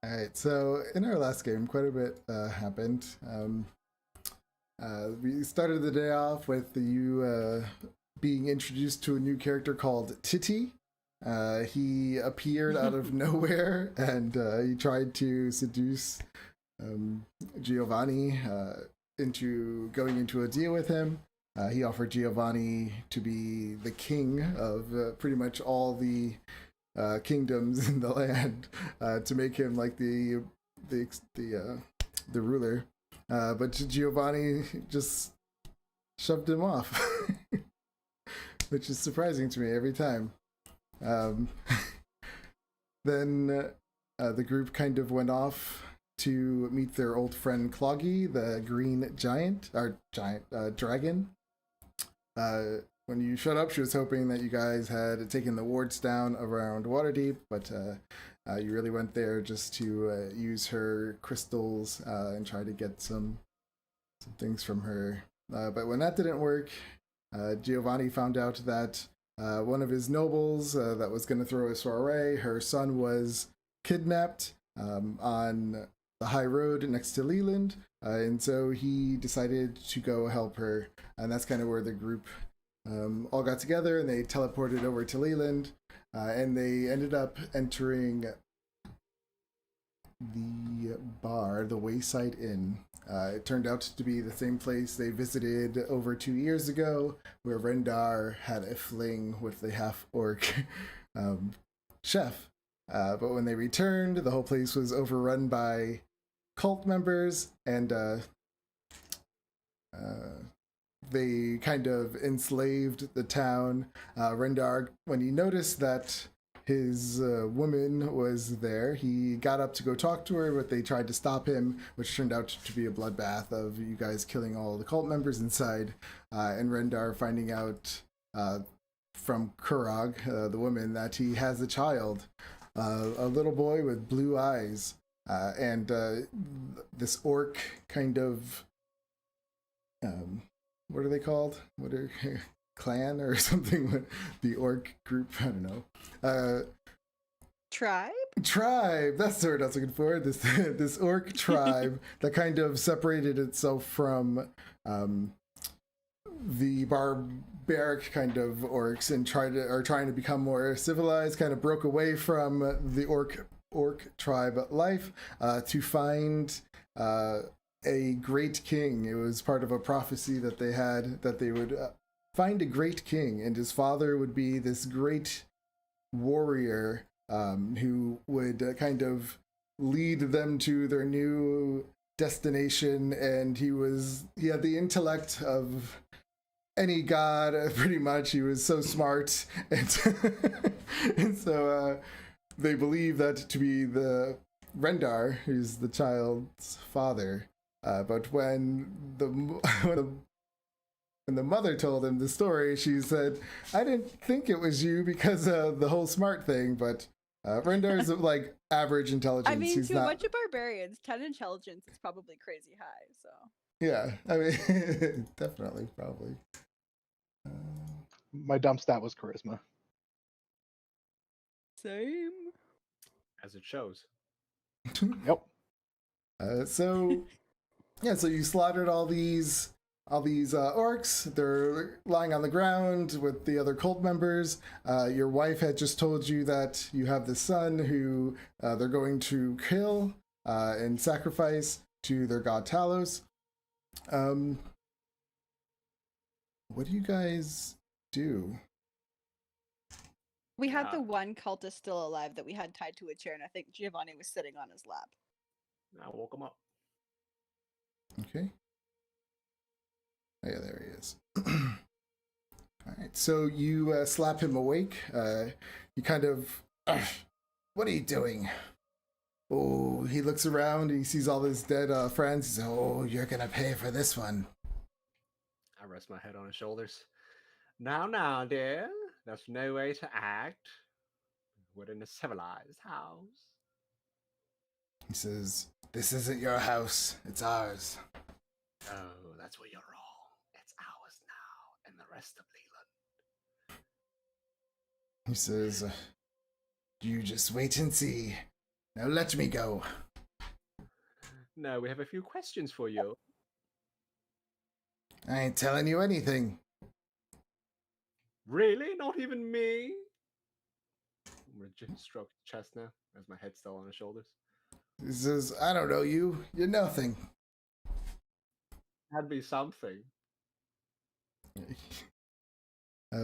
All right, so in our last game, quite a bit happened. We started the day off with you being introduced to a new character called Titty. He appeared out of nowhere and he tried to seduce Giovanni into going into a deal with him. He offered Giovanni to be the king of pretty much all the kingdoms in the land to make him like the the ruler. But Giovanni just shoved him off, which is surprising to me every time. Um, then the group kind of went off to meet their old friend Cloggy, the green giant, or giant dragon. When you showed up, she was hoping that you guys had taken the wards down around Waterdeep, but you really went there just to use her crystals and try to get some things from her. But when that didn't work, Giovanni found out that one of his nobles that was going to throw a soiree, her son was kidnapped on the high road next to Leland, and so he decided to go help her, and that's kind of where the group all got together, and they teleported over to Leland, and they ended up entering the bar, the Wayside Inn. It turned out to be the same place they visited over 2 years ago, where Rendar had a fling with the half-orc chef. But when they returned, the whole place was overrun by cult members, and they kind of enslaved the town. Rendar, when he noticed that his woman was there, he got up to go talk to her, but they tried to stop him, which turned out to be a bloodbath of you guys killing all the cult members inside, and Rendar finding out from Kurog, the woman, that he has a child, a little boy with blue eyes, and this orc kind of what are they called? What are clan or something? The orc group, I don't know. Tribe. That's the word I was looking for. This orc tribe that kind of separated itself from the barbaric kind of orcs and are trying to become more civilized. Kind of broke away from the orc tribe life to find a great king. It was part of a prophecy that they had, that they would find a great king, and his father would be this great warrior who would kind of lead them to their new destination. And he had the intellect of any god, pretty much. He was so smart, and so they believe that to be the Rendar, who's the child's father. But when the mother told him the story, she said, "I didn't think it was you because of the whole smart thing." But Rendar's like average intelligence. I mean, He's to not... a bunch of barbarians, 10 intelligence is probably crazy high. So yeah, I mean, definitely, probably. My dump stat was charisma. same. As it shows. Yep. So you slaughtered all these orcs. They're lying on the ground with the other cult members. Your wife had just told you that you have this son who they're going to kill and sacrifice to their god Talos. What do you guys do? We had the one cultist still alive that we had tied to a chair, and I think Giovanni was sitting on his lap. I woke him up. Okay. Oh, yeah, there he is. All right, so you slap him awake. You kind of, what are you doing? Oh, he looks around and he sees all his dead friends. He says, "Oh, you're gonna pay for this one." I rest my head on his shoulders. Now, dear, that's no way to act. We're in a civilized house. He says, "This isn't your house, it's ours." Oh, that's where you're wrong. It's ours now, and the rest of Leland. He says, "You just wait and see. Now let me go. No, we have a few questions for you. I ain't telling you anything. Really? Not even me? I'm gonna just stroke his chest now, as my head's still on his shoulders. He says, I don't know you. You're nothing. That'd be something.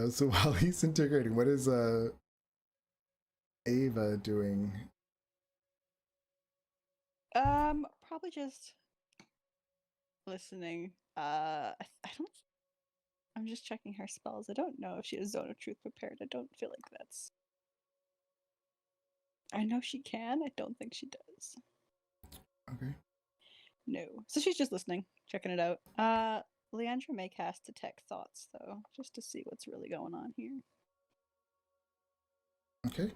So while he's integrating, what is Ava doing? Probably just listening. I don't. I'm just checking her spells. I don't know if she has Zone of Truth prepared. I don't feel like that's. I know she can. I don't think she does. Okay. No. So she's just listening, checking it out. Leandra may cast Detect Thoughts though, just to see what's really going on here. Okay.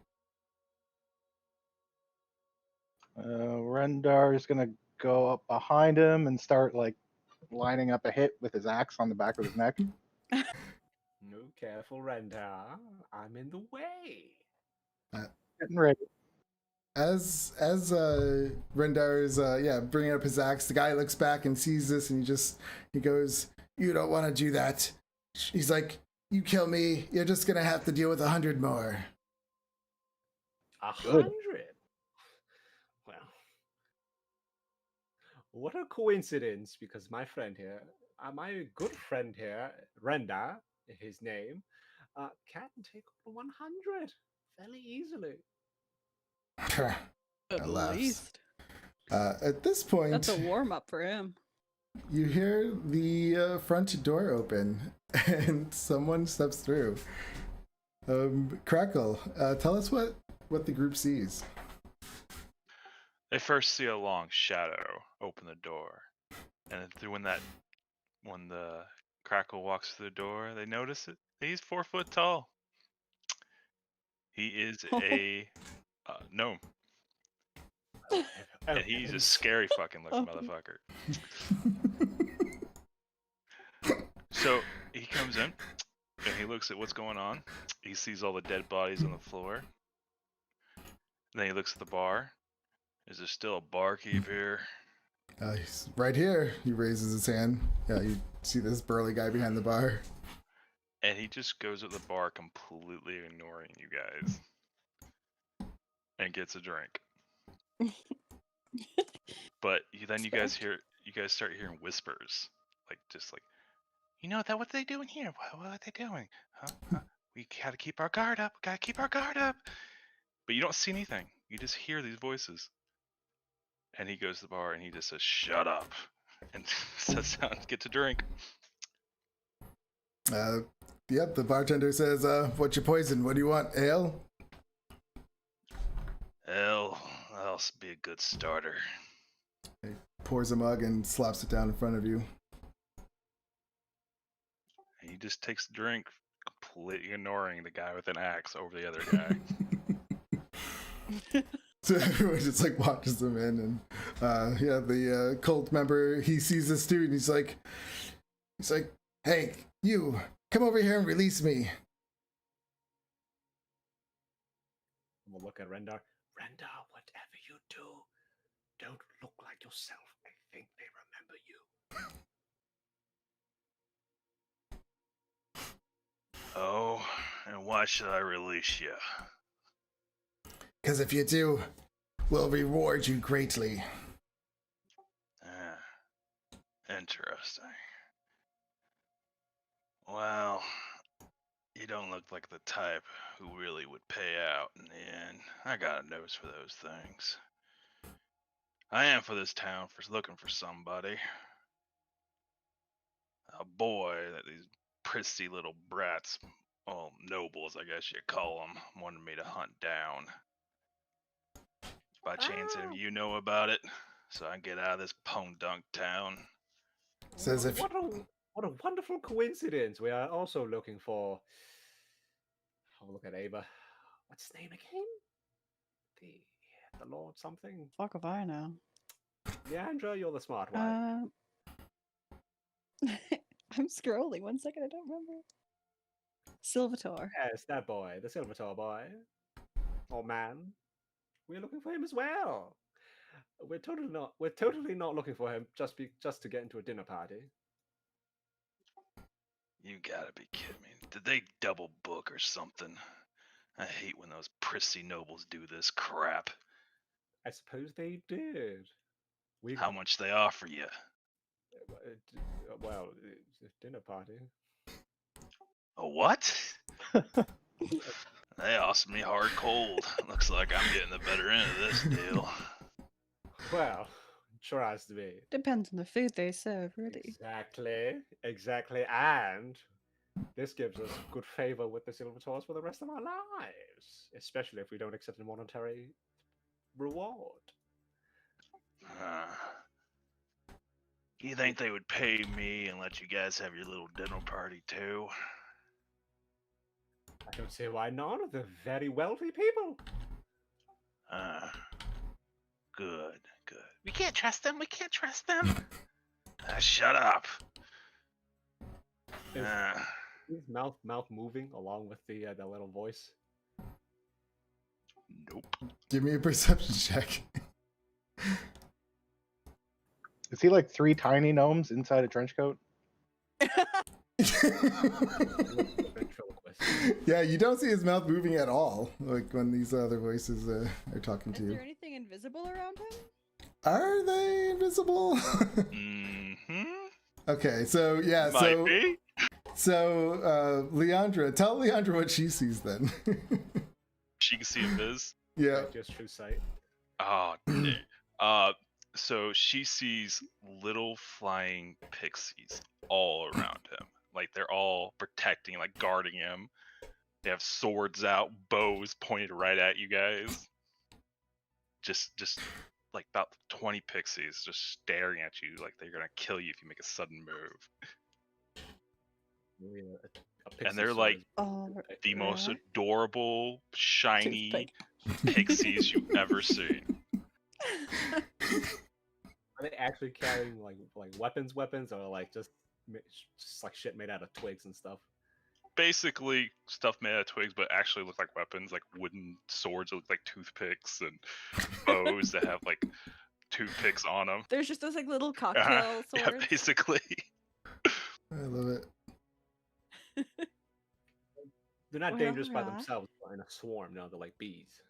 Rendar is gonna go up behind him and start like lining up a hit with his axe on the back of his neck. No, careful, Rendar. I'm in the way. Getting ready. As Rendar is bringing up his axe, the guy looks back and sees this, and he goes, "You don't want to do that." He's like, "You kill me, you're just gonna have to deal with 100 more." 100? Well, what a coincidence, because my friend here, my good friend here, Rendar, his name, can take on 100 fairly easily. At laughs. least. At this point, That's a warm up for him. you hear the front door open, and someone steps through. Crackle, tell us what the group sees. They first see a long shadow open the door, and when the Crackle walks through the door, they notice it. He's 4 foot tall. He is a gnome, and he's a scary fucking looking motherfucker. So he comes in, and he looks at what's going on. He sees all the dead bodies on the floor. Then he looks at the bar. Is there still a barkeep here? He's right here. He raises his hand. Yeah, you see this burly guy behind the bar. And he just goes at the bar, completely ignoring you guys, and gets a drink. But then you guys start hearing whispers, just like, you know that what they doing here? What are they doing? Huh? We gotta keep our guard up. Gotta keep our guard up. But you don't see anything. You just hear these voices. And he goes to the bar and he just says, "Shut up," and sits down and gets a drink. Yep, the bartender says, "What's your poison? What do you want? Ale?" Ale, that'll be a good starter. He pours a mug and slaps it down in front of you. And he just takes the drink, completely ignoring the guy with an axe over the other guy. So everyone just like watches him in, and the cult member, he sees this dude, and he's like, "Hey, you, come over here and release me." We'll look at Rendar. Rendar, whatever you do, don't look like yourself. I think they remember you. Oh, and why should I release you? Because if you do, we'll reward you greatly. Interesting. Well, you don't look like the type who really would pay out in the end. I got a nose for those things. I am for this town for looking for somebody. A boy that these prissy little brats, well, nobles I guess you call them, wanted me to hunt down. By chance any of you know about it, so I can get out of this pone-dunk town. Says if What a wonderful coincidence. We are also looking for. I'll look at Ava. What's his name again? The Lord something. Fuck if I know. Leandra, you're the smart one. I'm scrolling. 1 second, I don't remember. Silvator. Yes, that boy, the Silvertor boy. Or man. We're looking for him as well. We're totally not looking for him just to get into a dinner party. You gotta be kidding me. Did they double book or something? I hate when those prissy nobles do this crap. I suppose they did. We How much they offer you? well, it's a dinner party. A what? They offered me hard cold. Looks like I'm getting the better end of this deal. Well, sure has to be. Depends on the food they serve, really. Exactly, and this gives us good favor with the Silvertors for the rest of our lives, especially if we don't accept a monetary reward. You think they would pay me and let you guys have your little dinner party too? I don't see why not. They're very wealthy people. Good. We can't trust them. Shut up. Is mouth moving along with the little voice? Nope. Give me a perception check. Is he like 3 tiny gnomes inside a trench coat? Ventriloquist. Yeah, you don't see his mouth moving at all, like when these other voices are talking to Is you. there anything invisible around him? Are they invisible? Mm-hmm. Okay, so yeah, Might be. so Leandra, tell Leandra what she sees then. She can see him is. Yeah. Just true sight. Oh, no. So she sees little flying pixies all around him. Like they're all protecting, like guarding him. They have swords out, bows pointed right at you guys. Just like about 20 pixies just staring at you like they're gonna kill you if you make a sudden move. Maybe a And they're pixie like Oh, the most right. adorable, shiny Toothpick. pixies you've ever seen. Are they actually carrying like weapons, or like just like shit made out of twigs and stuff? Basically stuff made out of twigs, but actually look like weapons, like wooden swords that look like toothpicks, and bows that have like toothpicks on them. There's just those like little cocktail Yeah, swords. basically. I love it. They're not Well, dangerous by yeah. themselves, but in a swarm, no, they're like bees.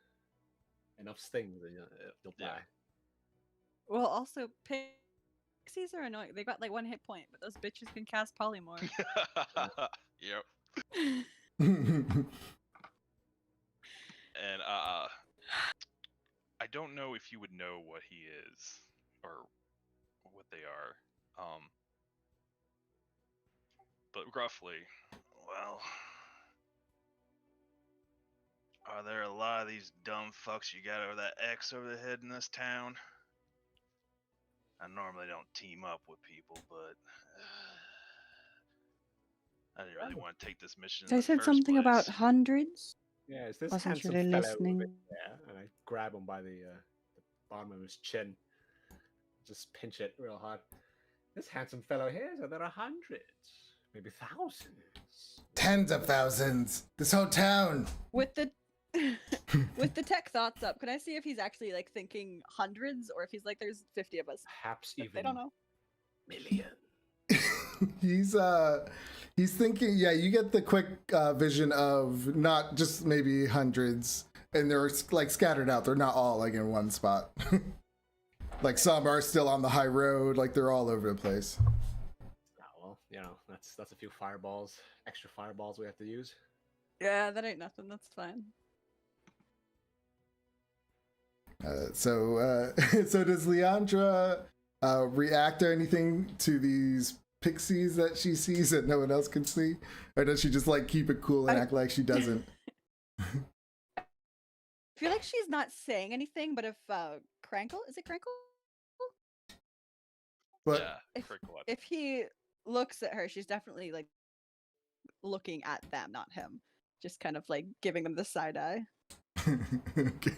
Enough stings and you'll Yeah. die. Well, also pixies are annoying. They got like 1 hit point, but those bitches can cast polymorph. Yep. And I don't know if you would know what he is or what they are. But roughly, well, are there a lot of these dumb fucks you got over that X over the head in this town? I normally don't team up with people, but I didn't really want to take this mission. They said something about hundreds. Yeah, is this Wasn't handsome really fellow over listening. there? And I grab him by the bottom of his chin. Just pinch it real hard. This handsome fellow here, are there hundreds? Maybe thousands? Tens of thousands. This whole town. With the with the tech thoughts up, can I see if he's actually like thinking hundreds or if he's like there's 50 of us? Perhaps But even they don't know. million. He's thinking, yeah, you get the quick vision of not just maybe hundreds, and they're like scattered out. They're not all like in one spot. Like some are still on the high road, like they're all over the place. Oh, well, that's a few fireballs, extra fireballs we have to use. Yeah, that ain't nothing. That's fine. So does Leandra react or anything to these pixies that she sees that no one else can see, or does she just like keep it cool and act like she doesn't? I feel like she's not saying anything, but if Crankle, is it Crankle? But yeah, crickle. If he looks at her, she's definitely like looking at them, not him. Just kind of like giving them the side eye. okay.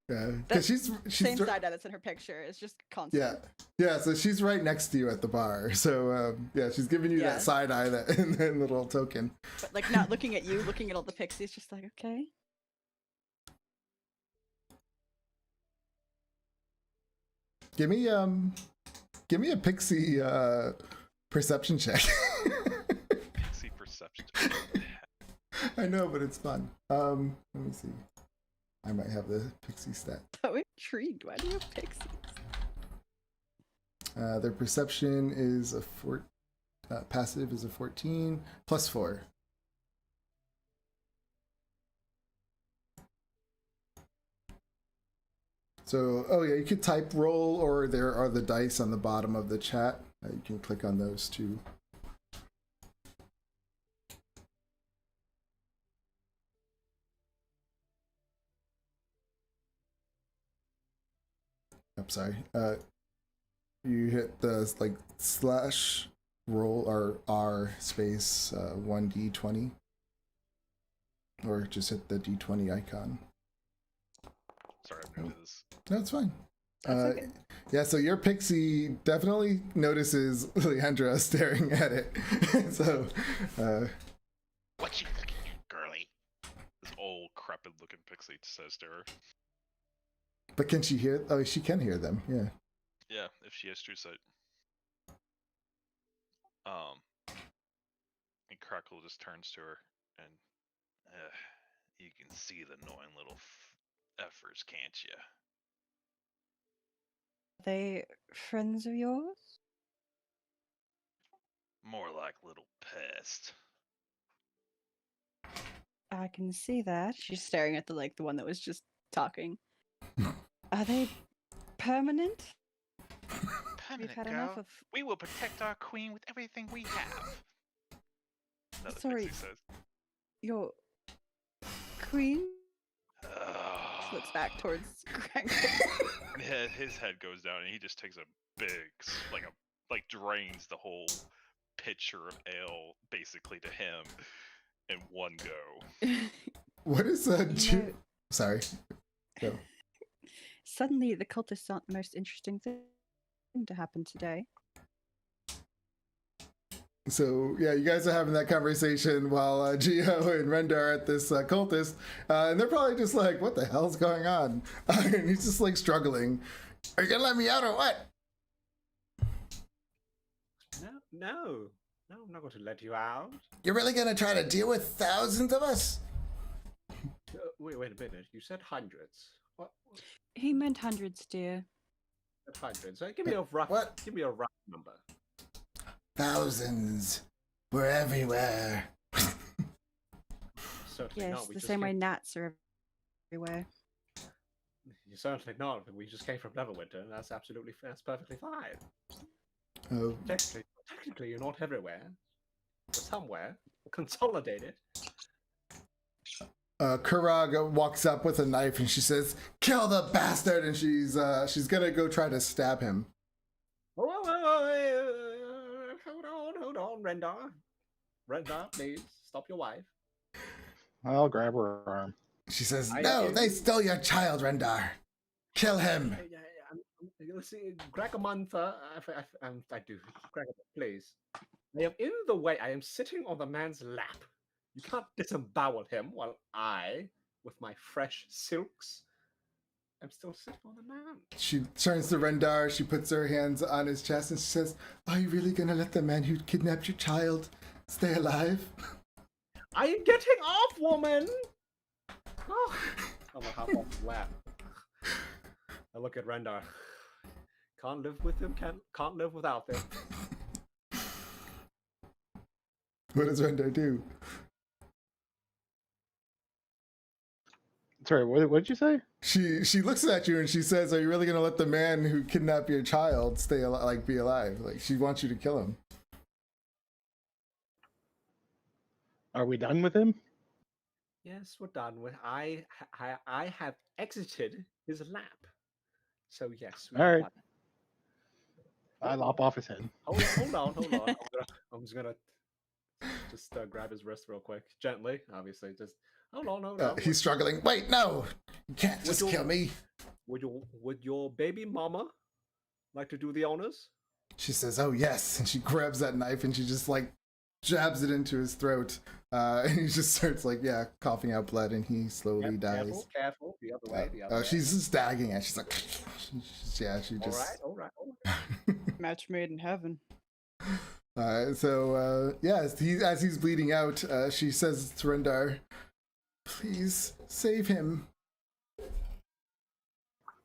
Yeah, because she's Same side eye that's in her picture. It's just constant. yeah. So she's right next to you at the bar. So yeah, she's giving you that side eye, that and then little token. But like not looking at you, looking at all the pixies, just like okay. Give me a pixie perception check. Pixie perception. I know, but it's fun. Let me see. I might have the pixie stat. So intrigued. Why do you have pixies? Their perception is a passive is a 14 plus 4. So, oh yeah, you could type roll, or there are the dice on the bottom of the chat. You can click on those too. I'm sorry. You hit the like slash roll or R space 1d20, or just hit the d20 icon. Sorry, I'm new to this. No, it's fine. That's okay. Yeah, so your pixie definitely notices Leandra staring at it. So, What you looking at, girly? This old, crepid-looking pixie says to her. but can she hear? Oh, she can hear them. Yeah. Yeah, if she has true sight. And Crackle just turns to her and, you can see the annoying little effers, can't you? Are they friends of yours? More like little pest. I can see that. She's staring at the one that was just talking. Are they permanent? We've Permanent, had girl. enough of. We will protect our queen with everything we have. Another Sorry. pixie says. Your queen? She looks back towards Greg. Yeah, his head goes down and he just takes a big, drains the whole pitcher of ale basically to him in one go. What is know- Sorry. Go. Suddenly, the cultists aren't the most interesting thing to happen today. So yeah, you guys are having that conversation while Geo and Renda are at this cultist, and they're probably just like, "What the hell's going on?" And he's just like struggling. Are you gonna let me out or what? No, I'm not going to let you out. You're really gonna try to deal with thousands of us? Wait a minute. You said hundreds. What? He meant hundreds, dear. Hundreds? Give me a rough. What? Give me a rough number. Thousands. We're everywhere. Certainly Yes, not. We the just same way came- gnats are everywhere. You certainly not. We just came from Neverwinter, and that's perfectly fine. Oh, Technically, you're not everywhere. You're somewhere. Consolidated. Kuraga walks up with a knife and she says, "Kill the bastard!" And she's gonna go try to stab him. Hold on, Rendar. Rendar, please stop your wife. I'll grab her arm. She says, I- "No, they stole your child, Rendar. Kill him." Let's see, Gregomantha, I do. Gregomantha, please. I am in the way. I am sitting on the man's lap. You can't disembowel him while I, with my fresh silks, am still sitting on the man. She turns to Rendar, she puts her hands on his chest and she says, "Are you really gonna let the man who kidnapped your child stay alive?" I am getting off, woman! Oh, I'm gonna hop off the lap. I look at Rendar. Can't live with him, can't live without him. What does Rendar do? Sorry, what did you say? She looks at you and she says, "Are you really gonna let the man who kidnapped your child stay be alive?" Like she wants you to kill him. Are we done with him? Yes, we're done with. I have exited his lap. So yes. All right. done. I lop off his head. Hold on. I'm just gonna grab his wrist real quick, gently. Obviously, just hold on. He's struggling. "Wait, no! You can't just Would you- kill me." Would your baby mama like to do the honors? She says, "Oh yes," and she grabs that knife and she just like jabs it into his throat, and he just starts like coughing out blood, and he slowly dies. Careful, careful. The other way, the other way. She's just staggering it. She's like, she All just. right, all right, all right. Match made in heaven. As he's bleeding out, she says to Rendar, "Please save him."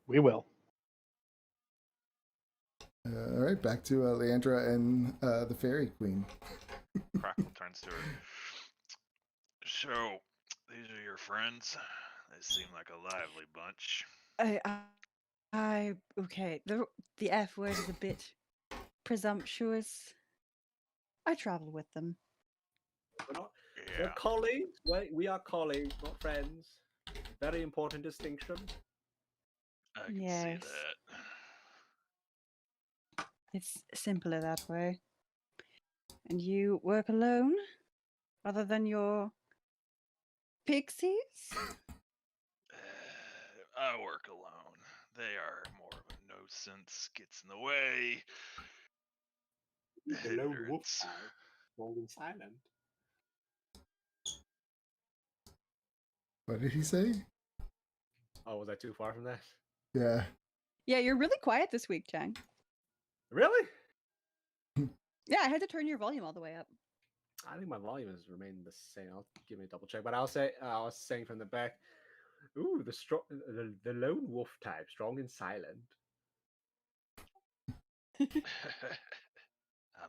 We will. All right, back to Leandra and the Fairy Queen. Crackle turns to her. So, these are your friends? They seem like a lively bunch. Okay. The F word is a bit presumptuous. I travel with them. We're colleagues. We are colleagues, not friends. Very important distinction. I can see Yes. that. It's simpler that way. And you work alone? Other than your pixies? I work alone. They are more of a no-sense, gets in the way. The lone wolf Hindrance. type, strong and silent. What did he say? Oh, was I too far from that? Yeah. Yeah, you're really quiet this week, Chang. Really? Yeah, I had to turn your volume all the way up. I think my volume has remained the same. I'll give me a double check. But I was saying from the back. Ooh, the lone wolf type, strong and silent. I'm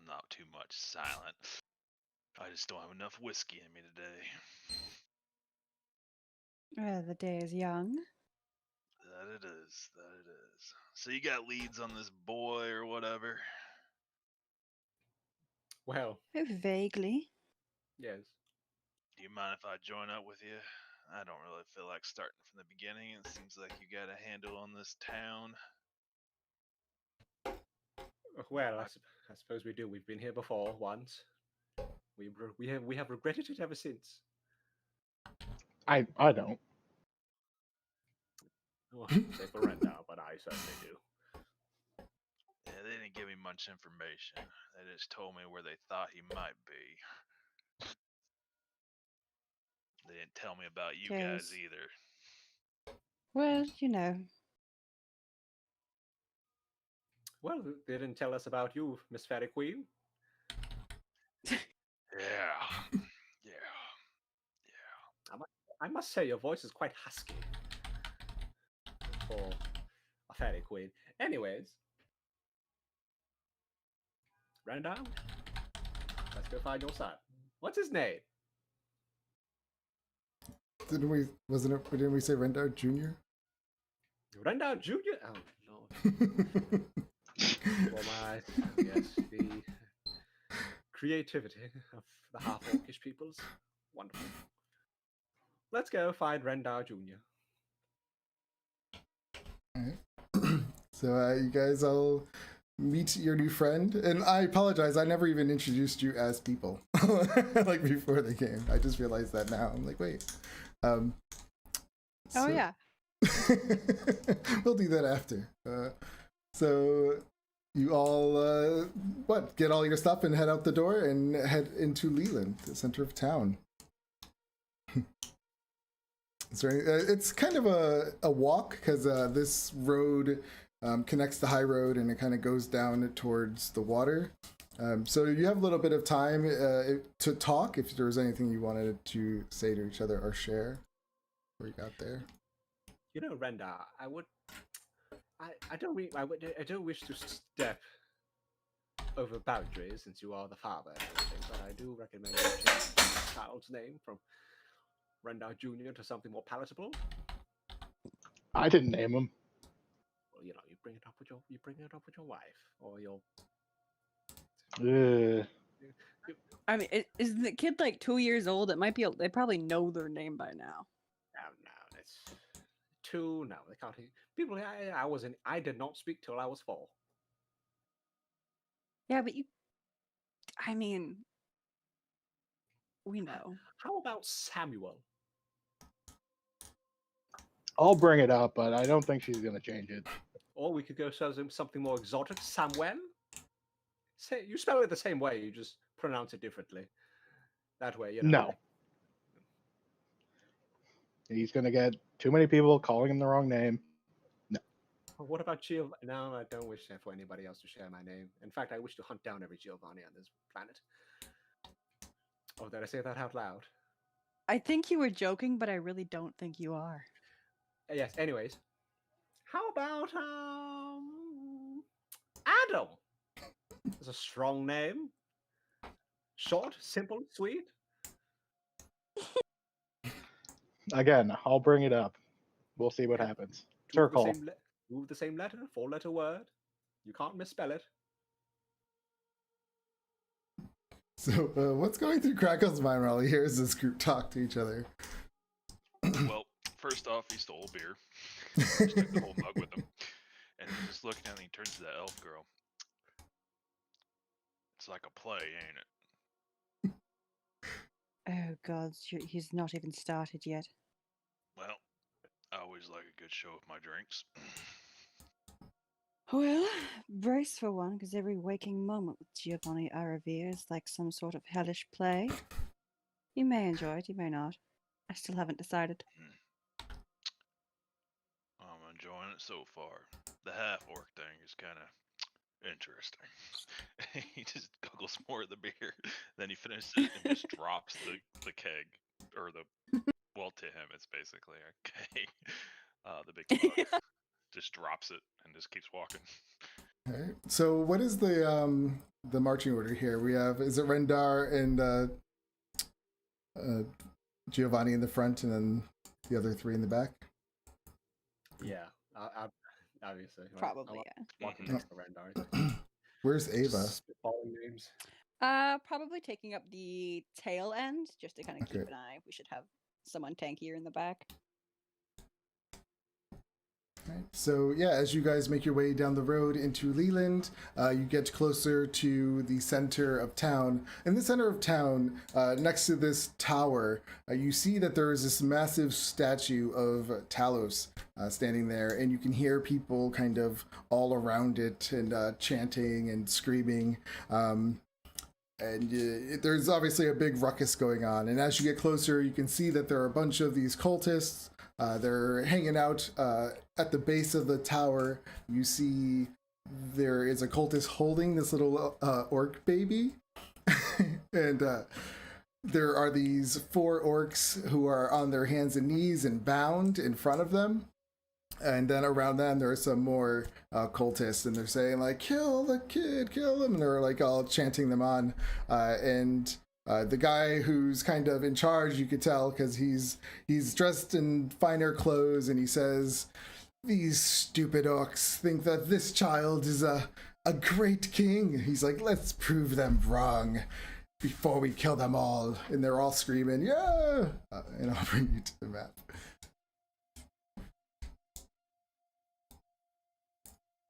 not too much silent. I just don't have enough whiskey in me today. The day is young. That it is. So you got leads on this boy or whatever? Well, Oh, vaguely. yes. Do you mind if I join up with you? I don't really feel like starting from the beginning. It seems like you got a handle on this town. Well, I suppose we do. We've been here before once. We have regretted it ever since. I don't. Well, say for Rendar, but I certainly do. Yeah, they didn't give me much information. They just told me where they thought he might be. They didn't tell me about you guys Yes. either. Well, you know. Well, they didn't tell us about you, Miss Fairy Queen. Yeah. I must say, your voice is quite husky for a fairy queen. Anyways, Rendar, let's go find your son. What's his name? Didn't we say Rendar Jr.? Rendar Jr.? Oh, Lord. For my, yes, the creativity of the half-orcish peoples. Wonderful. Let's go find Rendar Jr. Alright. So you guys all meet your new friend, and I apologize, I never even introduced you as people like before they came. I just realized that now. I'm like, wait. Oh, yeah. We'll do that after. So you all get all your stuff and head out the door and head into Leland, the center of town. It's kind of a walk, because this road connects the high road, and it kind of goes down towards the water. So you have a little bit of time to talk if there was anything you wanted to say to each other or share before you got there. You know, Rendar, I don't wish to step over boundaries since you are the father and everything, but I do recommend you change the child's name from Rendar Jr. to something more palatable. I didn't name him. Well, you know, you bring it up with your wife or your. I mean, is the kid like 2 years old? It might be. They probably know their name by now. No, it's 2. No, they can't. People, I did not speak till I was 4. Yeah, but you. I mean, we know. How about Samuel? I'll bring it up, but I don't think she's gonna change it. Or we could go something more exotic. Samuel. You spell it the same way. You just pronounce it differently. That way, No. He's gonna get too many people calling him the wrong name. What about Giovanni? No, I don't wish for anybody else to share my name. In fact, I wish to hunt down every Giovanni on this planet. Oh, did I say that out loud? I think you were joking, but I really don't think you are. Yes. Anyways, how about Adam? It's a strong name. Short, simple, sweet. Again, I'll bring it up. We'll see what Yeah. happens. Two of Circle. Two of the same letter, 4-letter word. You can't misspell it. So, what's going through Krakel's mind while he hears this group talk to each other? Well, first off, he stole a beer. Just took the whole mug with him. And he's just looking at me, he turns to that elf girl. It's like a play, ain't it? Oh God, he's not even started yet. Well, I always like a good show with my drinks. Well, brace for one, because every waking moment with Giovanni I revere is like some sort of hellish play. You may enjoy it, you may not. I still haven't decided. I'm enjoying it so far. The half-orc thing is kind of interesting. He just guggles more of the beer, then he finishes it and just drops the keg, or well, to him it's basically a keg. The big mug. Just drops it and just keeps walking. All right. So, what is the marching order here? We have, is it Rendar and Giovanni in the front, and then the other three in the back? Yeah, obviously. Right? Probably, I'm yeah. walking next to Rendar. Where's Ava? Spitballing names. Probably taking up the tail end, just to kind of keep Okay. an eye. We should have someone tankier in the back. Right. So yeah, as you guys make your way down the road into Leland, you get closer to the center of town. In the center of town, next to this tower, you see that there is this massive statue of Talos standing there, and you can hear people kind of all around it and chanting and screaming. There's obviously a big ruckus going on. And as you get closer, you can see that there are a bunch of these cultists. They're hanging out at the base of the tower. You see there is a cultist holding this little orc baby. And there are these 4 orcs who are on their hands and knees and bound in front of them. And then around them, there are some more cultists, and they're saying, like, kill the kid, kill him. And they're, like, all chanting them on. The guy who's kind of in charge, you could tell, because he's dressed in finer clothes, and he says, these stupid orcs think that this child is a great king. He's like, let's prove them wrong before we kill them all. And they're all screaming, yeah! And I'll bring you to the map.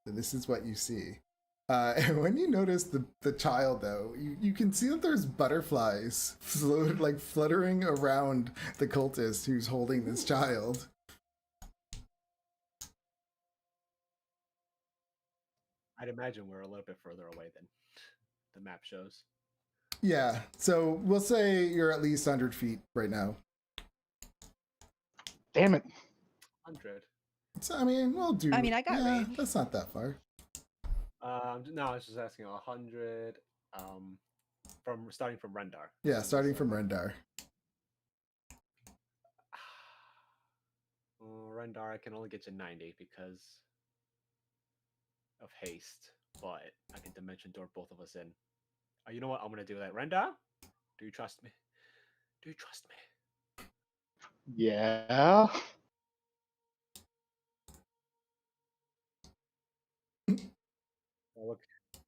And this is what you see. And when you notice the child, though, you can see that there's butterflies fluttering around the cultist who's holding this child. I'd imagine we're a little bit further away than the map shows. Yeah, so we'll say you're at least 100 feet right now. Damn it. 100. So, I mean, we'll do... I mean, I got range. That's not that far. No, I was just asking 100 from starting from Rendar. Yeah, starting from Rendar. Rendar, I can only get you 90 because of haste, but I can dimension door both of us in. You know what? I'm gonna do that. Rendar, do you trust me? Do you trust me? Yeah.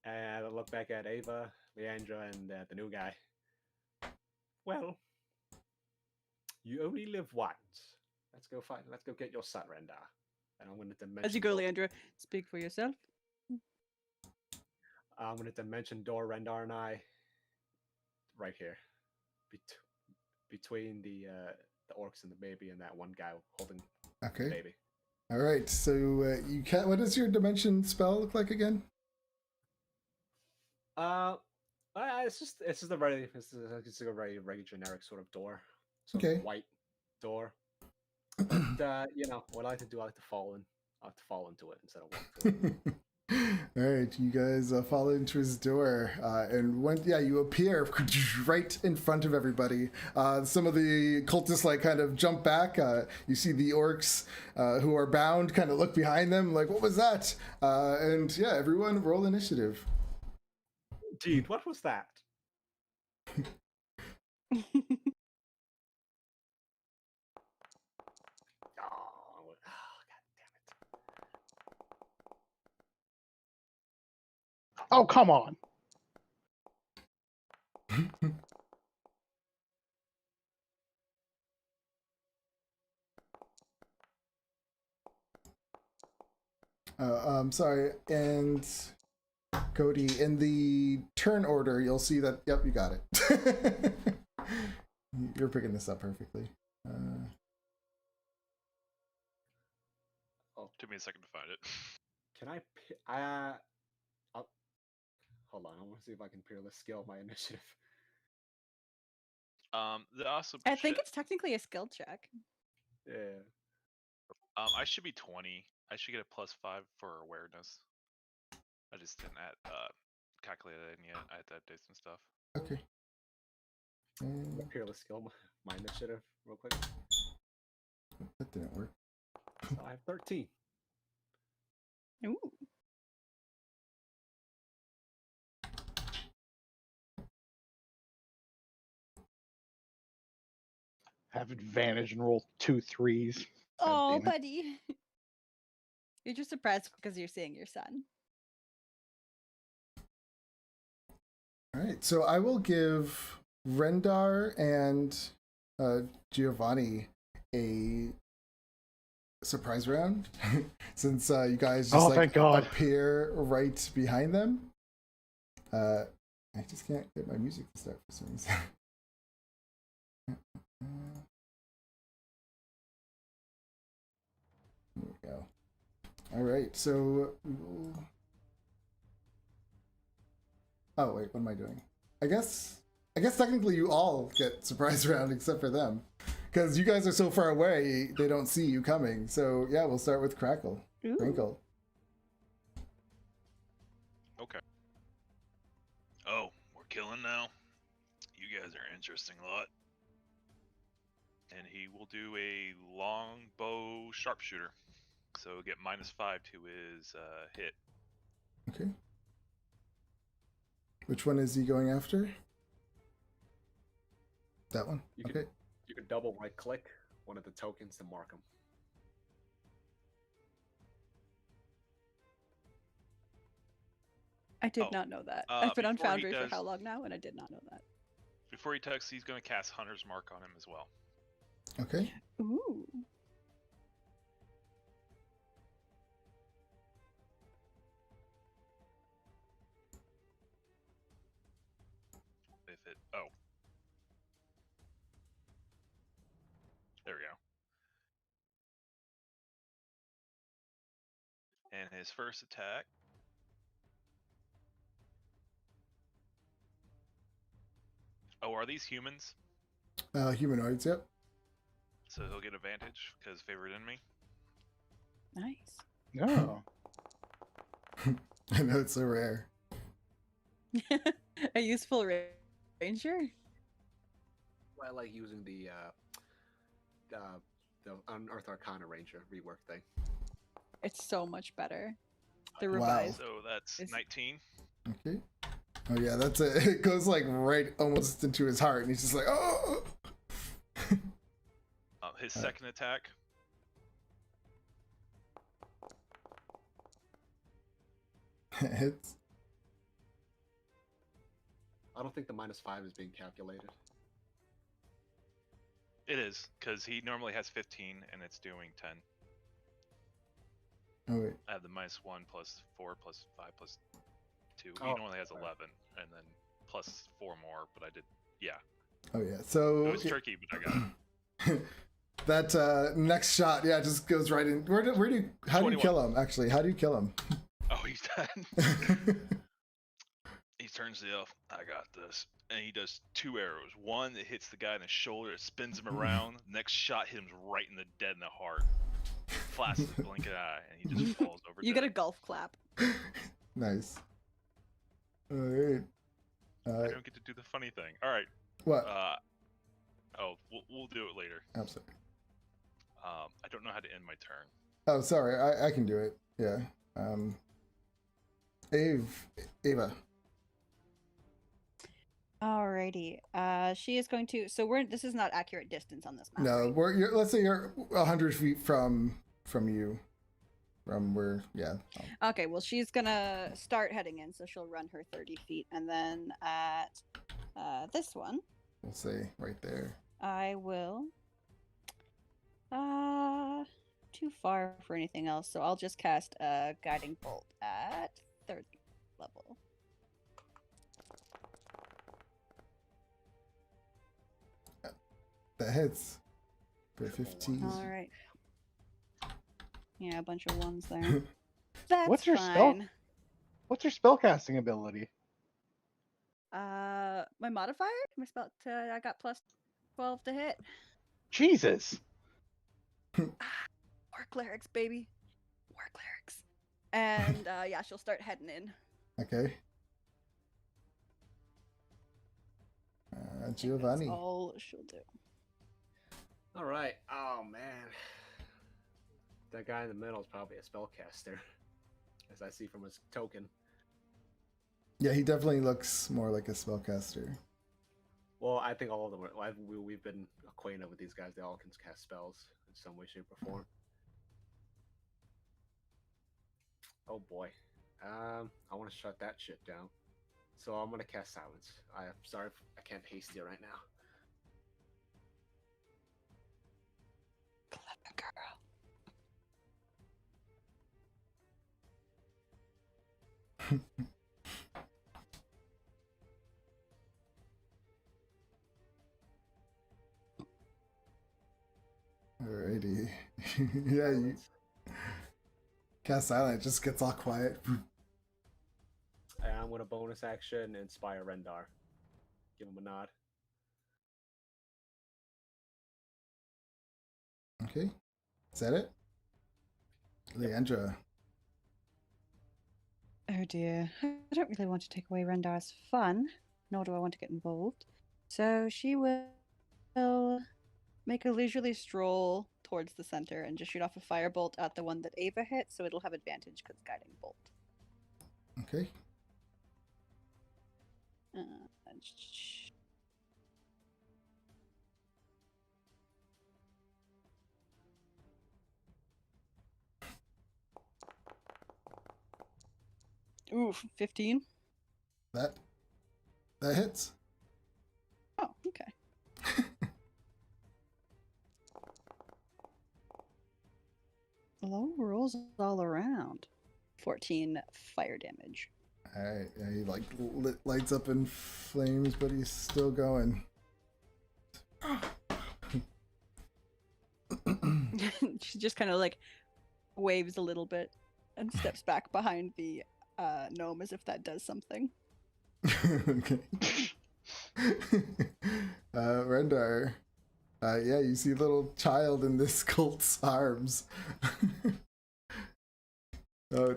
I look back at Ava, Leandra, and the new guy. Well, you only live once. Let's go get your son, Rendar. And I'm going to dimension. As you go, Leandra, speak for yourself. I'm going to dimension door Rendar and I. Right here, between the orcs and the baby, and that one guy holding the Okay. baby. All right, so you can. What does your dimension spell look like again? It's just a very it's a very generic sort of door. Sort Okay. of white door. But what I like to do, I like to fall into it instead of walk through it. All right, you guys fall into his door, and when you appear right in front of everybody. Some of the cultists kind of jump back. You see the orcs who are bound kind of look behind them, like, what was that? And everyone roll initiative. Indeed, what was that? Oh, God damn it! Oh, come on. I'm sorry, and Cody, in the turn order, you'll see that. Yep, you got it. You're picking this up perfectly. Took me a second to find it. Can hold on. I want to see if I can peerless skill my initiative. The awesome. I think it's technically a skill check. Yeah. I should be 20. I should get a +5 for awareness. I just didn't calculate it in yet. I had to do some stuff. Okay. Peerless skill my initiative real quick. That didn't work. So I have 13. Ooh. Have advantage and roll 2 3s. Oh, damn it. buddy. You're just surprised because you're seeing your son. All right, so I will give Rendar and Giovanni a surprise round since you guys just thank God. appear right behind them. I just can't get my music to start for some reason. There we go. All right, so we will... Oh wait, what am I doing? I guess technically you all get surprise round except for them, because you guys are so far away they don't see you coming. So yeah, we'll start with Crackle. Ooh. Crinkle. Okay. Oh, we're killing now. You guys are an interesting lot. And he will do a longbow sharpshooter. So get -5 to his hit. Okay. Which one is he going after? That one. You Okay. You can double right click one of the tokens to mark them. I did Oh, not know that. I've been on before he Foundry for does- how long now, and I did not know that. Before he attacks, he's going to cast Hunter's Mark on him as well. Okay. Ooh. If it... Oh. There we go. And his first attack. Oh, are these humans? Humanoids. Yep. So he'll get advantage because favored enemy. Nice. No. I know it's so rare. A useful ranger? I like using the Unearth Arcana Ranger rework thing. It's so much better. The Wow. revised. So that's Is- 19. Okay. Oh yeah, that's it. It goes right almost into his heart, and he's just like, oh. His second attack. Hits. I don't think the -5 is being calculated. It is, because he normally has 15 and it's doing 10. Oh wait. I have the -1 +4 +5 +2. He Oh, normally has right. 11 and then +4 more, but I did, yeah. Oh yeah. So It was tricky, but I got it. that next shot, yeah, just goes right in. How do you 21. kill him? Actually, how do you kill him? Oh, he's dead. He's turns to the elf. I got this. And he does 2 arrows. One that hits the guy in the shoulder, it spins him around. Next shot hit him right in the dead in the heart. Flashes a blinking eye, and he just falls over. You get a golf clap. Nice. All right. I don't get to do the funny thing. All right. What? We'll do it later. I'm sorry. I don't know how to end my turn. Oh, sorry. I can do it. Yeah. Ava. Alrighty. She is going to. So this is not accurate distance on this map. No, right? let's say you're 100 feet from you, from where. Yeah. Okay. Well, she's gonna start heading in, so she'll run her 30 feet, and then at this one, We'll say right there. I will. Too far for anything else, so I'll just cast a guiding bolt at 30 level. That hits for 15. All right. Yeah, a bunch of ones there. That's What's your fine. spell? What's your spellcasting ability? My modifier? My spell. I got plus 12 to hit. Jesus. More clerics, baby. More clerics. And yeah, she'll start heading in. Okay. Giovanni. That's all she'll do. All right. Oh man, that guy in the middle is probably a spellcaster, as I see from his token. Yeah, he definitely looks more like a spellcaster. Well, I think all of them are. We've been acquainted with these guys. They all can cast spells in some way, shape, or form. Oh boy. I want to shut that shit down. So I'm gonna cast silence. I'm sorry if I can't haste you right now. Clever girl. Alrighty. Yeah, you cast silent, it just gets all quiet. And I'm gonna bonus action inspire Rendar. Give him a nod. Okay. Is that it? Leandra. Oh dear. I don't really want to take away Rendar's fun, nor do I want to get involved. So she will make a leisurely stroll towards the center and just shoot off a firebolt at the one that Ava hit, so it'll have advantage because guiding bolt. Okay. Oof, 15. That hits. Oh, okay. Low rolls all around. 14 fire damage. Alright, yeah, he like lights up in flames, but he's still going. She just kind of like waves a little bit and steps back behind the gnome as if that does something. Okay. Rendar. Yeah, you see a little child in this cult's arms.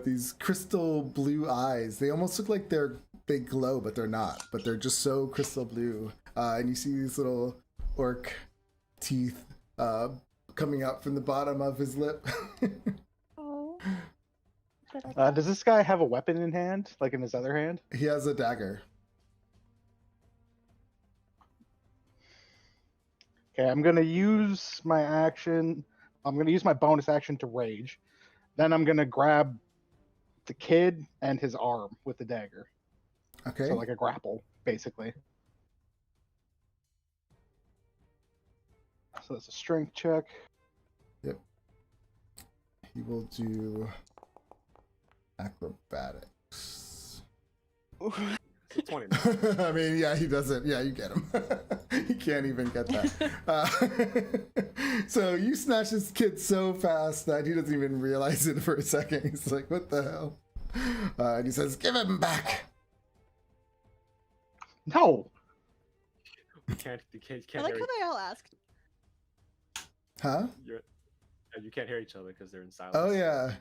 These crystal blue eyes. They almost look like they glow, but they're not. But they're just so crystal blue. And you see these little orc teeth coming out from the bottom of his lip. Oh. Does this guy have a weapon in hand, like in his other hand? He has a dagger. Okay, I'm gonna use my action. I'm gonna use my bonus action to rage. Then I'm gonna grab the kid and his arm with the dagger. Okay. So like a grapple, basically. So that's a strength check. Yep. He will do acrobatics. It's 29. I mean, yeah, he doesn't. Yeah, you get him. He can't even get that. So you snatch this kid so fast that he doesn't even realize it for a second. He's like, what the hell? And he says, give him back. No. You can't I like hear. how they all asked. Huh? You can't hear each other because they're in silence. Oh yeah.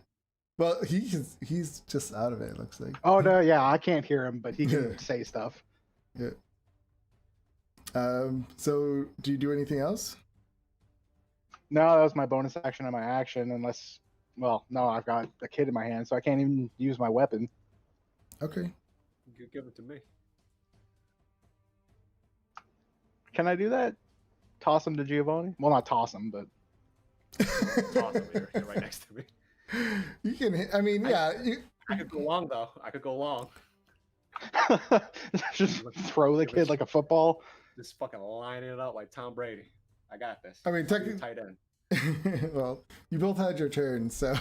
Well, he's just out of it. It looks like. Oh no, yeah, I can't hear him, but he Yeah. can say stuff. Yeah. So do you do anything else? No, that was my bonus action and my action, unless, well, no, I've got a kid in my hand, so I can't even use my weapon. Okay. You give it to me. Can I do that? Toss him to Giovanni? Well, not toss him, but Toss him. You're right next to me. You can. I mean, yeah. I could go long though. I could go long. just throw the kid like a football. Just fucking lining it up like Tom Brady. I got this. I mean, I'll be technically. tight end. Well, you both had your turn, so.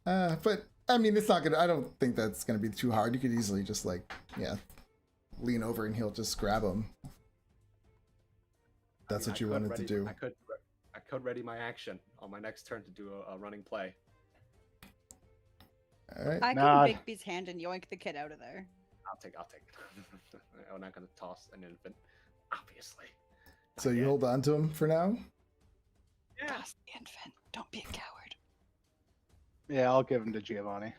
But I mean, it's not gonna. I don't think that's gonna be too hard. You could easily just like, yeah, lean over and he'll just grab him. That's what you wanted to do. I could ready my action on my next turn to do a running play. All right. I Nah. can Bigby's hand and yoink the kid out of there. I'll take it. I'm not gonna toss an infant, obviously. So you Yeah. hold on to him for now. Yeah. Toss the infant. Don't be a coward. Yeah, I'll give him to Giovanni.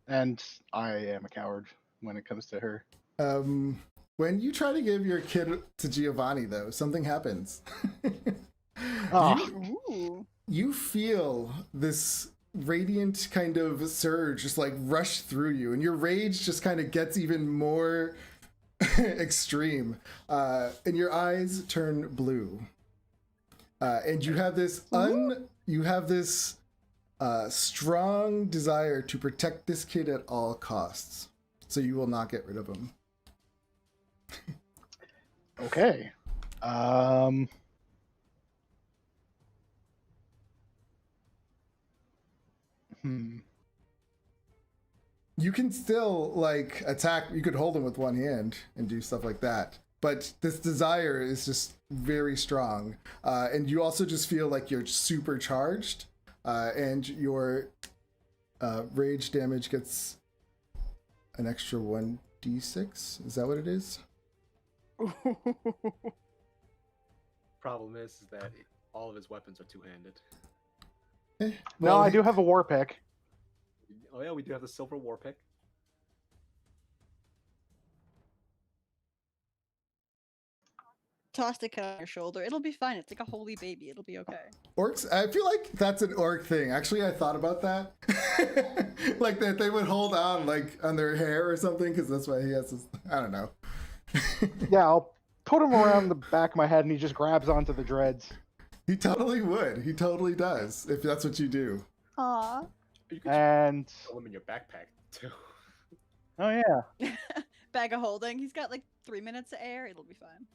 And I am a coward when it comes to her. When you try to give your kid to Giovanni, though, something happens. Oh, Ooh. You feel this radiant kind of surge just like rush through you, and your rage just kind of gets even more extreme, and your eyes turn blue, and you have this strong desire to protect this kid at all costs, so you will not get rid of him. okay. You can still like attack. You could hold him with one hand and do stuff like that. But this desire is just very strong, and you also just feel like you're supercharged, and your rage damage gets an extra 1d6. Is that what it is? Problem is that all of his weapons are two-handed. No, I do have a war pick. Oh yeah, we do have the silver war pick. Toss the kid on your shoulder. It'll be fine. It's like a holy baby. It'll be okay. Orcs, I feel like that's an orc thing. Actually, I thought about that. Like that they would hold on like on their hair or something, because that's why he has this, I don't know. Yeah, I'll put him around the back of my head and he just grabs onto the dreads. He totally would. He totally does, if that's what you do. Aw. You could And throw him in your backpack too. oh yeah. Bag of holding. He's got like 3 minutes of air. It'll be fine.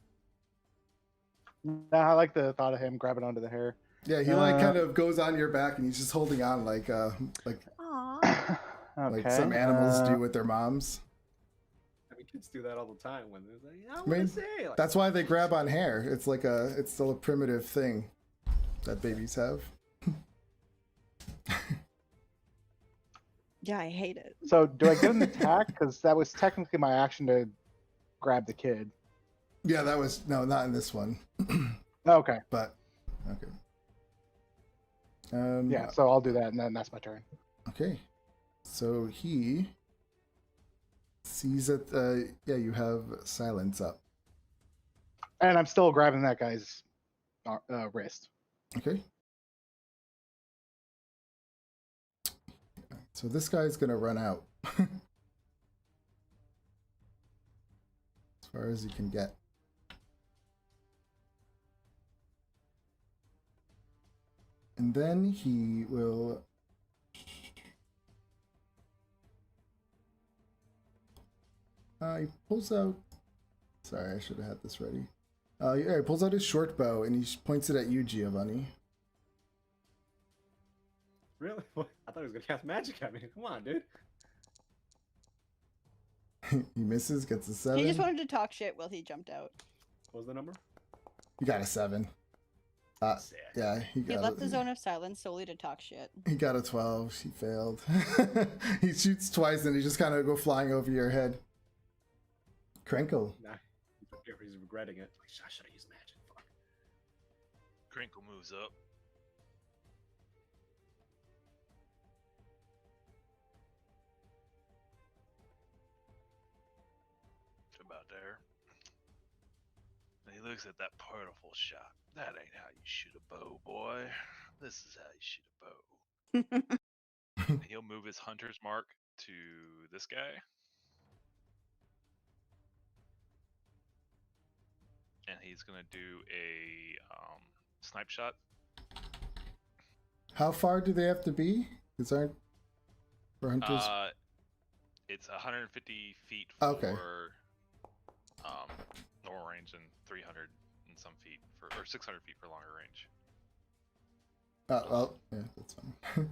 No, I like the thought of him grabbing onto the hair. Yeah, he like kind of goes on your back and he's just holding on like Aw. Okay. like some animals do with their moms. I mean, kids do that all the time when they're like, I I want mean, to say. Like, that's why they grab on hair. It's like it's still a primitive thing that babies have. Yeah, I hate it. So do I get an attack? Because that was technically my action to grab the kid. Yeah, that was not in this one, Okay. but okay. Yeah, so I'll do that and then that's my turn. Okay. So he sees that you have silence up. And I'm still grabbing that guy's wrist. Okay. So this guy's gonna run out as far as he can get. And then he will he pulls out, sorry, I should have had this ready. Yeah, he pulls out his short bow and he points it at you, Giovanni. really? I thought he was gonna cast magic at me. Come on, dude. He misses, gets a 7. He just wanted to talk shit while he jumped out. What was the number? He got a 7. Sick. Yeah, He left the zone of silence solely to talk shit. He got a 12. He failed. He shoots twice and he just kind of go flying over your head. Crinkle. Nah, he's regretting it. Like, I should have used magic. Fuck. Crinkle moves up. About there. And he looks at that particle shot. That ain't how you shoot a bow, boy. This is how you shoot a bow. And he'll move his hunter's mark to this guy. And he's gonna do a snipe shot. How far do they have to be? Because aren't for hunters? It's 150 feet for Okay. normal range and 300 and some feet for, or 600 feet for longer range. Well, yeah, that's fine.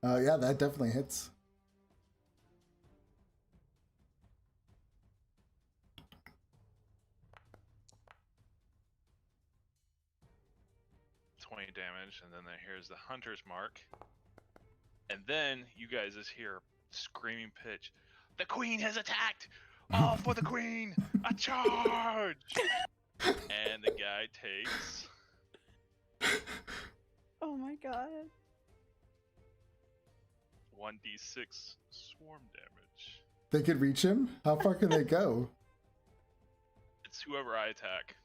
Yeah, that definitely hits. Damage, and then here's the hunter's mark, and then you guys just hear screaming pitch. The queen has attacked! All for the queen! A charge! And the guy takes Oh my god. 1d6 swarm damage. They could reach him? How far can they go? It's whoever I attack.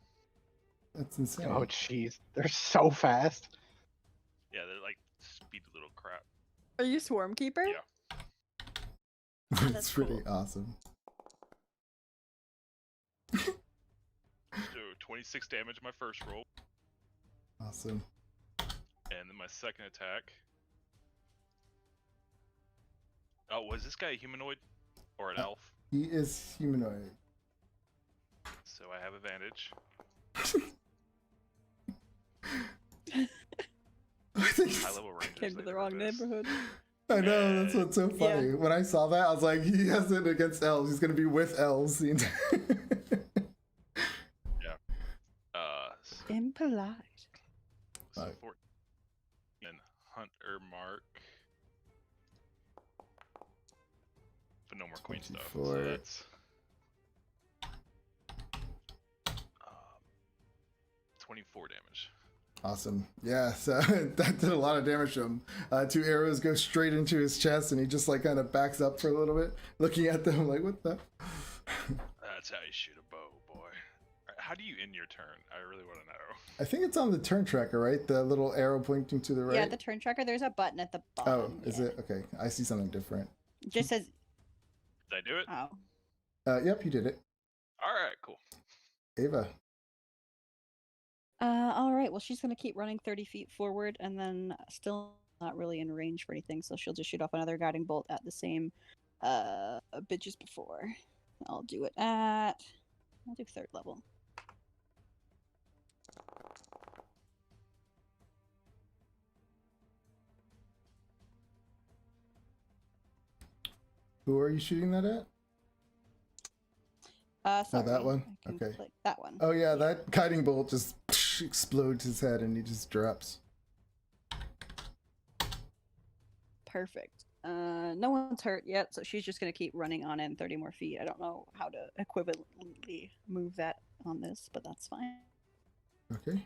That's insane. Oh, jeez. They're so fast. Yeah, they're like speedy little crap. Are you Swarm Keeper? Yeah. That's That's pretty cool. awesome. So 26 damage my first roll, Awesome. and then my second attack. Oh, was this guy a humanoid or an elf? He is humanoid. So I have advantage. High level rangers. Came to they the never wrong miss. neighborhood. I know, that's what's so funny. Yeah. When I saw that, I was like, he has it against elves. He's going to be with elves the entire... Impolite. So Right. 14 and hunter mark. But no more queen stuff. So 24. that's 24 damage. Awesome. Yeah, so that did a lot of damage to him. 2 arrows go straight into his chest, and he just like kind of backs up for a little bit, looking at them like, what the? That's how you shoot a bow, boy. Alright, how do you end your turn? I really want to know. I think it's on the turn tracker, right? The little arrow pointing to the right? Yeah, the turn tracker, there's a button at the Oh, bottom. is yeah. it? Okay, I see something different. It just says, Did I do it? oh. Yep, you did it. Alright, cool. Ava. All right. Well, she's going to keep running 30 feet forward and then still not really in range for anything. So she'll just shoot off another guiding bolt at the same bitches before. I'll do it at, I'll do 3rd level. Who are you shooting that at? Sorry. that one? I can Okay. click that one. Oh yeah, that guiding bolt just explodes his head and he just drops. Perfect. No one's hurt yet, so she's just going to keep running on in 30 more feet. I don't know how to equivalently move that on this, but that's fine. Okay.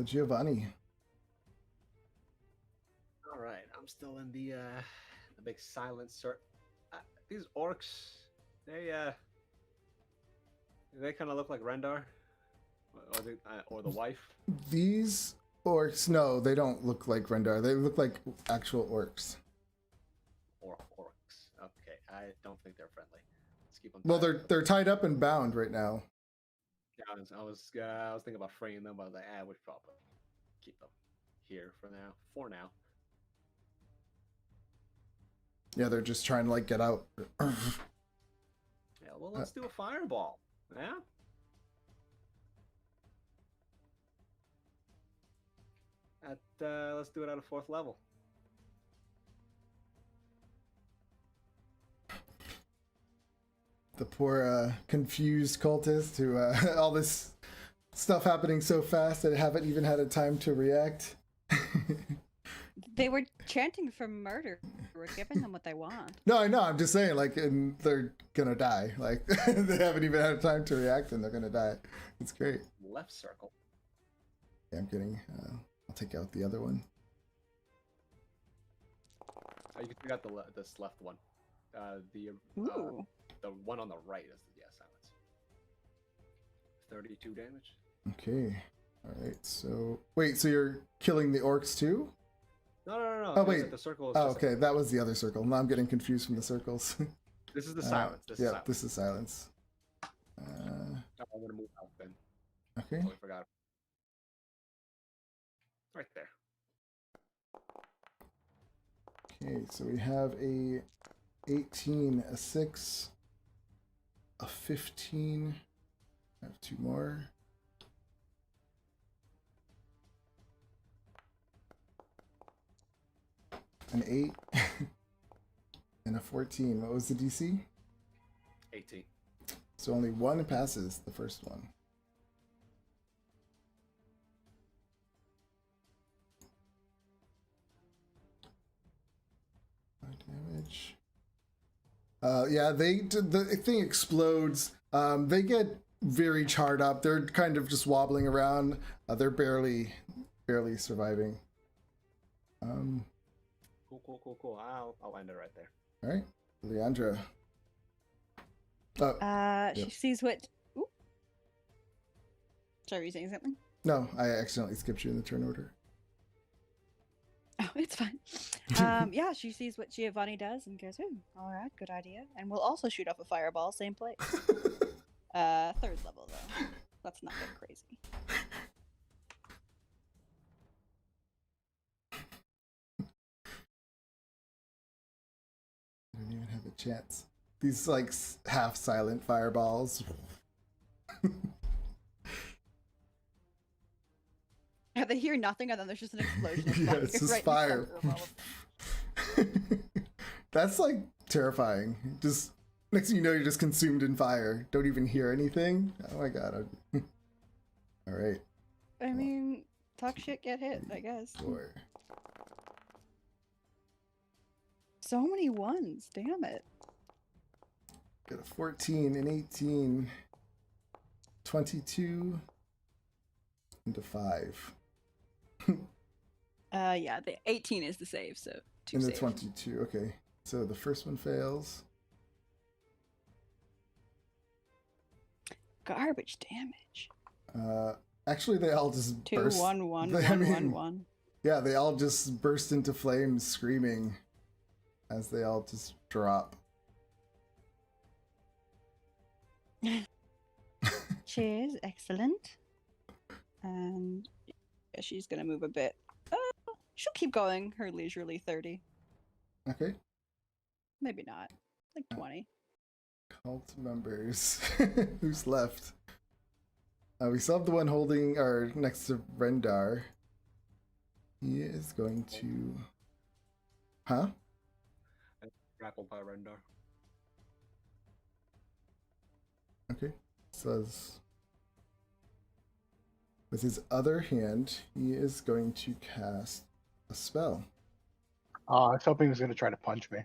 Giovanni. All right, I'm still in the big silent sort. These orcs, they kind of look like Rendar, or the wife. These orcs, no, they don't look like Rendar. They look like actual orcs. Or orcs. Okay, I don't think they're friendly. Let's keep them. Well, tied. they're tied up and bound right now. Yeah, I was thinking about freeing them, but I was like, we should probably keep them here for now. Yeah, they're just trying to like get out. Yeah, well, let's do a fireball. Yeah. Let's do it at a 4th level. The poor confused cultist who all this stuff happening so fast that haven't even had a time to react. They were chanting for murder. We're giving them what they want. No, I know. I'm just saying, like, and they're gonna die. Like, they haven't even had time to react, and they're gonna die. It's great. Left circle. Yeah, I'm kidding. I'll take out the other one. Oh, you can take out this left one. The one on the right is silence. 32 damage. Okay. All right. So wait. So you're killing the orcs too? No. Oh wait. The circle is Oh, just okay. That was the other circle. Now I'm getting confused from the circles. This is the silence. This is silence. This is silence. I'm gonna move out then. Okay. Totally forgot. Right there. Okay. So we have a 18, a 6, a 15. I have 2 more. An 8 and a 14. What was the DC? 18. So only one passes, the first one. Damage. Yeah, the thing explodes. They get very charred up. They're kind of just wobbling around. They're barely surviving. Cool. I'll end it right there. All right, Leandra. She sees what. Ooh. Sorry, were you saying something? No, I accidentally skipped you in the turn order. Oh, it's fine. Yeah, she sees what Giovanni does and goes, "Ooh, all right, good idea." And we'll also shoot off a fireball, same place. 3rd level though. Let's not get crazy. I don't even have a chance. These like half silent fireballs. Yeah, they hear nothing, and then there's just an explosion of Yeah, fire. it's just right in the fire. center of all of them. That's like terrifying. Just next thing you know, you're just consumed in fire. Don't even hear anything. Oh my god. All right. I mean, talk shit, get hit, I guess. 4. So many ones, damn it. Got a 14, an 18, 22, and a 5. Yeah, the 18 is the save, so 2 And the saves. 22. Okay. So the first one fails. Garbage damage. Actually, they all just 2, burst. 1, 1, I 1, mean, 1, 1. Yeah, they all just burst into flames, screaming as they all just drop. Cheers, excellent. And yeah, she's gonna move a bit. She'll keep going her leisurely 30. Okay. Maybe not. Like 20. Cult members. Who's left? We still have the one holding or next to Rendar. He is going to. Huh? Grappled by Rendar. Okay. Says. With his other hand, he is going to cast a spell. I was hoping he was going to try to punch me.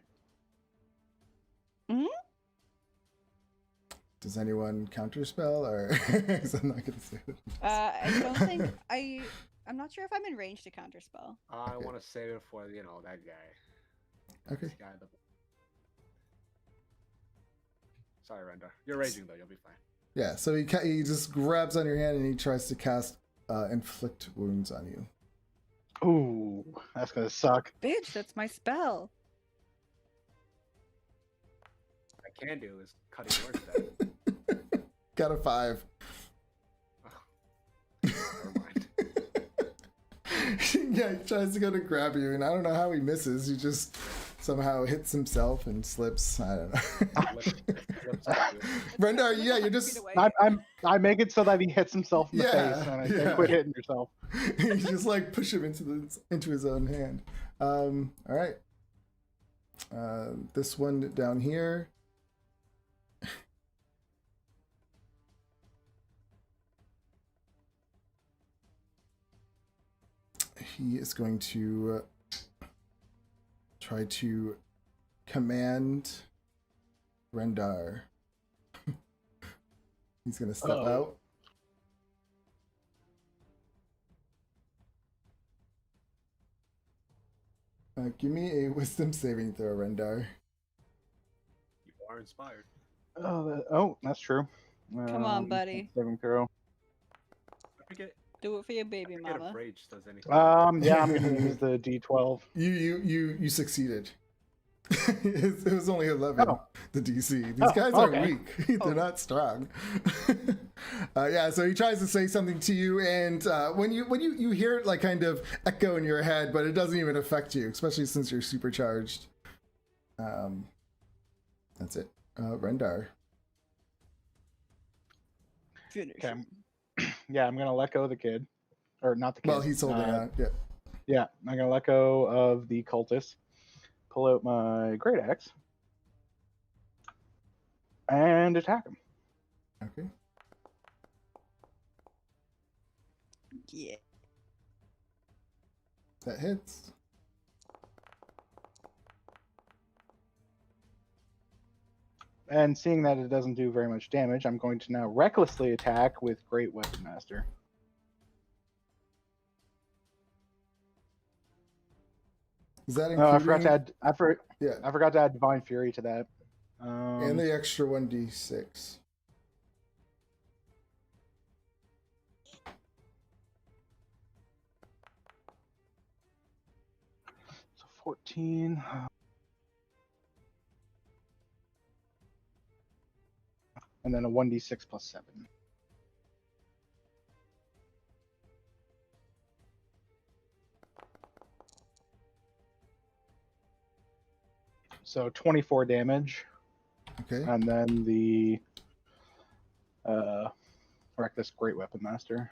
Does anyone counterspell, or because I'm not gonna say it. I don't think I'm not sure if I'm in range to counterspell. I Okay. want to save it for that guy. Okay. This guy, Sorry, Rendar. You're raging though. You'll be fine. Yeah. So he just grabs on your hand and he tries to cast inflict wounds on you. Ooh, that's going to suck. Bitch, that's my spell. What I can do is cut yours dead. Got a 5. Never mind. Yeah, he tries to go to grab you, and I don't know how he misses. He just somehow hits himself and slips. I don't know. Rendar, yeah, you're just I make it so that he hits himself in the Yeah, face, and I yeah. say, quit hitting yourself. you just like push him into his own hand. All right. This one down here. He is going to try to command Rendar. He's gonna step Uh-oh. out. Give me a wisdom saving throw, Rendar. You are inspired. Oh, that's true. Come on, buddy. Saving throw. I forget. Do it for your baby I forget mama. if rage does anything. Yeah, I'm gonna use the D12. You succeeded. It was only 11. Oh. The DC. These Oh, guys are okay. weak. They're Oh. not strong. Yeah. So he tries to say something to you, and when you hear it like kind of echo in your head, but it doesn't even affect you, especially since you're supercharged. That's it. Rendar. Finish. Okay. Yeah, I'm gonna let go of the kid, or not the kid. Well, he's holding on. Yeah. Yeah, I'm gonna let go of the cultist. Pull out my great axe and attack him. Okay. Yeah. That hits. And seeing that it doesn't do very much damage, I'm going to now recklessly attack with Great Weapon Master. Is that Oh, including? I Yeah. forgot to add Divine Fury to that. And the extra 1d6. So 14. And then a 1d6 plus 7. So 24 damage. Okay. And then the Reckless Great Weapon Master.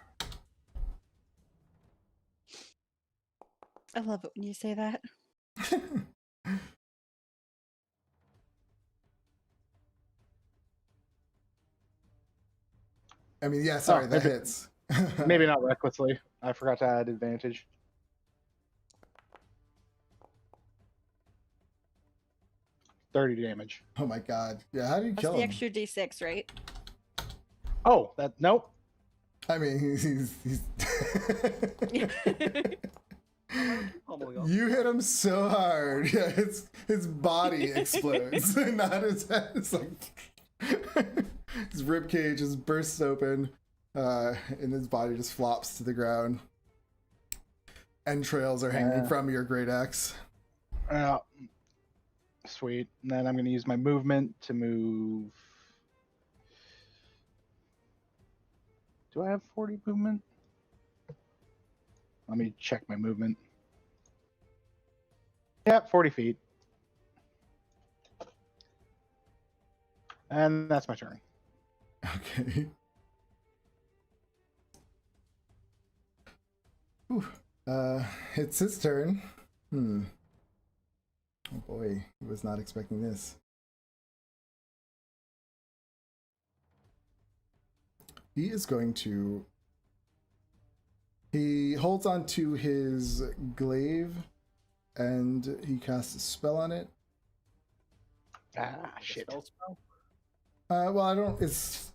I love it when you say that. I mean, yeah, sorry, that maybe- hits. Maybe not recklessly. I forgot to add advantage. $30 damage. Oh my god. Yeah, how do you That's kill the him? extra D6, right? Oh, nope. I mean, he's You hit him so hard. Yeah, his body explodes. Not his head. It's like his rib cage just bursts open, and his body just flops to the ground. Entrails are hanging from your great axe. Sweet. And then I'm going to use my movement to move. Do I have 40 movement? Let me check my movement. Yeah, 40 feet. And that's my turn. Okay. Whew. It's his turn. Oh boy, he was not expecting this. He is going to... He holds on to his glaive and he casts a spell on it. Shit. Spell? Well, I don't... It's...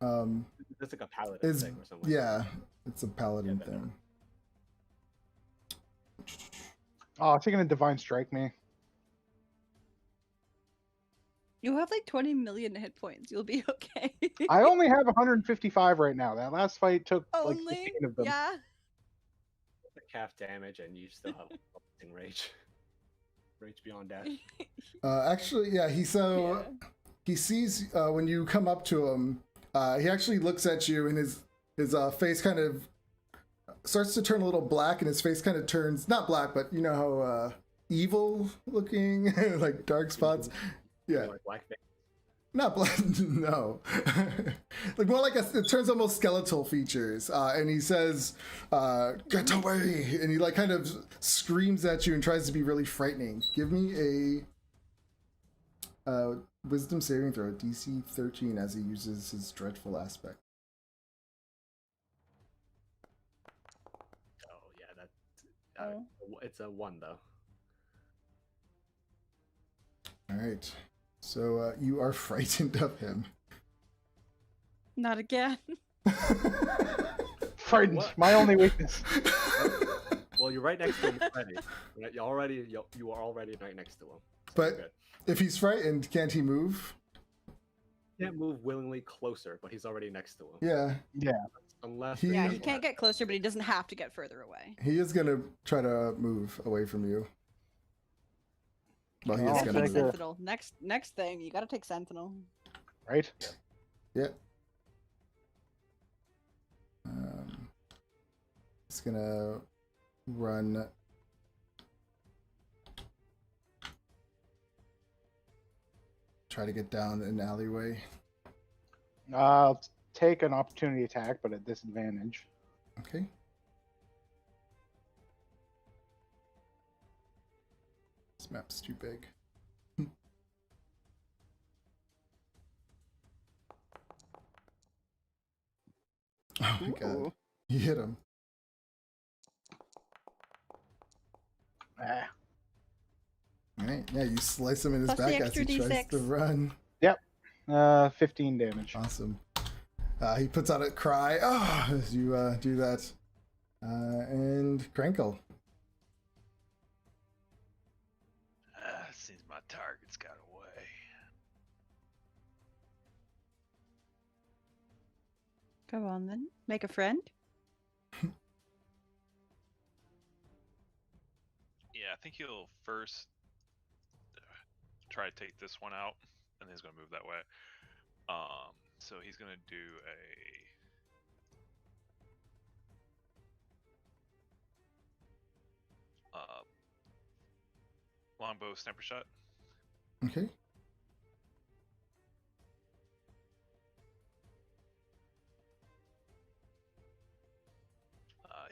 It's like a paladin It's, thing or something. yeah, it's a paladin Yeah, thing. Oh, is he going to Divine Strike me? You have like 20 million hit points. You'll be okay. I only have 155 right now. That last fight took like Only? 15 of them. Yeah. Like half damage, and you still have in rage. Rage beyond death. Actually, yeah, he sees when you come up to him, he actually looks at you and his face kind of starts to turn a little black and his face kind of turns, not black, but you know how evil looking, like dark spots. Yeah. Like blackface. Not black, no. Like more like it turns almost skeletal features. And he says, get away. And he like kind of screams at you and tries to be really frightening. Give me a wisdom saving throw, DC 13, as he uses his dreadful aspect. Oh yeah, that. It's a 1 though. right. So you are frightened of him. Not again. Frightened. What? My only weakness. Well, you're right next to him already. You are already right next to him. So But- you're good. If he's frightened, can't he move? He can't move willingly closer, but he's already next to him. Yeah, Unless He- Yeah, there's he one- can't get closer, but he doesn't have to get further away. he is gonna try to move away from you. Well, he Oh, is Gotta gonna take take move. a- Sentinel. Next thing, you gotta take Sentinel. Right? Yeah. It's gonna run. Try to get down an alleyway. I'll take an opportunity attack, but at disadvantage. Okay. This map's too big. Oh my god. Ooh. You hit him. Ah. Alright, yeah, you slice him in his Plus the back as extra he tries D6. to run. 15 damage. Awesome. He puts out a cry as you do that. And Crankle. Seems my target's got away. Go on then. Make a friend. Yeah, I think he'll first try to take this one out, and then he's gonna move that way. So he's gonna do a longbow sniper shot. Okay.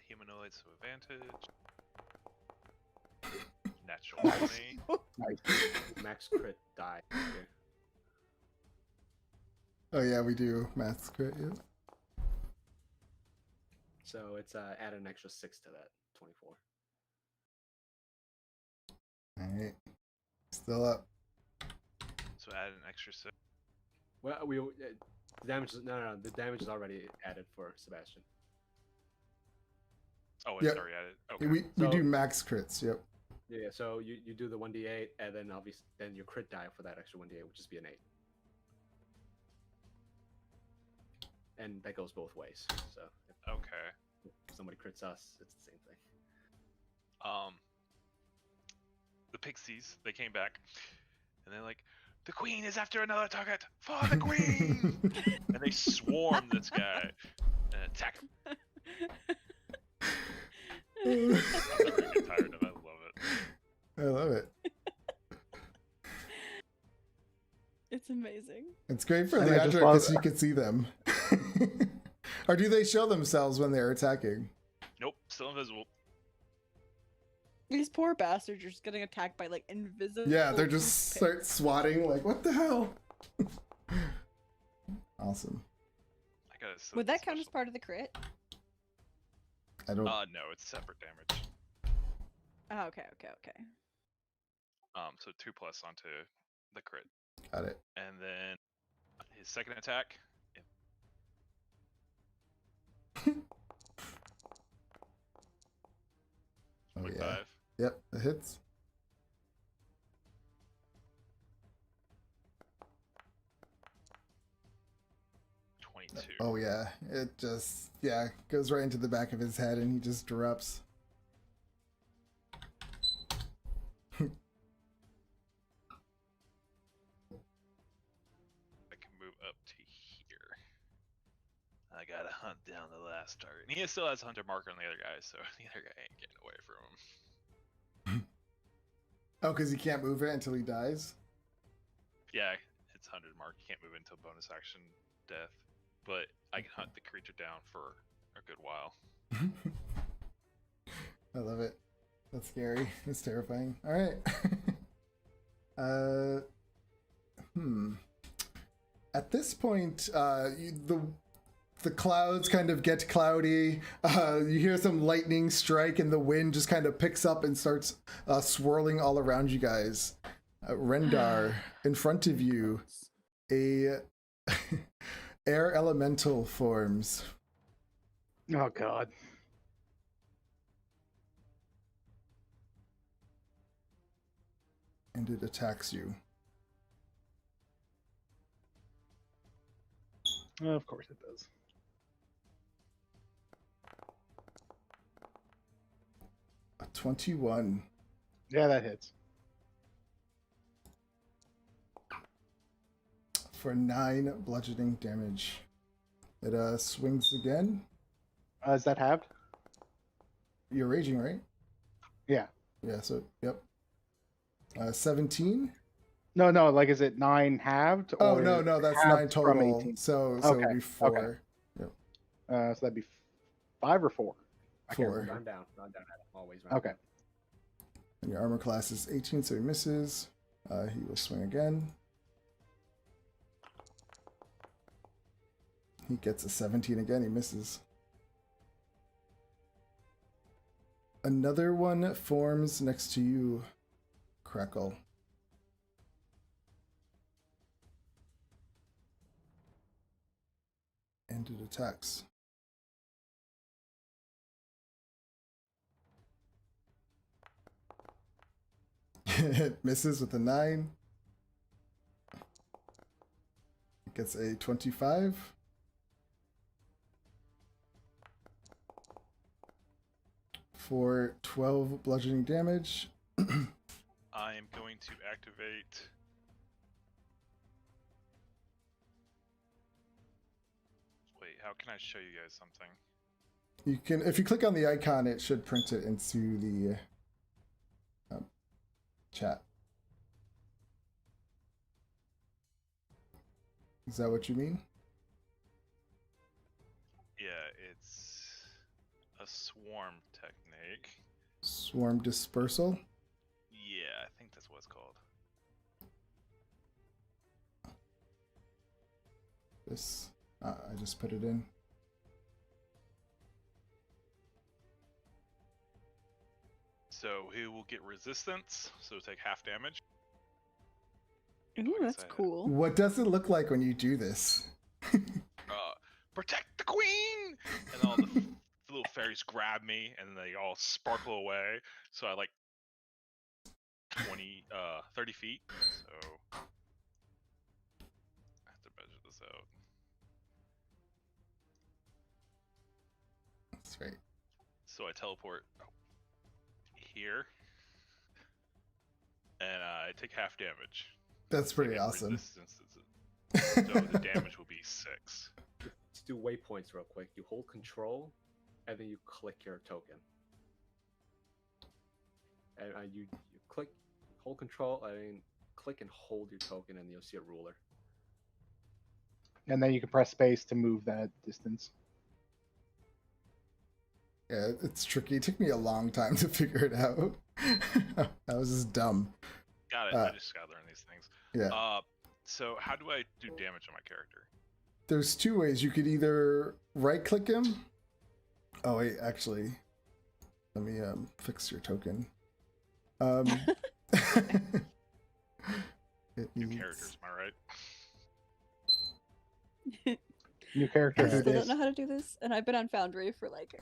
Humanoids of advantage. Natural 20. max crit die. Here. Oh yeah, we do math crit, yeah. So it's add an extra 6 to that 24. Alright. Still up. So add an extra 6. Well, the damage is no. The damage is already added for Sebastian. Oh, it's Yep. already added. Okay. We So- do max crits, yep. Yeah. So you do the 1d8, and then obviously then your crit die for that extra 1d8, which is be an 8. And that goes both ways. So Okay. if somebody crits us, it's the same thing. The pixies, they came back, and they're like, "The queen is after another target! For the queen!" And they swarm this guy and attack him. I'm never gonna get tired of it. I love it. I love it. It's amazing. It's great for And the I just Android love- because you can see them. Or do they show themselves when they're attacking? Nope, still invisible. These poor bastards are just getting attacked by like invisible. Yeah, they're just toothpicks. start swatting like, what the hell? Awesome. I gotta set Would the that count as special- part of the crit? I don't. No, it's separate damage. Oh, okay. So 2+ onto the crit, Got it. and then his second attack. Oh 25. yeah. Yep, it hits. Oh yeah, it just goes right into the back of his head and he just drops. I can move up to here. I gotta hunt down the last target. And he still has hunter marker on the other guy, so the other guy ain't getting away from him. Oh, because he can't move it until he dies. Yeah, it's hunter mark. You can't move it until bonus action death. But I can hunt the creature down for a good while. I love it. That's scary. It's terrifying. All right. At this point, the clouds kind of get cloudy. You hear some lightning strike, and the wind just kind of picks up and starts swirling all around you guys. Rendar, in front of you, a air elemental forms. Oh god. And it attacks you. Of course it does. A 21. Yeah, that hits. For 9 bludgeoning damage. It swings again. Is that halved? You're raging, right? Yeah. Yeah, so, yep. 17. No, like, is it 9 halved? Oh, Or no, that's halved 9 from total. 18? So Okay, it'd be 4. So that'd be 5 or 4? I can't 4. remember. Round down. Round down. Always round Okay. down. And your armor class is 18, so he misses. He will swing again. He gets a 17 again. He misses. Another one forms next to you, Crackle. And it attacks. It misses with a 9. It gets a 25. For 12 bludgeoning damage. I am going to activate. Wait, how can I show you guys something? You can, if you click on the icon, it should print it into the chat. Is that what you mean? Yeah, it's a swarm technique. Swarm dispersal? Yeah, I think that's what it's called. This, I just put it in. So he will get resistance, so take half damage. Ooh, that's say that? cool. What does it look like when you do this? Protect the queen! And all the little fairies grab me, and they all sparkle away. So I like 30 feet. So I have to measure this out. That's right. So I teleport here, and I take half damage. That's pretty Take awesome. resistance, so the damage will be 6. Let's do waypoints real quick. You hold control, and then you click your token. And you click, hold control, and click and hold your token, and you'll see a ruler. And then you can press space to move that distance. Yeah, it's tricky. It took me a long time to figure it out. I was just dumb. Got it. I just gotta learn these things. Yeah. So how do I do damage on my character? There's 2 ways. You could either right-click him. Oh wait, actually, let me fix your token. It New needs- characters, am I right? New character I who still dis. don't know how to do this, and I've been on Foundry for like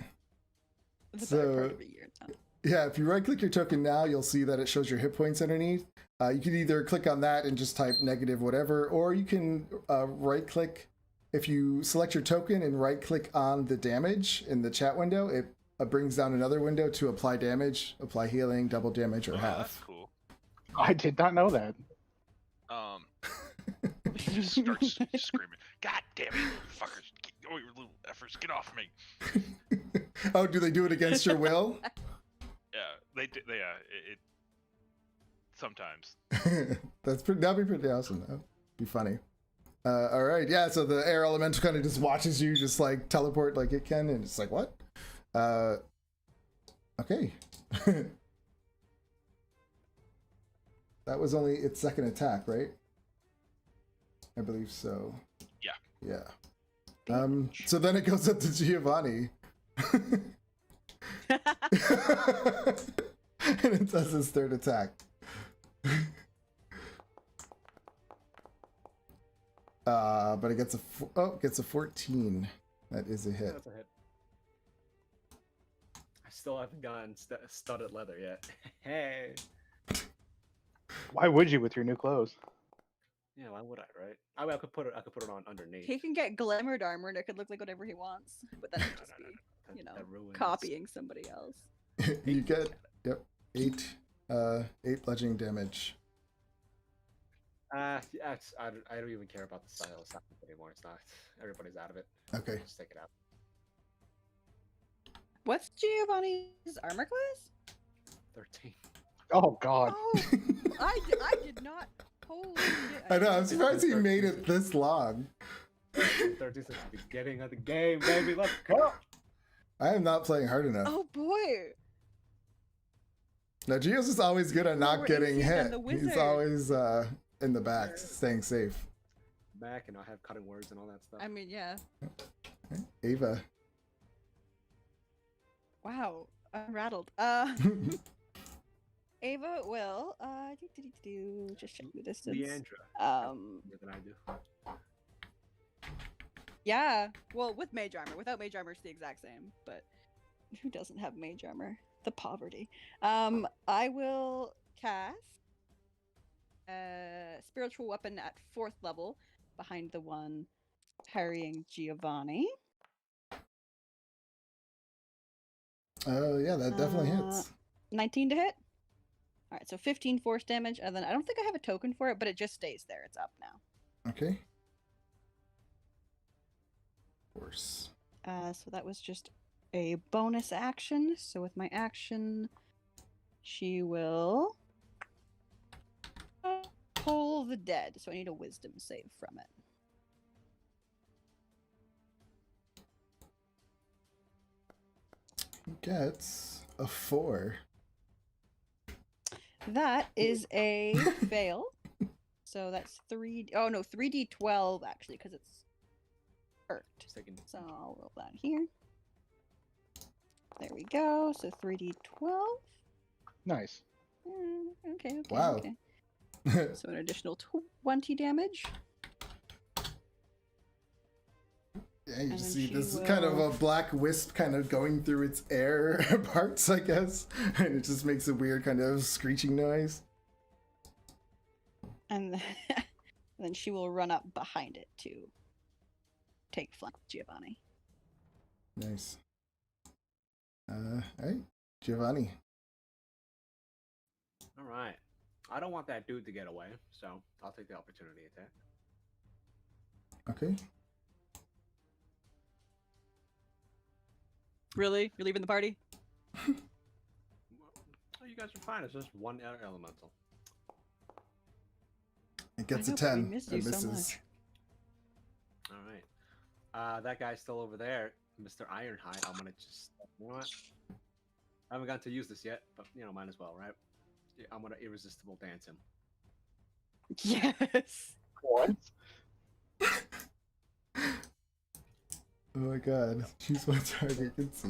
the So- better part of a year now. Yeah, if you right-click your token now, you'll see that it shows your hit points underneath. You can either click on that and just type negative whatever, or you can right-click. If you select your token and right-click on the damage in the chat window, it brings down another window to apply damage, apply healing, double damage, or Oh, half. that's cool. I did not know that. He just starts screaming, "God damn it, you fuckers! Oh, your little efforts, get off me!" Oh, do they do it against your will? Yeah, they it sometimes. That'd be pretty awesome though. Be funny. All right, yeah. So the air elemental kind of just watches you just like teleport like it can, and it's like what? Okay. That was only its second attack, right? I believe so. Yeah. Yeah. So then it goes up to Giovanni. And it does his third attack. But it gets a 14. That is a hit. That's a hit. I still haven't gotten studded leather yet. Hey. Why would you with your new clothes? Yeah, why would I, right? I mean, I could put it on underneath. He can get glimmered armor and it could look like whatever he wants, but then it'd just be, you know, That ruins. copying somebody else. You get 8 bludgeoning damage. Yeah, I don't even care about the style stuff anymore. It's not. Everybody's out of it. Okay. Just take it out. What's Giovanni's armor class? 13. Oh God. Oh, I did not. Holy shit! I know. I'm didn't surprised he made it this long. 13 since the beginning of the game, baby. Let's go. I am not playing hard enough. Oh boy! Now, Geo's is always good at not Lower getting AC than hit. the He's wizard. always in the back, staying safe. Back and I'll have cutting words and all that stuff. I mean, yeah. Okay. Ava. Wow, I'm rattled. Ava will just check the distance. Leandra. More than I do. Yeah. Well, with mage armor. Without mage armor, it's the exact same. But who doesn't have mage armor? The poverty. I will cast spiritual weapon at 4th level behind the one carrying Giovanni. Oh yeah, that definitely hits. 19 to hit. All right, so 15 force damage, and then I don't think I have a token for it, but it just stays there. It's up now. Okay. Force. So that was just a bonus action. So with my action, she will pull the dead. So I need a wisdom save from it. Gets a 4. That is a fail. So that's 3d12 actually, because it's irked. Second. So I'll roll that here. There we go. So 3d12. Nice. Okay. Wow. Okay. So an additional 20 damage. Yeah, you And just then see she this kind of will- a black wisp kind of going through its air parts, I guess. And it just makes a weird kind of screeching noise. And then she will run up behind it to take flank Giovanni. Nice. Alright, Giovanni. All right. I don't want that dude to get away, so I'll take the opportunity attack. Okay. Really? You're leaving the party? Well, you guys are fine. It's just one air elemental. It gets I a know, but we 10. miss It you so misses. much. All right. That guy's still over there, Mr. Ironhide. I'm gonna just, you know what? I haven't gotten to use this yet, but you know, might as well, right? Yeah, I'm gonna irresistible dance him. Yes. What? Oh my god. Choose one target. Can see.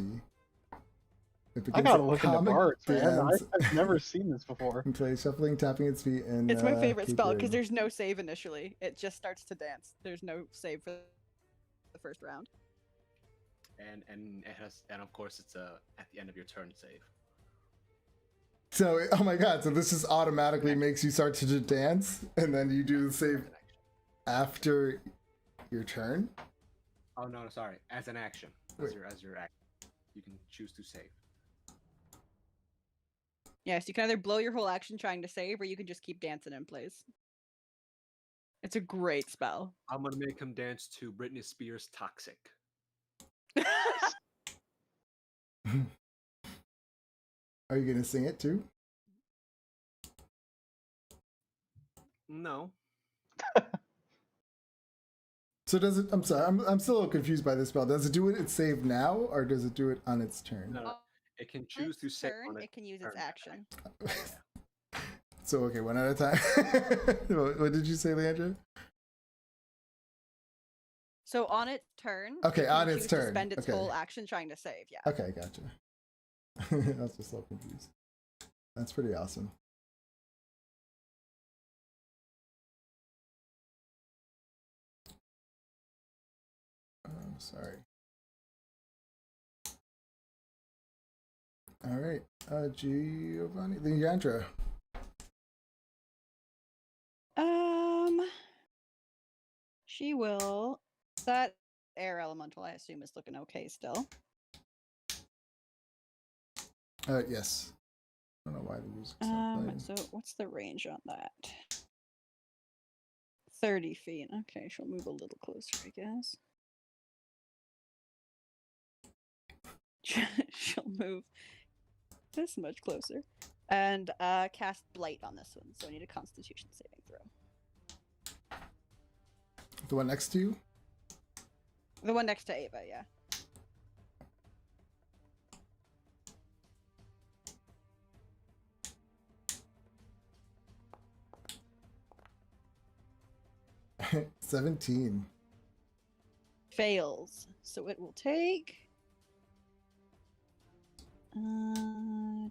It I begins gotta a look into comic bards, man. dance I've never seen this before. and play shuffling, tapping its feet, and It's my favorite spell because capering. there's no save initially. It just starts to dance. There's no save for the first round. And it has, and of course it's at the end of your turn save. So, oh my god, so this just automatically makes you start to dance, and then you do the save As an action. after your turn? Oh no, sorry. As an action. Wait. As your action. You can choose to save. Yes, you can either blow your whole action trying to save, or you can just keep dancing in place. It's a great spell. I'm gonna make him dance to Britney Spears' Toxic. Are you gonna sing it too? No. So does it? I'm sorry, I'm still a little confused by this spell. Does it do it save now, or does it do it on its turn? No. It can On choose to its save turn, on it can use its turn. action. So okay, one at a time. What did you say, Leandra? So on its turn, Okay, it can on its choose to turn, spend its okay. whole action trying to save. Yeah. Okay, gotcha. I was just a little confused. That's pretty awesome. sorry. All right, Giovanni, Leandra. She will. That air elemental, I assume, is looking okay still. Yes. I don't know why the music's not playing. So what's the range on that? 30 feet. Okay, she'll move a little closer, I guess. She'll move this much closer. And cast Blight on this one, so I need a Constitution saving throw. The one next to you? The one next to Ava, yeah. Okay. 17. Fails. So it will take... Oh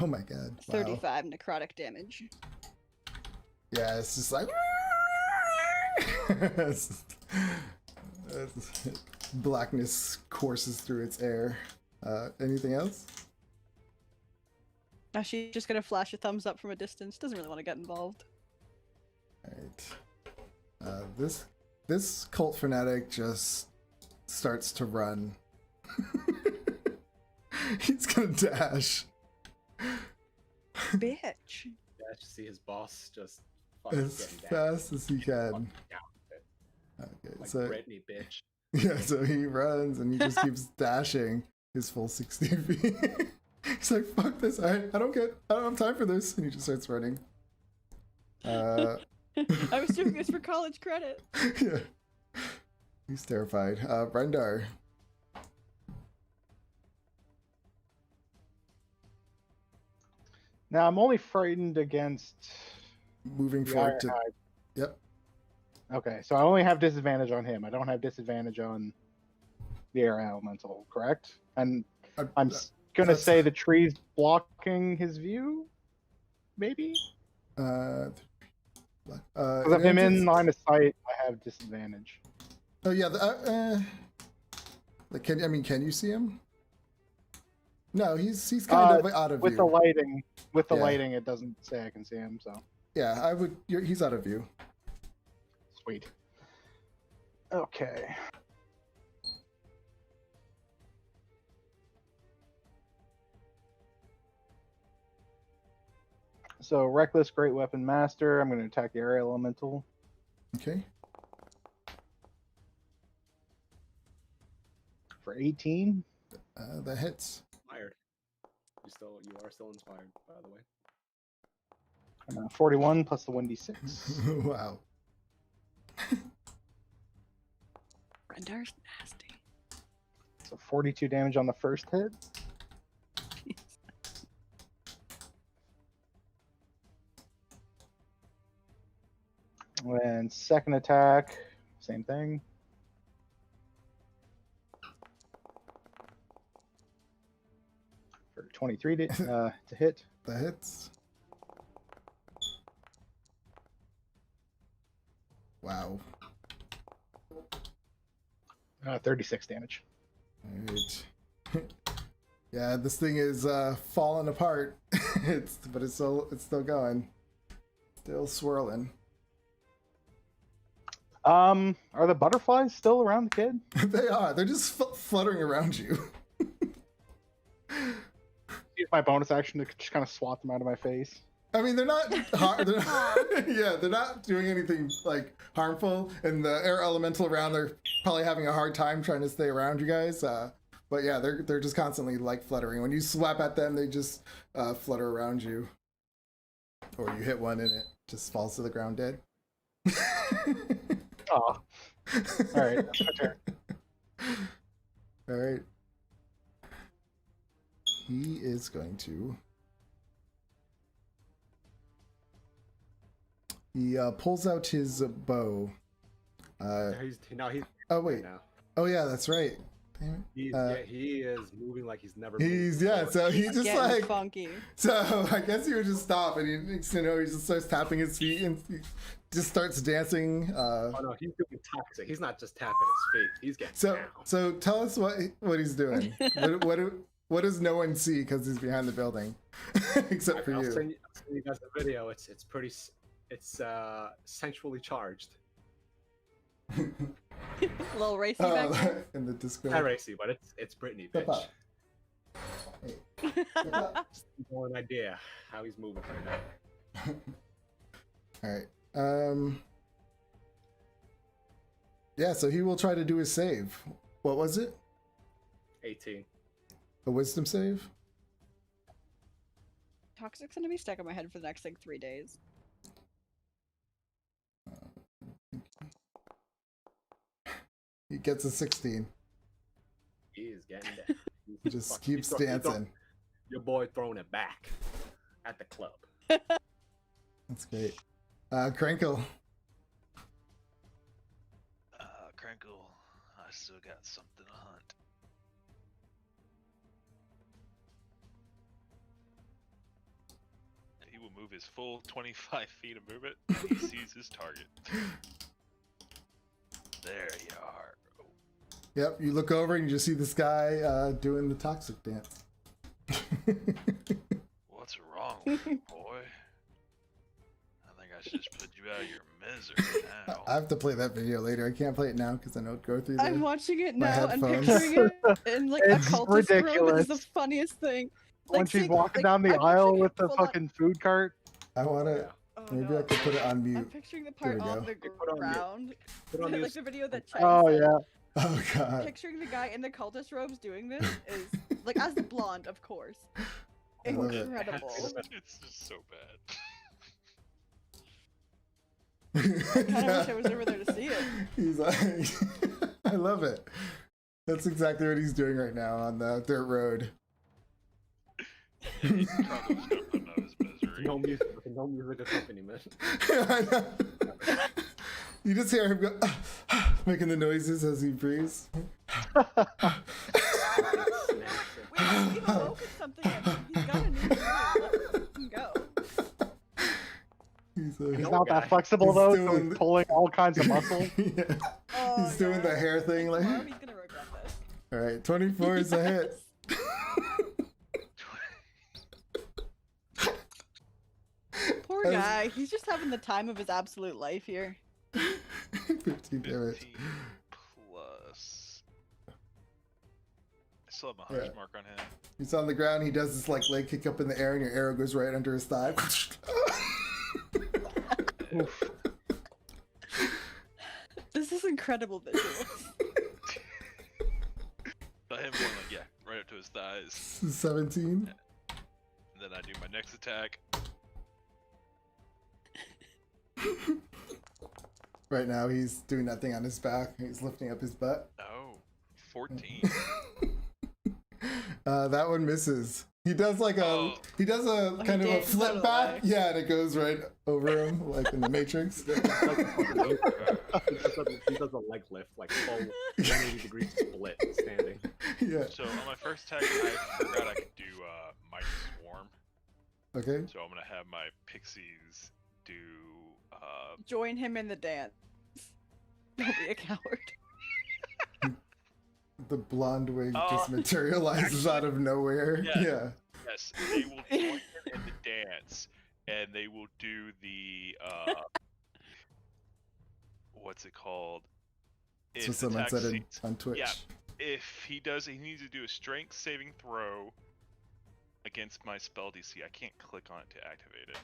my god. Wow. 35 necrotic damage. Yeah, it's just like... Blackness courses through its air. Anything else? Now she's just gonna flash a thumbs up from a distance. Doesn't really want to get involved. Alright. This cult fanatic just starts to run. He's gonna dash. Bitch. Yeah, to see his boss just fucking As getting down. fast as he can. Fucking down. Okay, Like so Britney, bitch. yeah, so he runs and he just keeps dashing his full 60 feet. He's like, fuck this, I don't have time for this, and he just starts running. I was doing this for college credit. Yeah. He's terrified. Brendar. Now I'm only frightened against Moving the forward to... Ironhide. Yep. Okay, so I only have disadvantage on him. I don't have disadvantage on the air elemental, correct? And I'm gonna that's- say the tree's blocking his view, maybe. Because Because if I'm in line of sight, I have disadvantage. Oh yeah. Like, can you see him? No, he's kind of out of With view. the lighting, Yeah. lighting, it doesn't say I can see him. So Yeah, I would. He's out of view. sweet. Okay. So reckless, great weapon master. I'm going to attack the air elemental. Okay. For 18. That hits. Inspired. You are still inspired, by the way. 41 plus the 1d6. Wow. Rendar's nasty. So 42 damage on the first hit. And second attack, same thing. For 23 to hit. That hits. Wow. 36 damage. Alright. Yeah, this thing is falling apart. But it's still going. Still swirling. Are the butterflies still around the kid? They are. They're just fluttering around you. Use my bonus action to just kind of swat them out of my face. I mean, they're not hard. Yeah, they're not doing anything like harmful, and the air elemental around, they're probably having a hard time trying to stay around you guys. But yeah, they're just constantly like fluttering. When you slap at them, they just flutter around you, or you hit one and it just falls to the ground dead. Oh, all right, that's my turn. All right. He is going to. He pulls out his bow. He's Oh wait. now. Oh yeah, that's right. Damn He's, it. he is moving like he's never He's moved yeah. before. So he just Getting like funky. so. I guess he would just stop and he he just starts tapping his feet and he just starts dancing. Oh no, he's doing toxic. He's not just tapping his feet. He's getting So down. so tell us what he's doing. What does no one see because he's behind the building, except for I'll you? send you guys a video. It's pretty. It's sensually charged. Little racy back there. In the Discord. Not racy, but it's Britney, Step bitch. up. Hey, step up. Just give you an idea how he's moving right now. All right. Yeah. So he will try to do his save. What was it? 18. A wisdom save? Toxic's gonna be stuck in my head for the next like 3 days. He gets a 16. He is getting down. He just Fuck, keeps he's throw- dancing. Your boy throwing it back at the club. That's great. Crinkle. Crinkle, I still got something to hunt. He will move his full 25 feet of movement when he sees his target. There you are. Oh, Yep. You look over and you just see this guy doing the toxic dance. what's wrong with you, boy? I think I should just put you out of your misery now. I have to play that video later. I can't play it now because I know it'd go through I'm the. watching it my now and headphones. picturing it in like a It's cultist room. ridiculous. It's the funniest thing. When Like, she's see, walking like, down the I'm aisle picturing with it the full on- fucking food cart. I want to. Yeah. Oh, Maybe no. I could put it on I'm mute. picturing the There part we on go. the Put it on mute. ground. Put on like mute. the video that Chad Oh sent. yeah. Oh god. Picturing the guy in the cultist robes doing this is like as the blonde, of course. I love it. Incredible. It's just so bad. I kind of wish I was over there to see it. He's like, I love it. That's exactly what he's doing right now on the dirt road. Crinkle's gonna put him out of his misery. No music, no music accompaniment. I know. You just hear him go, making the noises as he breathes. Wait, he's woken something in him. He's got a new move. Let him go. He's, He's No not guy. that flexible He's though, so doing he's the- pulling all kinds of muscle. Yeah. Oh, He's doing the yeah. hair thing. Like, Tomorrow he's gonna regret this. all right, 24 is a hit. Poor As- guy. He's just having the time of his absolute life here. 15 damage. 15 plus. I still have my hunter's Yeah. mark on him. He's on the ground. He does this like leg kick up in the air, and your arrow goes right under his thigh. This is incredible visuals. But him going like, yeah, right up to his thighs. 17. And then I do my next attack. Right now, he's doing that thing on his back. He's lifting up his butt. Oh, 14. That one misses. He does like a Oh. he does a he kind of a dances out flip of the back. way. Yeah, and it goes right over him like in the Matrix. He does a leg lift, like full 180 degree split standing. Yeah. So on my first attack, I forgot I could do Mighty Swarm. Okay. So I'm gonna have my pixies do. Join him in the dance. Don't be a coward. The blonde wig Oh, just materializes out of nowhere. yeah. Yeah. Yes, they will join him in the dance, and they will do the what's it called? So In someone attack said it scenes. on Twitch. Yeah. If he does, he needs to do a strength saving throw against my spell DC. I can't click on it to activate it.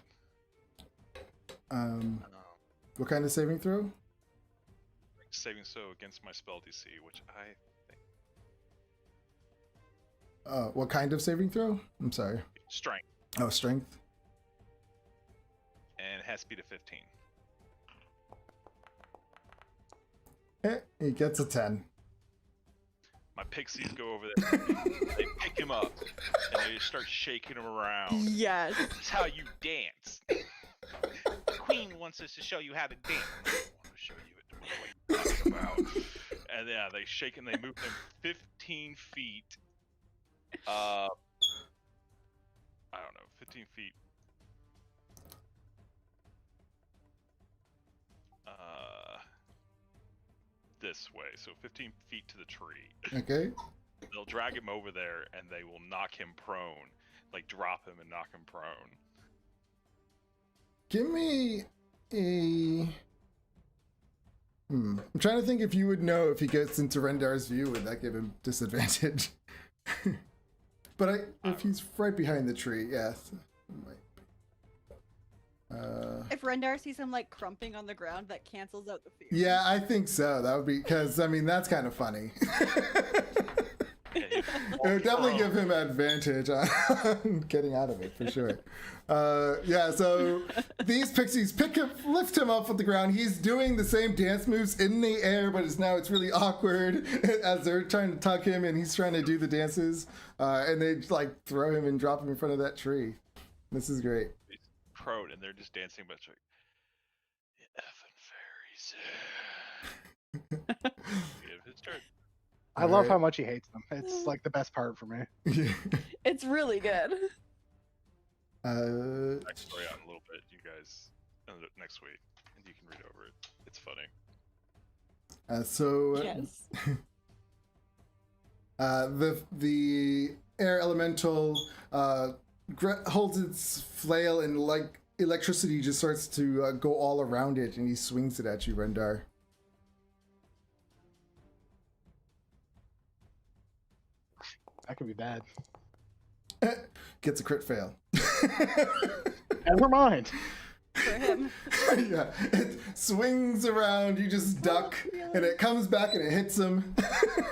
What kind of saving throw? Saving so against my spell DC, which I What kind of saving throw? I'm sorry. strength, Oh, strength. and it has speed of 15. He gets a 10. My pixies go over there, they pick him up, and they just start shaking him around. Yes. This is how you dance. The queen wants us to show you how to dance. I don't want to show you it. What are you talking about? and yeah, they shake and they move him 15 feet. I don't know, 15 feet. This way, so 15 feet to the tree. Okay. They'll drag him over there, and they will knock him prone, like drop him and knock him prone. Give me a. I'm trying to think if you would know if he gets into Rendar's view, would that give him disadvantage? But if he's right behind the tree, yes. If Rendar sees him like crumping on the ground, that cancels out the fear. Yeah, I think so. That would be because I mean that's kind of funny. It would definitely give him advantage on getting out of it for sure. Yeah, so these pixies lift him up from the ground. He's doing the same dance moves in the air, but it's really awkward as they're trying to tuck him and he's trying to do the dances. And they like throw him and drop him in front of that tree. This is great. He's prone, and they're just dancing, but it's like, you effing fairies. Give his turn. I love how much he hates them. It's like the best part for me. It's really good. Backstory out in a little bit, you guys, next week, and you can read over it. It's funny. Yes. The air elemental holds its flail and like electricity just starts to go all around it, and he swings it at you, Rendar. That could be bad. Gets a crit fail. Never mind. For him. Yeah, it swings around, you just duck, and it comes back and it hits him,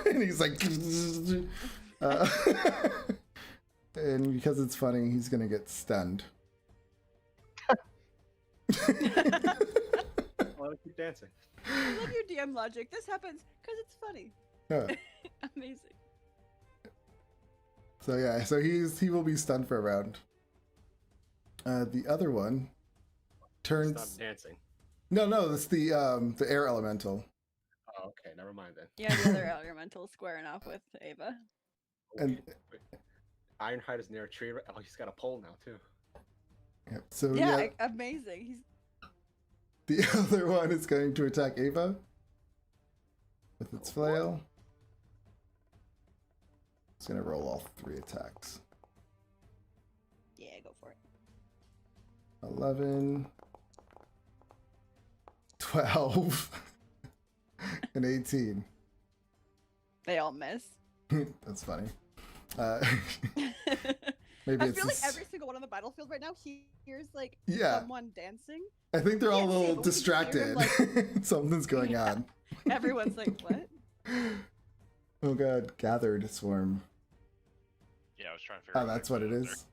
and he's like, and because it's funny, he's gonna get stunned. I'll keep dancing. I love your DM logic. This happens because it's funny. Yeah. Amazing. So yeah, so he will be stunned for a round. The other one turns. Stop dancing. No, that's the air elemental. Oh, okay. Never mind then. Yeah, the other elemental squaring off with Ava. And Wait. Ironhide is near a tree. Oh, he's got a pole now too. yeah, so Yeah, amazing. He's the other one is going to attack Ava with its flail. It's gonna roll all 3 attacks. yeah, go for it. 11, 12, and 18. They all miss. That's funny. Maybe I it's feel like just- every single one on the battlefield right now hears like Yeah. someone dancing. I think they're all a Yeah, little but we can hear distracted. him, Something's going Yeah. on. Everyone's like, what? Oh god, gathered swarm. Yeah, I was trying to figure Oh, out. that's what it there. is.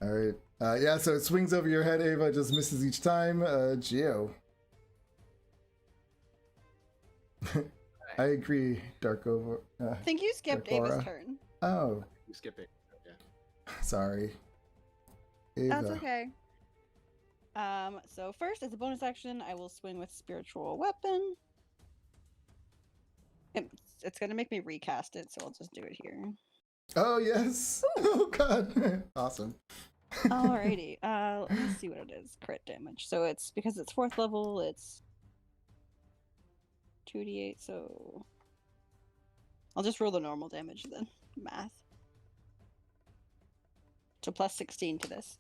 All right. Yeah, so it swings over your head, Ava, just misses each time. Geo. I agree, Darkover. I think you skipped Laura. Ava's turn. Oh, You skip it. Yeah. sorry. Ava. That's okay. So first, as a bonus action, I will swing with spiritual weapon. It's gonna make me recast it, so I'll just do it here. Oh, yes. Oh, god. Awesome. Alrighty. Let me see what it is. Crit damage. So it's because it's 4th level. It's 2d8. So I'll just roll the normal damage then. Math. So plus 16 to this.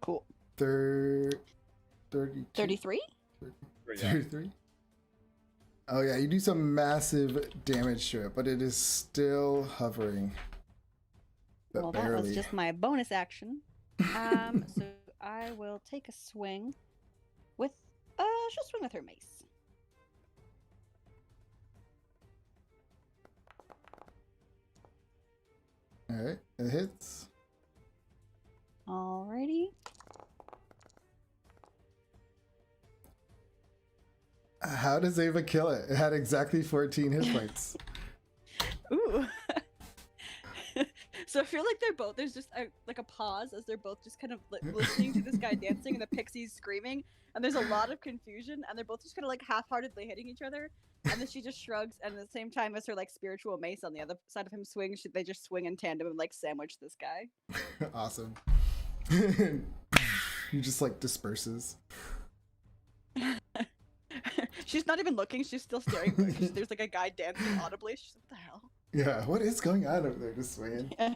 Cool. 32. 33. 33? Oh yeah, you do some massive damage to it, but it is still hovering. But Well, that barely. was just my bonus action. So I will take a swing with. She'll swing with her mace. Alright, it hits. Alrighty. How does Ava kill it? It had exactly 14 hit points. Ooh. So I feel like they're both. There's just like a pause as they're both just kind of listening to this guy dancing and the pixies screaming, and there's a lot of confusion, and they're both just kind of like half-heartedly hitting each other. And then she just shrugs, and at the same time as her like spiritual mace on the other side of him swings, they just swing in tandem and like sandwich this guy. Awesome. He just like disperses. She's not even looking; she's still staring. There's like a guy dancing audibly. She's like, "What the hell?" Yeah, what is going on over there? Just swinging. Yeah.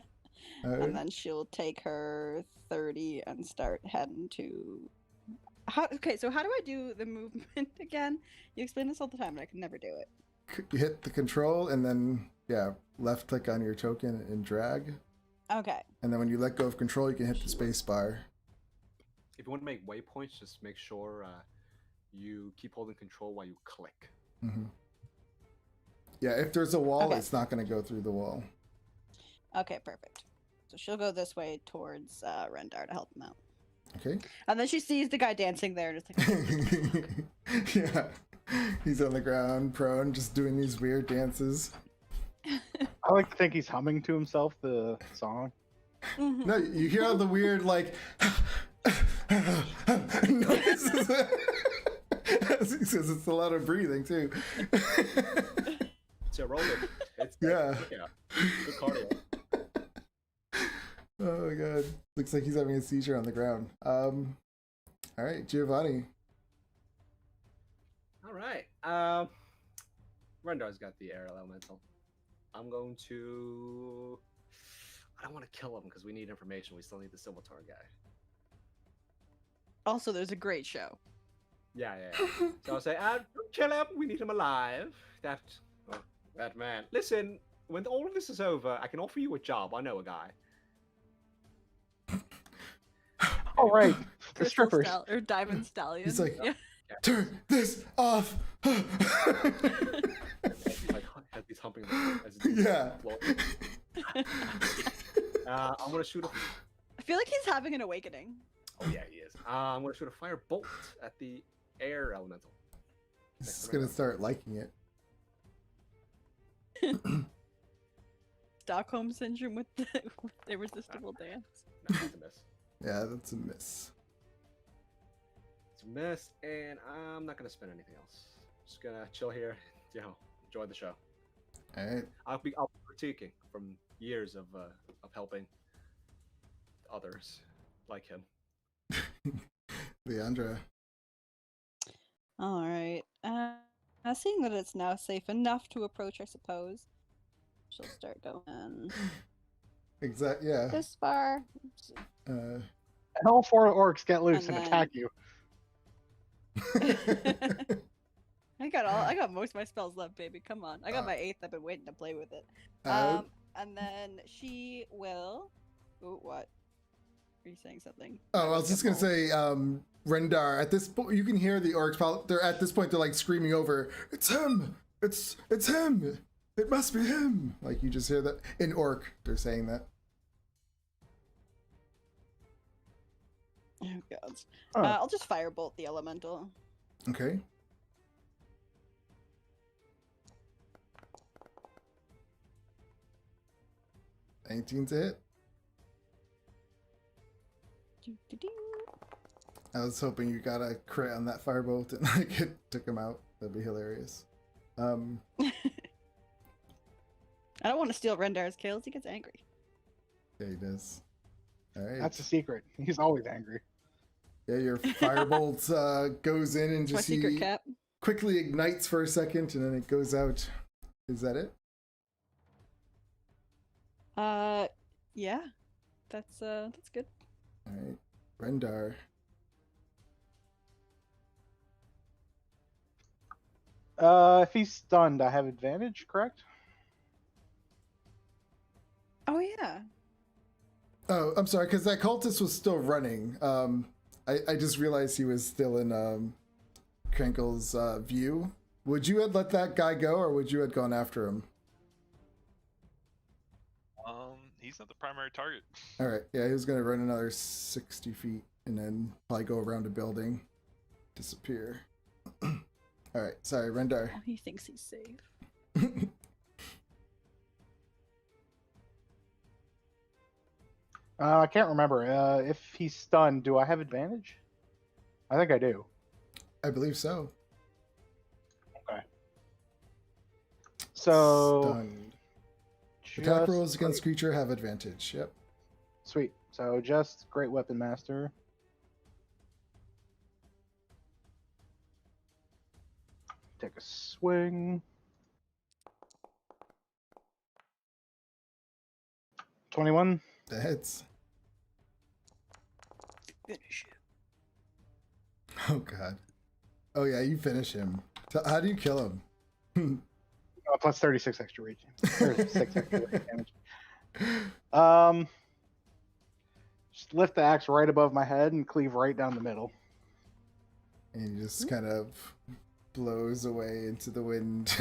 Alright. And then she'll take her 30 and start heading to. Okay, so how do I do the movement again? You explain this all the time, and I can never do it. You hit the control and then left click on your token and drag. Okay. And then when you let go of control, you can hit the space bar. If you want to make waypoints, just make sure you keep holding control while you click. Mm-hmm. Yeah, if there's a wall, Okay. it's not going to go through the wall. Okay, perfect. So she'll go this way towards Rendar to help him out. Okay. And then she sees the guy dancing there, and just like, Yeah. He's on the ground, prone, just doing these weird dances. I like to think he's humming to himself the song. Mhm. No, you hear all the weird, like, noises. As he says, it's a lot of breathing, too. It's aerobic. It's Yeah. Good cardio. Oh my god. Looks like he's having a seizure on the ground. Alright, Giovanni. All right. Rendar's got the air elemental. I'm going to. I don't want to kill him because we need information. We still need the Silmatar guy. Also, there's a great show. Yeah. So I'll say, don't kill him. We need him alive. That man. Listen, when all of this is over, I can offer you a job. I know a guy. Oh, right. The Crystal strippers. or Diamond Stallion. He's like, yeah. turn this off. He's like, as he's humping as he's Yeah. I'm gonna shoot a. I feel like he's having an awakening. Oh yeah, he is. I'm gonna shoot a fire bolt at the air elemental. He's just gonna start liking it. Stockholm syndrome with the irresistible dance. No, that's a miss. Yeah, that's a miss. It's a miss, and I'm not gonna spend anything else. Just gonna chill here. Enjoy the show. Alright. I'll be critiquing from years of helping others like him. Leandra. All right. Seeing that it's now safe enough to approach, I suppose, she'll start going Yeah. this far. And all four orcs get loose And and then- attack you. I got most of my spells left, baby. Come on. I got my 8th. I've been waiting to play with it. And then she will. Ooh, what? Are you saying something? Oh, I was just gonna say, Rendar. At this point, you can hear the orcs. They're at this point. They're like screaming over, "It's him! It's him! It must be him!" Like you just hear that in orc. They're saying that. Oh god. Oh. I'll just firebolt the elemental. Okay. $19's a hit. Doo-doo-doo. I was hoping you got a crit on that firebolt and like it took him out. That'd be hilarious. I don't want to steal Rendar's kills. He gets angry. Yeah, he does. All right. That's a secret. He's always angry. Yeah, your firebolt goes in and It's my just secret cap. quickly ignites for a second and then it goes out. Is that it? Yeah. That's good. All right. Rendar. If he's stunned, I have advantage, correct? Oh yeah. Oh, I'm sorry, because that cultist was still running. I just realized he was still in Krenkel's view. Would you have let that guy go, or would you have gone after him? He's not the primary target. All right, yeah, he was gonna run another 60 feet and then probably go around a building, disappear. All right, sorry, Rendar. Oh, he thinks he's safe. I can't remember. If he's stunned, do I have advantage? I think I do. I believe so. So Stunned. Attack just rolls against creature have advantage. Yep. sweet. So just Great Weapon Master. Take a swing. 21. That hits. Finish it. Oh god. Oh yeah, you finish him. So how do you kill him? Plus 36 extra rage. 36 extra rage damage. Just lift the axe right above my head and cleave right down the middle. And he just kind of blows away into the wind.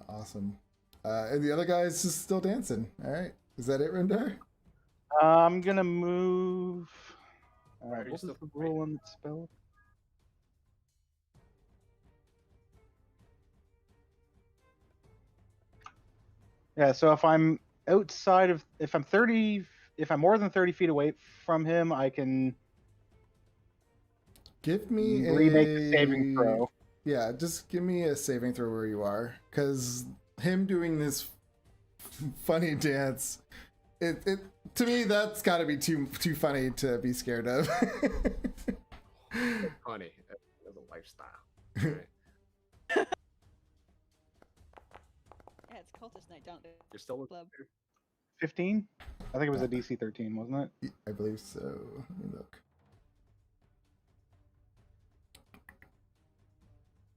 Awesome. And the other guy's just still dancing. All right. Is that it, Rendar? I'm gonna move. Are you What was still the rule on the spell? Yeah, so if I'm outside of, if I'm more than 30 feet away from him, I can Give me remake the saving throw. Yeah, just give me a saving throw where you are, because him doing this funny dance, it to me that's got to be too funny to be scared of. Funny. As a lifestyle. Right. Yeah, it's cultist night, don't they? You're still with Club. 15? I think it was a DC 13, wasn't it? I believe so. Let me look.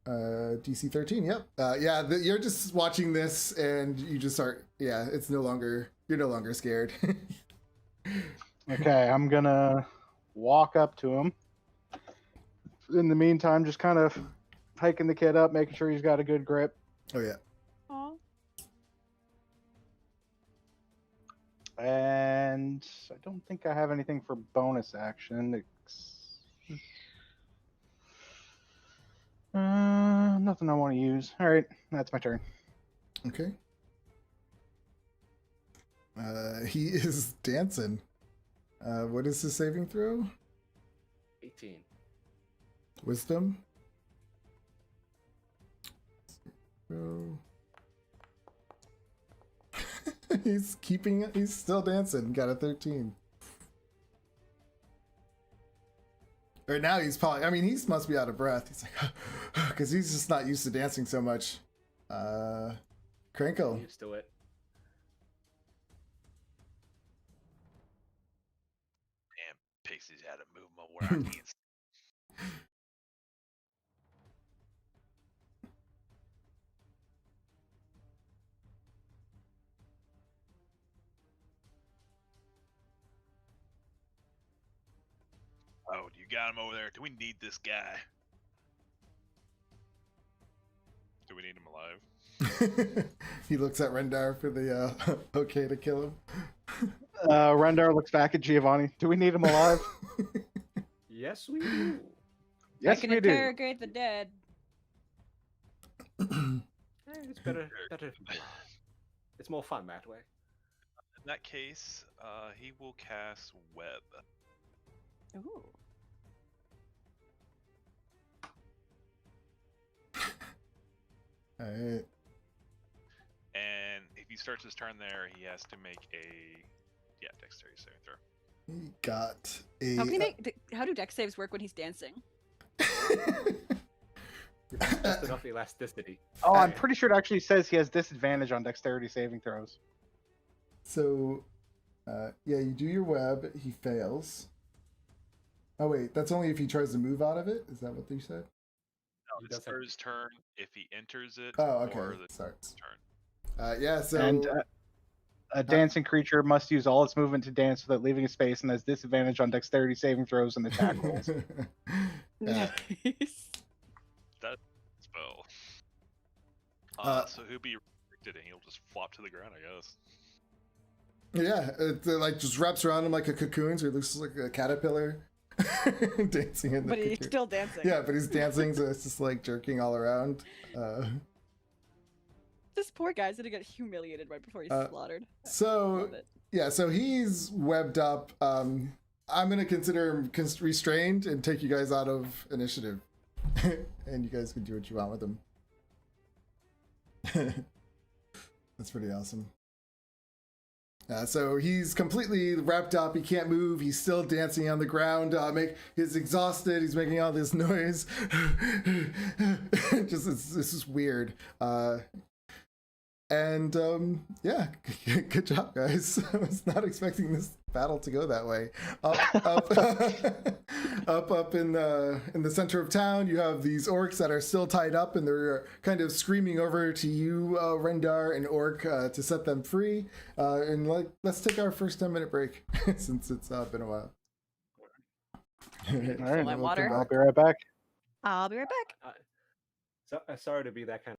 DC 13. Yep. Yeah, you're just watching this and you just start. Yeah, it's no longer. You're no longer scared. Okay, I'm gonna walk up to him. In the meantime, just kind of hiking the kid up, making sure he's got a good grip. Oh yeah. Aw. And I don't think I have anything for bonus action. Nothing I want to use. All right, that's my turn. Okay. He is dancing. What is his saving throw? 18. Wisdom. Oh. He's still dancing. Got a 13. Right now he's probably, I mean, he must be out of breath. He's like, because he's just not used to dancing so much. Crinkle. Used to it. Damn, Pixie's had to move my where I can't. Oh, you got him over there. Do we need this guy? Do we need him alive? He looks at Rendar for the okay to kill him. Rendar looks back at Giovanni. Do we need him alive? Yes, we do. Yes, I can we do. interrogate the dead. It's better. It's more fun that way. In that case, he will cast Web. Ooh. Alright. And if he starts his turn there, he has to make a dexterity saving throw. He got a. How can he make? How do dex saves work when he's dancing? Just enough elasticity. Oh, I'm pretty sure it actually says he has disadvantage on dexterity saving throws. So, yeah, you do your web. He fails. Oh wait, that's only if he tries to move out of it. Is that what you said? No, He it's does have- for his turn if he enters it. Oh, okay. Or the Sorry. turn. Yeah. So. And a dancing creature must use all its movement to dance without leaving a space and has disadvantage on dexterity saving throws and attack rolls. Yeah. Nice. That spell. So he'll be restricted and he'll just flop to the ground, I guess. Yeah, it like just wraps around him like a cocoon, so he looks like a caterpillar dancing in the But he's cocoon. still dancing. Yeah, but he's dancing, so it's just like jerking all around. This poor guy's gonna get humiliated right before he's slaughtered. So Love it. yeah, so he's webbed up. I'm gonna consider him restrained and take you guys out of initiative, and you guys can do what you want with him. That's pretty awesome. So he's completely wrapped up. He can't move. He's still dancing on the ground. He's exhausted. He's making all this noise. This is weird. Yeah, good job, guys. I was not expecting this battle to go that way. Up in the center of town, you have these orcs that are still tied up, and they're kind of screaming over to you, Rendar and Orc, to set them free. Let's take our first 10-minute break since it's been a while. All right, my We'll water. come I'll back. be right back. I'll be right back. Sorry to be that kind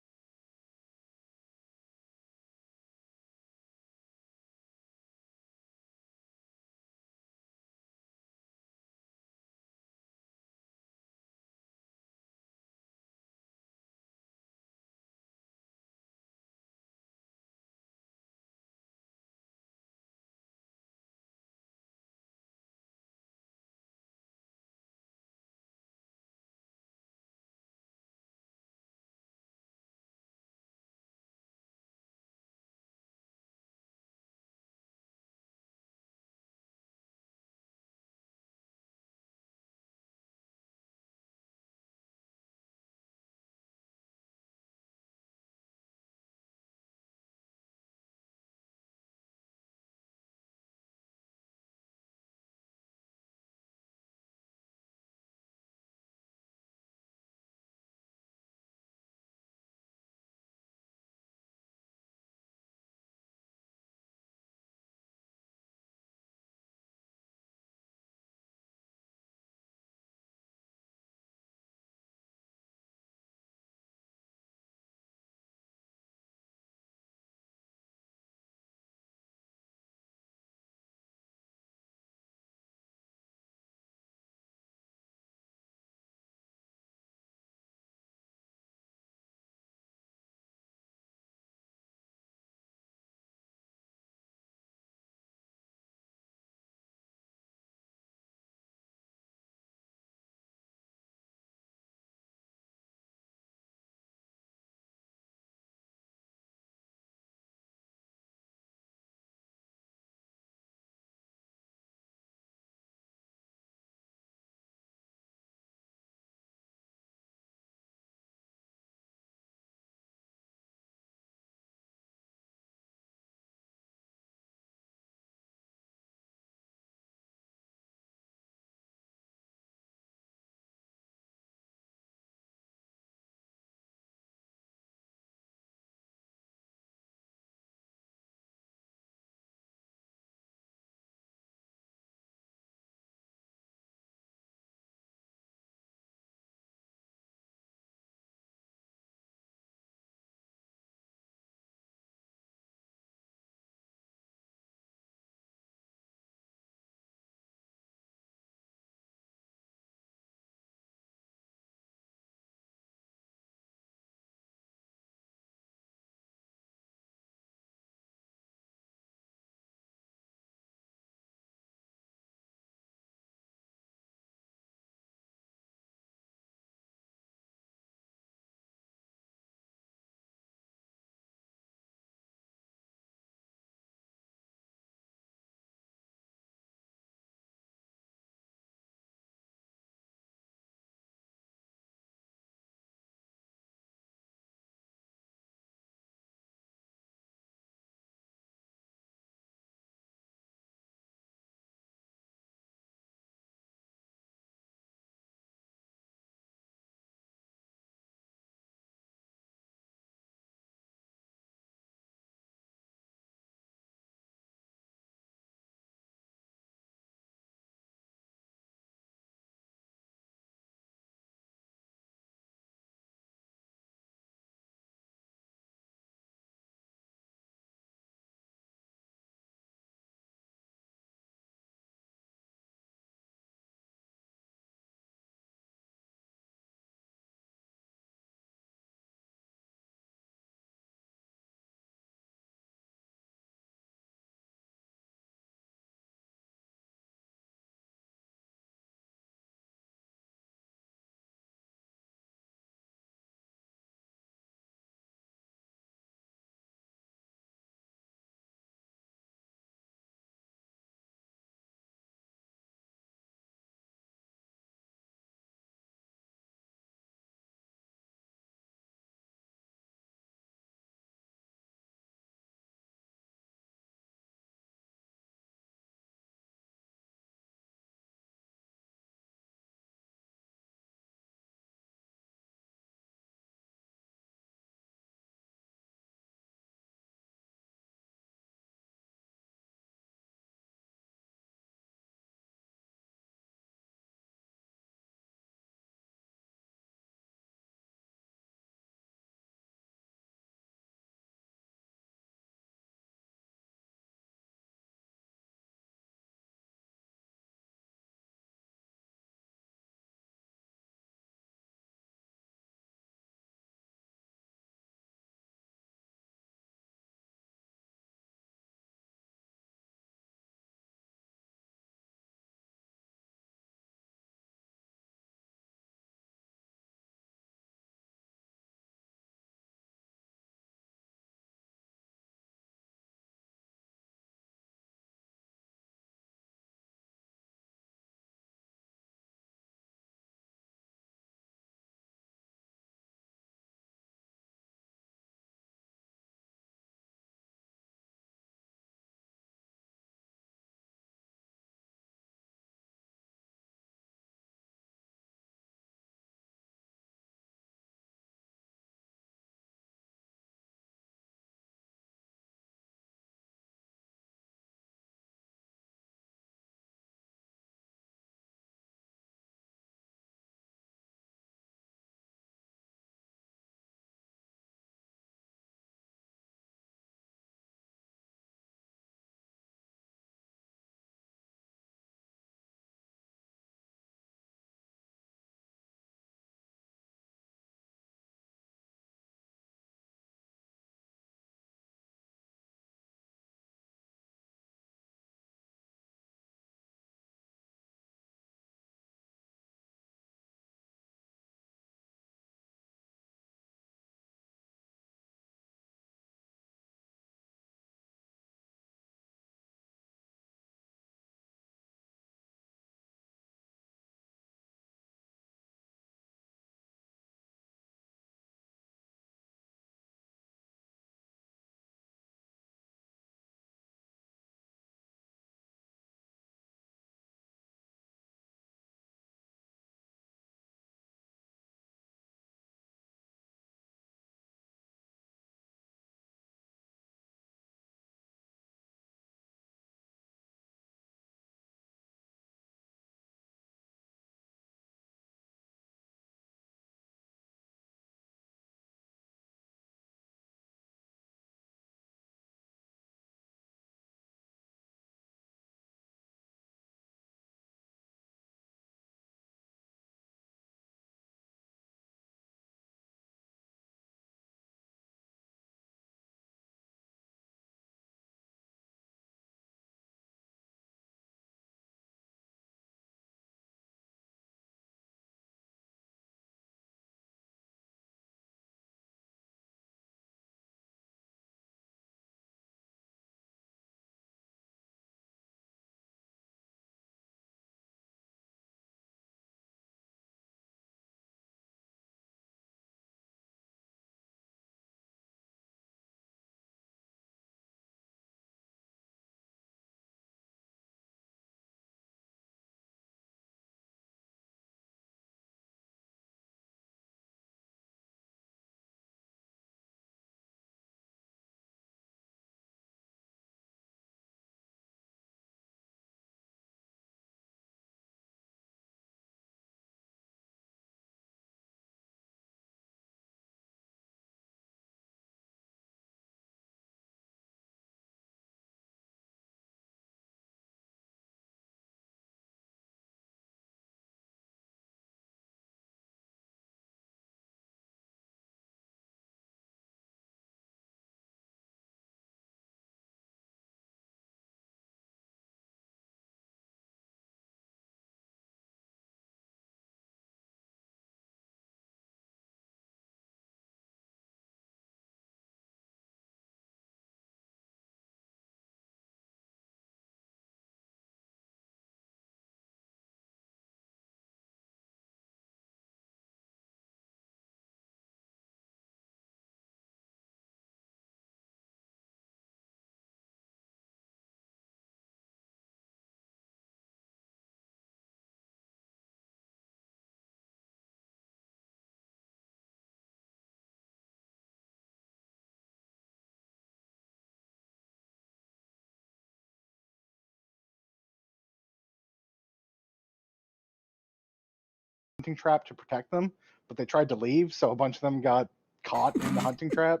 hunting trap to protect them, but they tried to leave, so a bunch of them got caught in the hunting trap.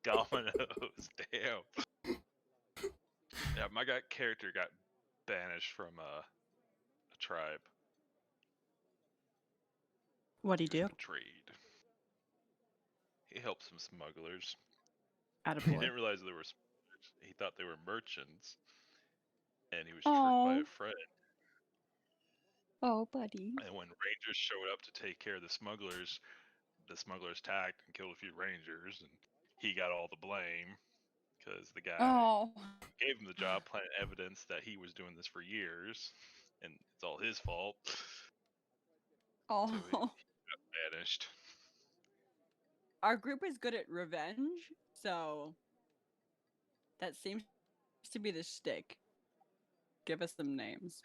Dominoes, damn. Yeah, my character got banished from a tribe. What'd he He was do? betrayed. He helped some smugglers. He Attaboy. didn't realize they were smugglers. He thought they were merchants, and he was tricked by Oh, a friend. oh, buddy. And when rangers showed up to take care of the smugglers attacked and killed a few rangers, and he got all the blame because the guy Oh, gave him the job, planted evidence that he was doing this for years, and it's all his fault. So he oh. got banished. Our group is good at revenge, so that seems to be the shtick. Give us some names.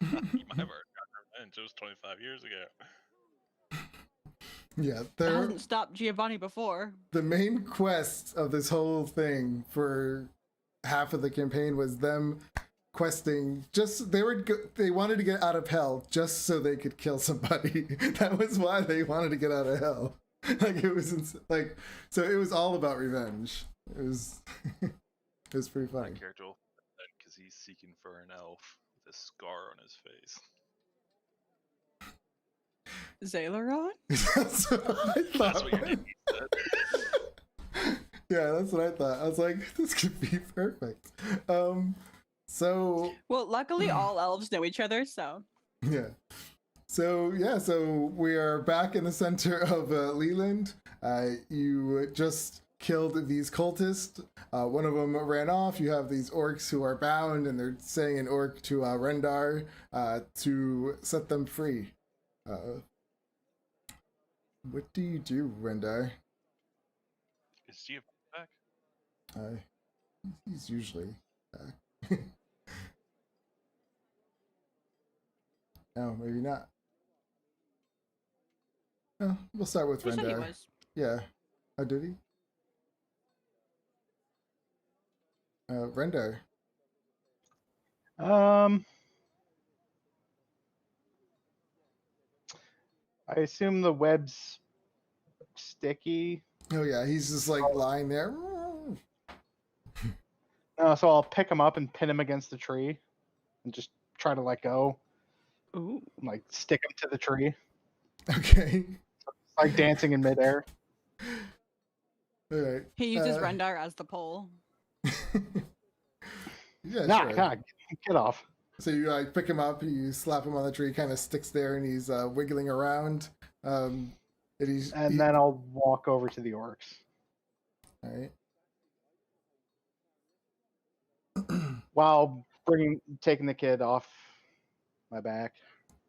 You might have already gotten revenge. It was 25 years ago. Yeah, It there. hasn't stopped Giovanni before. The main quest of this whole thing for half of the campaign was them questing. Just they wanted to get out of hell just so they could kill somebody. That was why they wanted to get out of hell. Like it was like so. It was all about revenge. It was it was pretty My funny. character will because he's seeking for an elf with a scar on his face. Zaileron? That's what I thought. That's what your name said. Yeah, that's what I thought. I was like, this could be perfect. So Well, luckily all elves know each other, so. yeah. So we are back in the center of Leland. You just killed these cultists. One of them ran off. You have these orcs who are bound, and they're saying an orc to Rendar to set them free. What do you do, Rendar? Is Giovanni back? He's usually back. No, maybe not. No, we'll start with He said he Rendar. was. Yeah. Oh, did he? Rendar. I assume the web's sticky. Oh yeah, he's just like lying there. So I'll pick him up and pin him against the tree and just try to let go. Ooh. Like stick him to the tree. Okay. Like dancing in midair. All right. He uses Rendar as the pole. Yeah, Nah, sure. nah, get off. So you like pick him up, you slap him on the tree, kind of sticks there, and he's wiggling around. And then I'll walk over to the orcs. All right. While taking the kid off my back.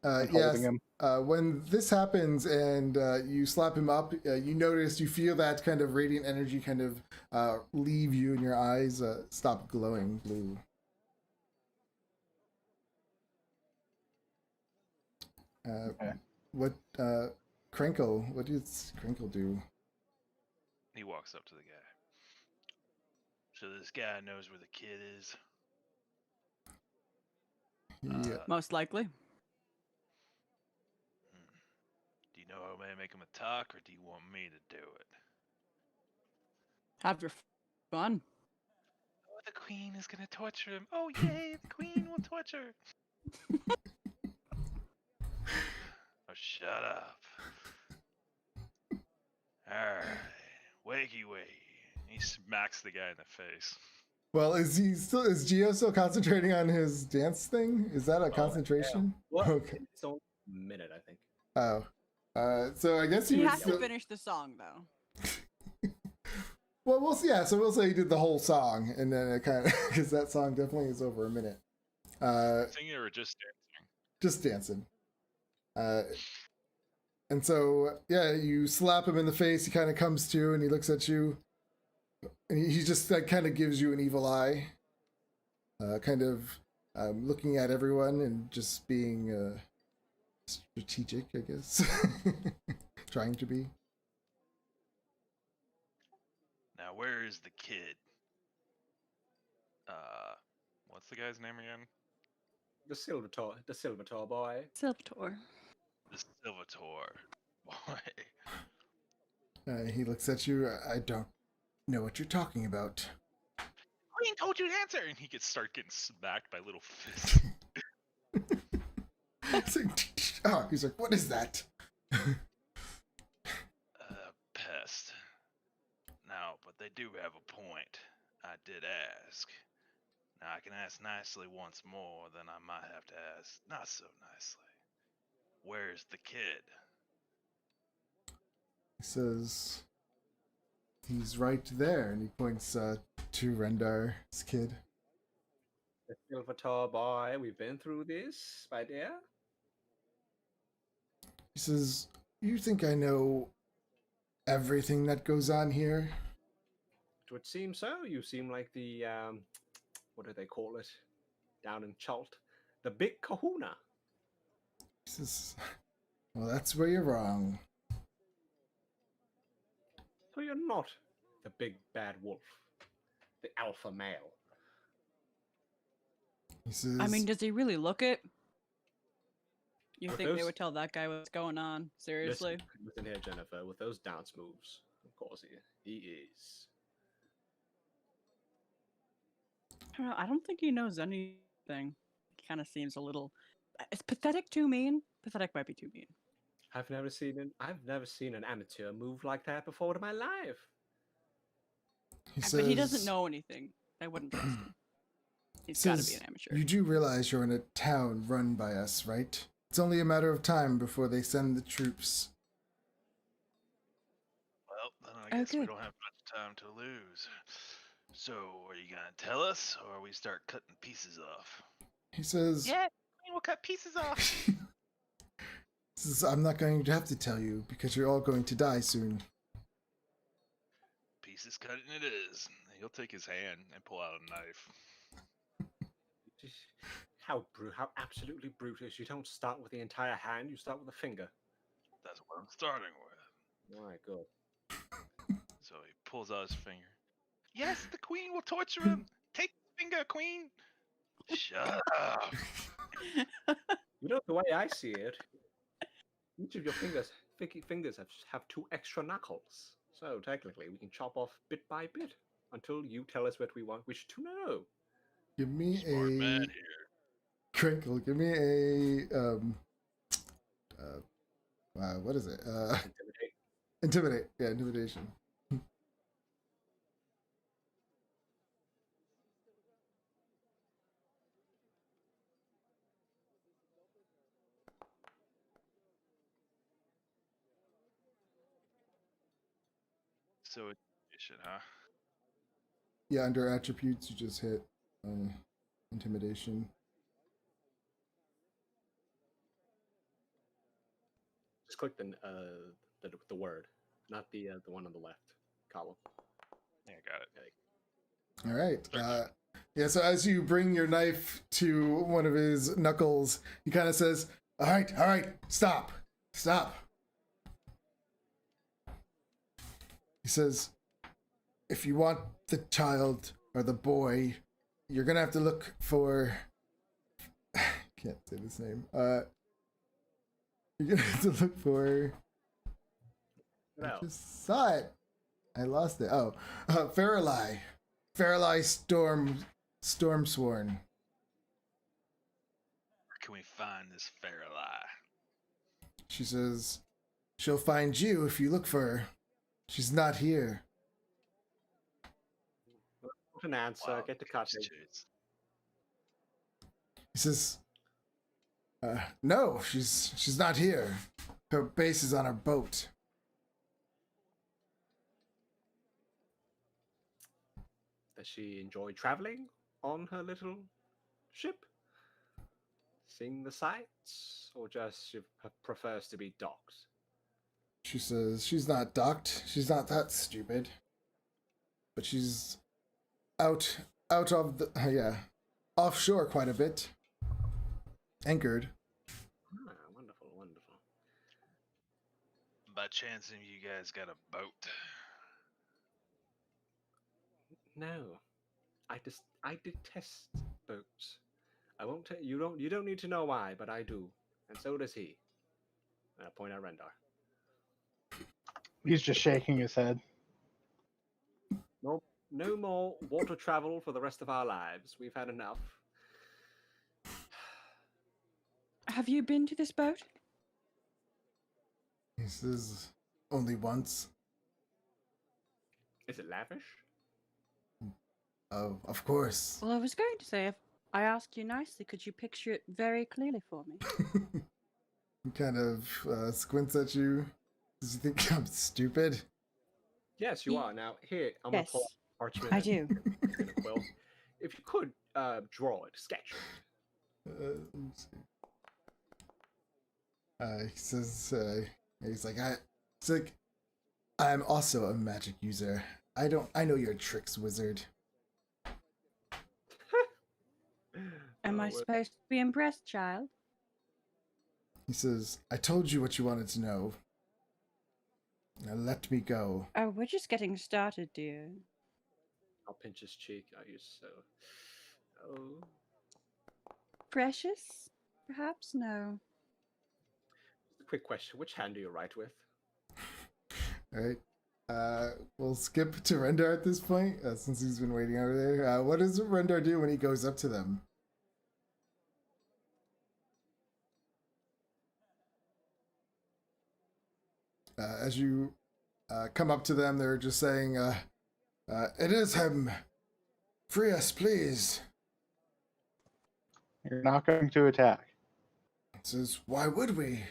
And holding him. When this happens and you slap him up, you feel that kind of radiant energy kind of leave you, and your eyes stop glowing blue. Okay. What Crinkle? What does Crinkle do? He walks up to the guy. So this guy knows where the kid is. Yeah. Most likely. Do you know how I make him a talk, or do you want me to do it? Have your fun. Oh, the queen is gonna torture him. Oh yay, the queen will torture. Oh, shut up. Alright. Wakey wakey. He smacks the guy in the face. Well, is Geo still concentrating on his dance thing? Is that a concentration? Well, Okay. it's only a minute, I think. Oh. So I guess He would has still... to finish the song, though. Well, we'll see. Yeah, so we'll say he did the whole song, and then it kind of because that song definitely is over a minute. Singing or just dancing? Just dancing. And so yeah, you slap him in the face. He kind of comes to, and he looks at you, and he just like kind of gives you an evil eye, kind of looking at everyone and just being strategic, I guess, trying to be. Now, where is the kid? What's the guy's name again? The Silvertor boy. Silvator. The Silvator. Boy. He looks at you. I don't know what you're talking about. Queen told you to answer! And he start getting smacked by little fists. It's like, oh, he's like, what is that? Pest. Now, but they do have a point. I did ask. Now, I can ask nicely once more, then I might have to ask not so nicely. Where's the kid? He says, he's right there, and he points to Rendar's kid. The Silvertor boy. We've been through this, my dear. He says, you think I know everything that goes on here? It would seem so. You seem like the what do they call it down in Chult? The big kahuna. He says, well, that's where you're wrong. So you're not the big bad wolf, the alpha male. He says, I mean, does he really look it? You With think they those- would tell that guy what's going on? Seriously? Listen here, Jennifer. With those dance moves, of course he is. I don't know. I don't think he knows anything. He kind of seems a little. Is pathetic too mean? Pathetic might be too mean. I've never seen an amateur move like that before in my life. he But he doesn't says, know anything. I wouldn't trust him. He's He got to says, be an amateur. you do realize you're in a town run by us, right? It's only a matter of time before they send the troops. Well, then I guess we Okay. don't have much time to lose. So, are you gonna tell us, or we start cutting pieces off? He says, Yeah, Queen will cut pieces off. he says, I'm not going to have to tell you because you're all going to die soon. Pieces cutting it is. He'll take his hand and pull out a knife. How absolutely brutish. You don't start with the entire hand, you start with a finger. That's what I'm starting with. All right, good. So he pulls out his finger. Yes, the Queen will torture him. Take the finger, Queen. Shut up. You know, the way I see it, each of your fingers have 2 extra knuckles. So technically, we can chop off bit by bit until you tell us what we wish to know. Give me Smart man a here. crinkle. Give me a what is it? Intimidate. Intimidate. Yeah, intimidation. So intimidation, huh? Yeah, under attributes, you just hit intimidation. Just click the word, not the one on the left column. Yeah, got it. All right. Yeah, so as you bring your knife to one of his knuckles, he kind of says, all right, stop. He says, if you want the child or the boy, you're going to have to look for... can't say this name. You're going to have to look for... I No. just saw it. I lost it. Oh, Faralai. Faralai Stormsworn. Where can we find this Faralai? She says, she'll find you if you look for her. She's not here. Not an answer. Wow, Get the goose cutting. chase. He says, no, she's not here. Her base is on her boat. Does she enjoy traveling on her little ship? Seeing the sights? Or just she prefers to be docked? She says, she's not docked. She's not that stupid. But she's out of the, offshore quite a bit. Anchored. Ah, wonderful, wonderful. By chance, any of you guys got a boat? No. I detest boats. I won't tell you. You don't need to know why, but I do, and so does he. And I point at Rendar. He's just shaking his head. No, no more water travel for the rest of our lives. We've had enough. Have you been to this boat? He says, only once. Is it lavish? Oh, of course. Well, I was going to say, if I ask you nicely, could you picture it very clearly for me? He kind of squints at you. Does he think I'm stupid? Yes, you are. Now, here, I'm going to pull Yes, out parchment I do. and a quill. If you could draw it, sketch it. Let's see. He says, he's like, I'm also a magic user. I know your tricks, wizard. Am I well, supposed to be impressed, child? He says, I told you what you wanted to know. Now let me go. Oh, we're just getting started, dear. I'll pinch his cheek. Are you so? Oh. Precious? Perhaps? No. Quick question: which hand do you write with? Alright. We'll skip to Rendar at this point, since he's been waiting over there. What does Rendar do when he goes up to them? As you come up to them, they're just saying, it is him. Free us, please. You're not going to attack. He says, why would we?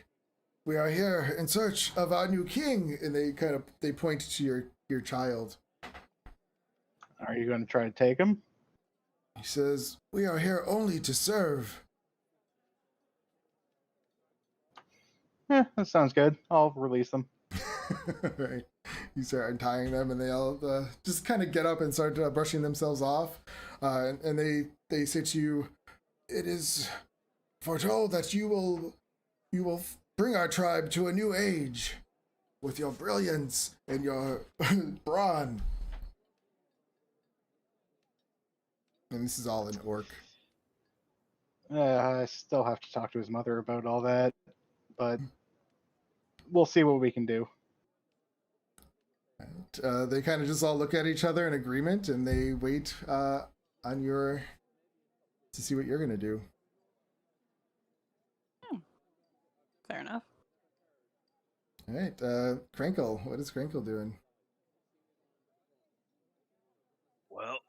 We are here in search of our new king. And they point to your child. Are you going to try to take him? He says, we are here only to serve. That sounds good. I'll release them. Right. You start untying them, and they all just kind of get up and start brushing themselves off. And they say to you, it is foretold that you will bring our tribe to a new age with your brilliance and your brawn. And this is all in orc. I still have to talk to his mother about all that, but we'll see what we can do. And, they kind of just all look at each other in agreement, and they wait on to see what you're gonna do. Fair enough. All right, Crinkle. What is Crinkle doing? Well,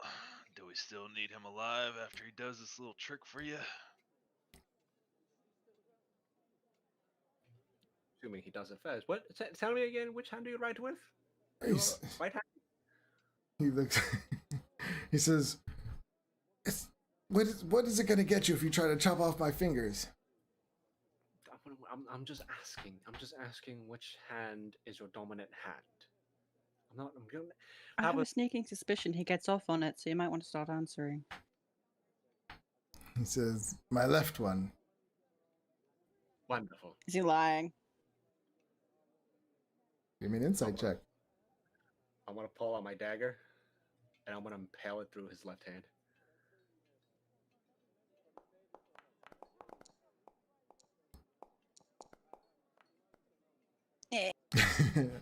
do we still need him alive after he does this little trick for you? Assuming he does it first. What? Tell me again. Which hand do you write with? Your He's- right hand. He looks. He says, what is it gonna get you if you try to chop off my fingers?" I'm just asking. I'm just asking which hand is your dominant hand. I'm going. I have a sneaking suspicion he gets off on it, so you might want to start answering. He says, "My left one." Wonderful. Is he lying? Give me an insight check. I'm gonna pull out my dagger, and I'm gonna impale it through his left hand.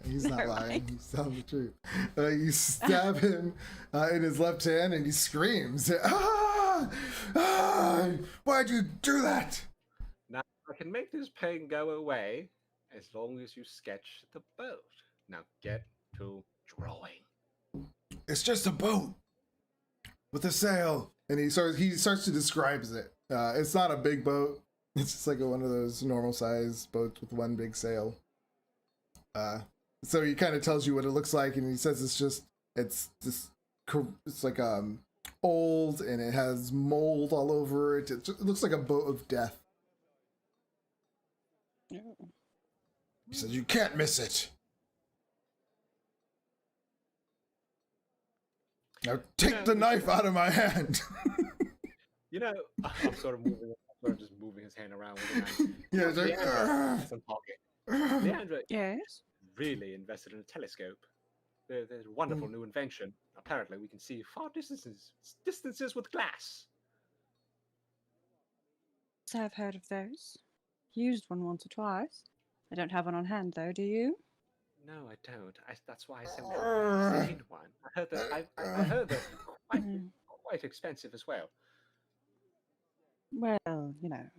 He's not Never lying. mind. He's telling the truth. You stab him in his left hand, and he screams, "Ah! Ah! Why'd you do that?" Now I can make this pain go away as long as you sketch the boat. Now get to drawing. "It's just a boat with a sail." And he starts to describe it. It's not a big boat. It's just like one of those normal size boats with one big sail. So he kind of tells you what it looks like, and he says it's like old, and it has mold all over it. It looks like a boat of death. He says, "You can't miss it. Now take the knife out of my hand." You know, I'm sort of just moving his hand around with a knife. Yeah, it's like, Leandra has some pocket. Leandra Yes. really invested in a telescope. There's a wonderful new invention. Apparently, we can see far distances with glass. I've heard of those. Used one once or twice. I don't have one on hand though, do you? No, I don't. That's why I said we should obtain one. I heard that quite Mm. quite expensive as well. Well,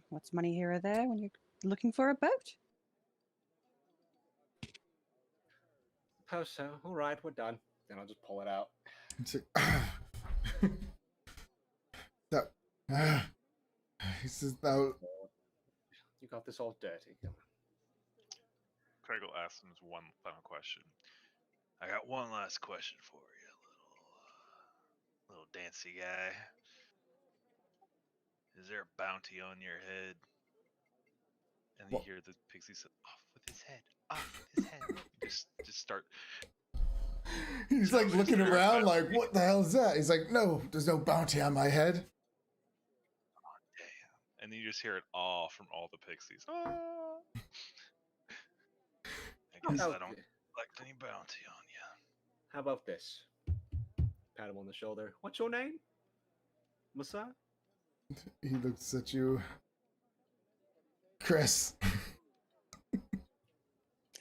what's money here or there when you're looking for a boat? Suppose so. All right, we're done. Then I'll just pull it out. It's like, that, he says, now, You got this all dirty. Come on. Craigle asks him one final question. I got one last question for you, little dancy guy. Is there a bounty on your head? And you What? hear the pixie say, "Off with his head, off with his head." just start. he's like looking around like, what the hell is that? He's like, no, there's no bounty on my head. Oh, damn! And then you just hear it all from all the pixies. Oh. I guess I don't collect any bounty on you. How about this? Pat him on the shoulder. What's your name? Musa? He looks at you. Chris.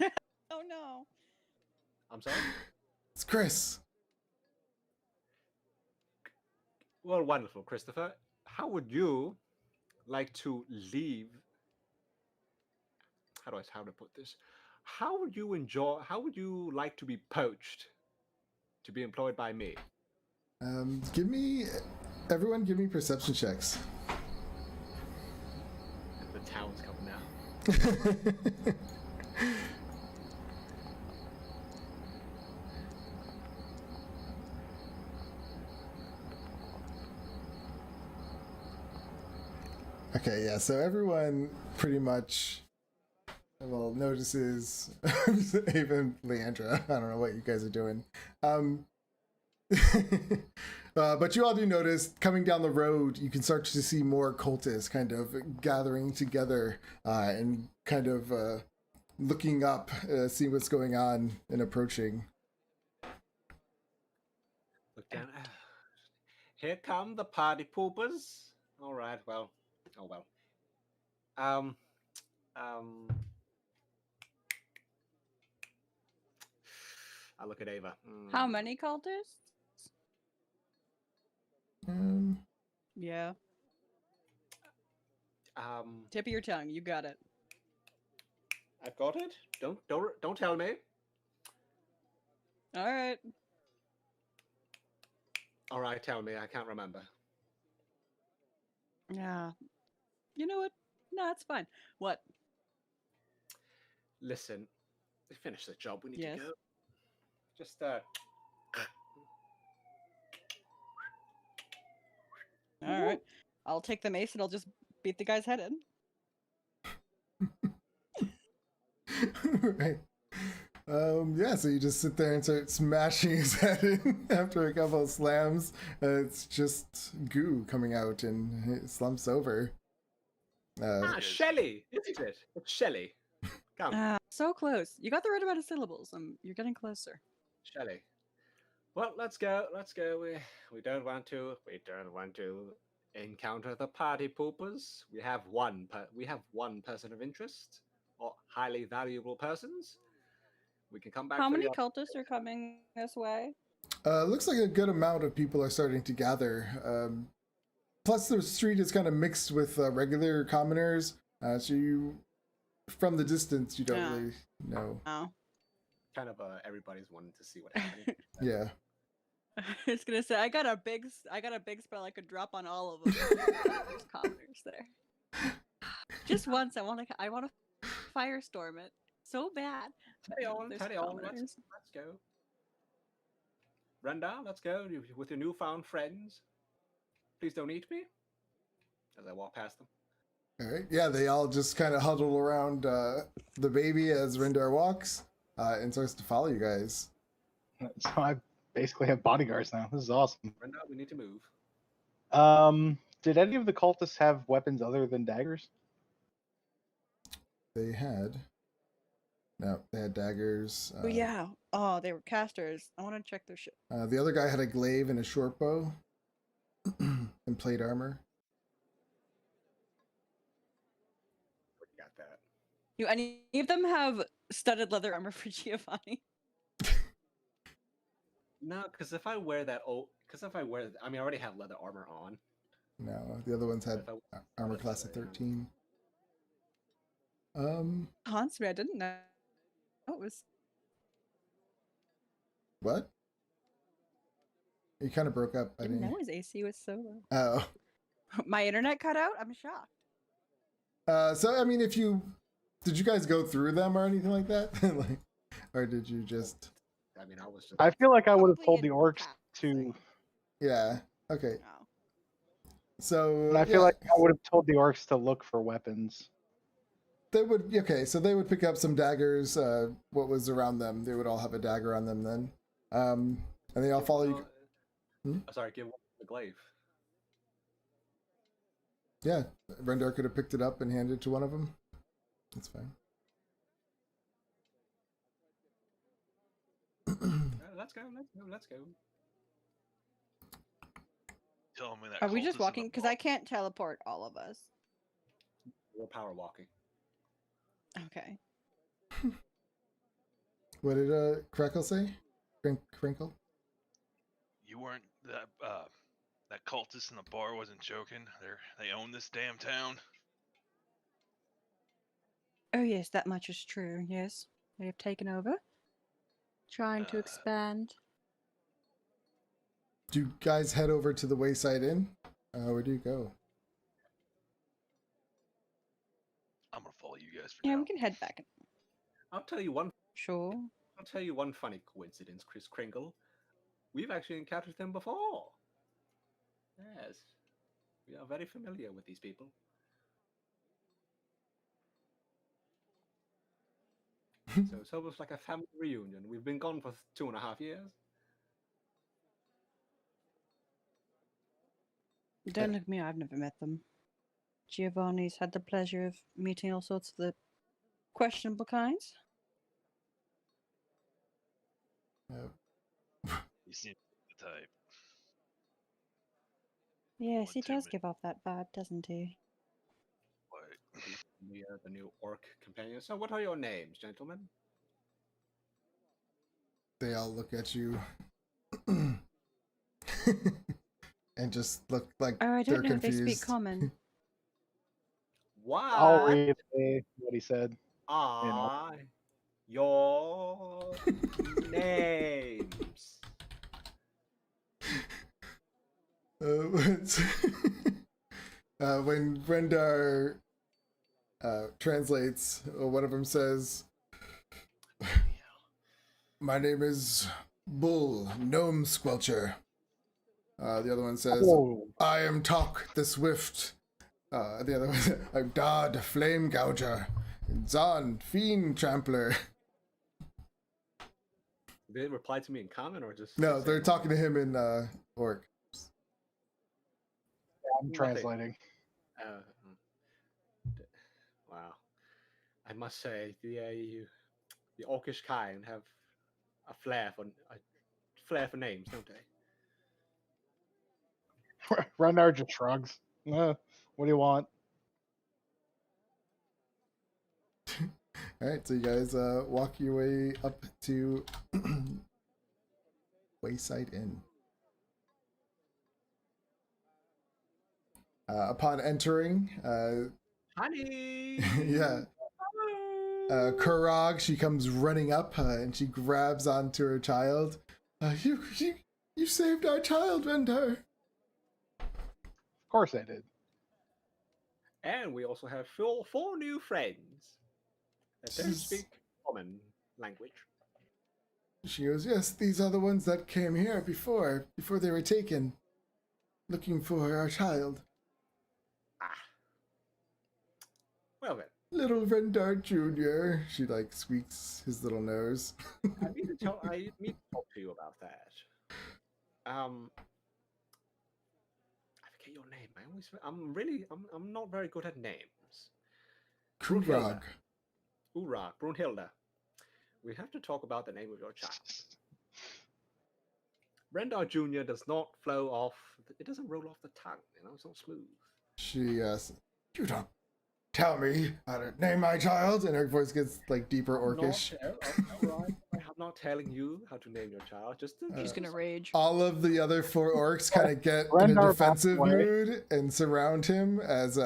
Oh no. I'm sorry? It's Chris. Well, wonderful, Christopher. How would you like to leave? How to put this? How would you like to be poached to be employed by me? Everyone give me perception checks. The town's coming out. Okay, yeah, so everyone pretty much, well, notices, even Leandra, I don't know what you guys are doing. But you all do notice, coming down the road, you can start to see more cultists kind of gathering together and kind of looking up, seeing what's going on and approaching. Look down. Here come the party poopers. All right, well. Oh well. I look at Ava. How many cultists? Um, Yeah. Um, Tip of your tongue. You got it. I've got it. Don't tell me. All right. All right, tell me. I can't remember. Yeah. You know what? No, it's fine. What? Listen, finish the job. We need Yes. to go. Just All right. I'll take the mace and I'll just beat the guy's head in. right. Yeah, so you just sit there and start smashing his head in after a couple of slams. It's just goo coming out and it slumps over. Shelley, isn't it? It's Shelley. Come, So close. You got the right amount of syllables. You're getting closer. Shelley. Well, let's go. Let's go. We don't want to encounter the party poopers. We have one person of interest or highly valuable persons. We can come back. How for many the cultists are coming this way? Looks like a good amount of people are starting to gather. Plus, the street is kind of mixed with regular commoners, so you, from the distance, you don't really know. Oh. kind of everybody's wanting to see what happened. Yeah. I was gonna say I got a big spell I could drop on all of them. There's commoners there. Just once, I want to firestorm it so bad. Teddy on, There's Teddy on. commoners. Let's go. Renda, let's go with your newfound friends. Please don't eat me. As I walk past them. All right. Yeah, they all just kind of huddle around the baby as Rendar walks and starts to follow you guys. So I basically have bodyguards now. This is awesome. Renda, we need to move. Did any of the cultists have weapons other than daggers? They had daggers. Oh yeah. Oh, they were casters. I want to check their shit. The other guy had a glaive and a short bow and plate armor. Do any of them have studded leather armor for Giovanni? No, because if I wear that, I mean, I already have leather armor on. No, the other ones but had if I- armor that's class of right, 13. Hansby, I didn't know. It was. What? You kind of broke up, Didn't buddy. know his AC was so low. Oh. My internet cut out? I'm shocked. So I mean, did you guys go through them or anything like that? Like, or did you just? I mean, I was just. I feel like I would have Probably told the in orcs passing. to. Yeah. Okay. No. So And I feel like I would have told the orcs to look for weapons. they would. Okay, so they would pick up some daggers. What was around them? They would all have a dagger on them then. And they all follow you. Sorry, give one the glaive. Yeah, Rendar could have picked it up and handed it to one of them. That's fine. Let's go. Tell me that. Are we cultist just in the walking? Because bar- I can't teleport all of us. We're power walking. Okay. What did Crackle say? Crinkle? You weren't that cultist in the bar wasn't joking. They own this damn town. Oh yes, that much is true. Yes, they have taken over, trying to Uh, expand. Do you guys head over to the Wayside Inn? Where do you go? I'm gonna follow you guys for Yeah, now. we can head back. I'll tell you one Sure. funny coincidence, Chris Kringle. We've actually encountered them before. Yes, we are very familiar with these people. So it's almost like a family reunion. We've been gone for 2.5 years. Don't look at me. I've never met them. Giovanni's had the pleasure of meeting all sorts of the questionable kinds. You seem the type. Yes, What he does timid- give off that vibe, doesn't he? What? We are the new orc companions. So what are your names, gentlemen? They all look at you and just look like Oh, I they're don't know if they confused. speak common. I'll What read what he said. are your names? When Rendar translates, one of them says, "My name is Bull Gnome Squelcher." The other one says, Oh, "I am Talk the Swift." The other one, "I'm Dodd Flame Gouger." Zon Fiend Trampler. Did they reply to me in common or just? No, say they're it? talking to him in Orc. I'm Nothing. translating. Wow, I must say the orcish kind have a flair for names, don't they? Rendar just shrugs. What do you want? All right, so you guys walk your way up to Wayside Inn. Upon entering, Honey. yeah, Kurog, she comes running up and she grabs onto her child. You saved our child, Rendar. Of course I did. And we also have four new friends that don't speak common language. She goes, "Yes, these are the ones that came here before they were taken, looking for our child. Ah. Well then, Little Rendar Jr." She like squeaks his little nose. I need to talk to you about that. I forget your name. I'm not very good at names. Kurog. Urag, Brunhilde. We have to talk about the name of your child. Rendar Jr. does not flow off. It doesn't roll off the tongue. It's not smooth. She asks, "You don't tell me how to name my child. And her voice gets like deeper orcish. I'm not telling you how to name your child. She's gonna rage. All of the other 4 orcs kind of get in a Rendar defensive back away. mood and surround him as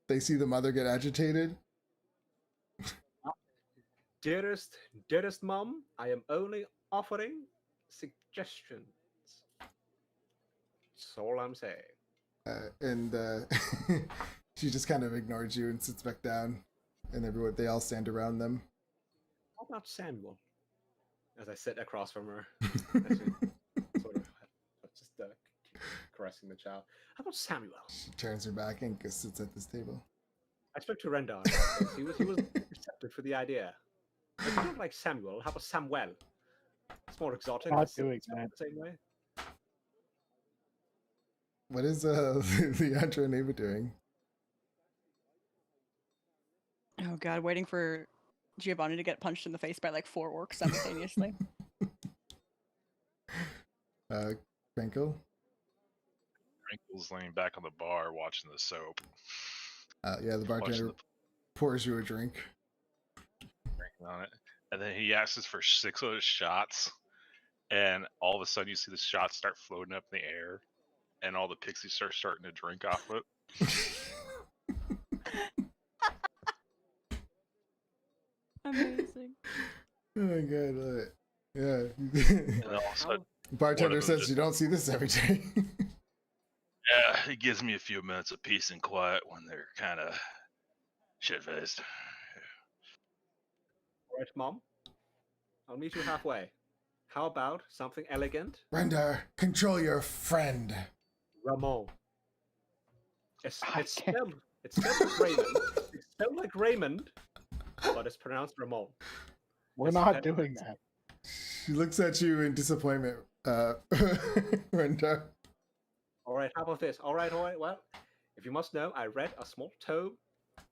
they see the mother get agitated. Dearest mom, I am only offering suggestions. That's all I'm saying. And she just kind of ignores you and sits back down, and they all stand around them. How about Samuel? As I sit across from her, sort of just caressing the child. How about Samuel? She turns her back and sits at this table. I spoke to Rendar. He was receptive for the idea. If you don't like Samuel, how about Samuel? It's more exotic. Not I see doing it that. the same way. What is Leandra and Ava doing? Oh god, waiting for Giovanni to get punched in the face by like 4 orcs simultaneously. Crinkle? Crinkle's laying back on the bar watching the soap. Yeah, the bartender Watching pours you a drink. drinking on it. And then he asks for 6 of those shots. And all of a sudden you see the shots start floating up in the air. And all the pixies start starting to drink off it. Amazing. Oh my god, love it. Yeah. And all of a sudden, Bartender them says just- you don't see this every day. yeah, it gives me a few minutes of peace and quiet when they're kind of shit-faced. All right, Mom. I'll meet you halfway. How about something elegant? Rendar, control your friend. Ramon. It's I can't- spelled like Raymond. It's spelled like Raymond, but it's pronounced Ramon. We're It's not pet- doing that. She looks at you in disappointment, Rendar. All right, how about this? All right. Well, if you must know, I read a small tome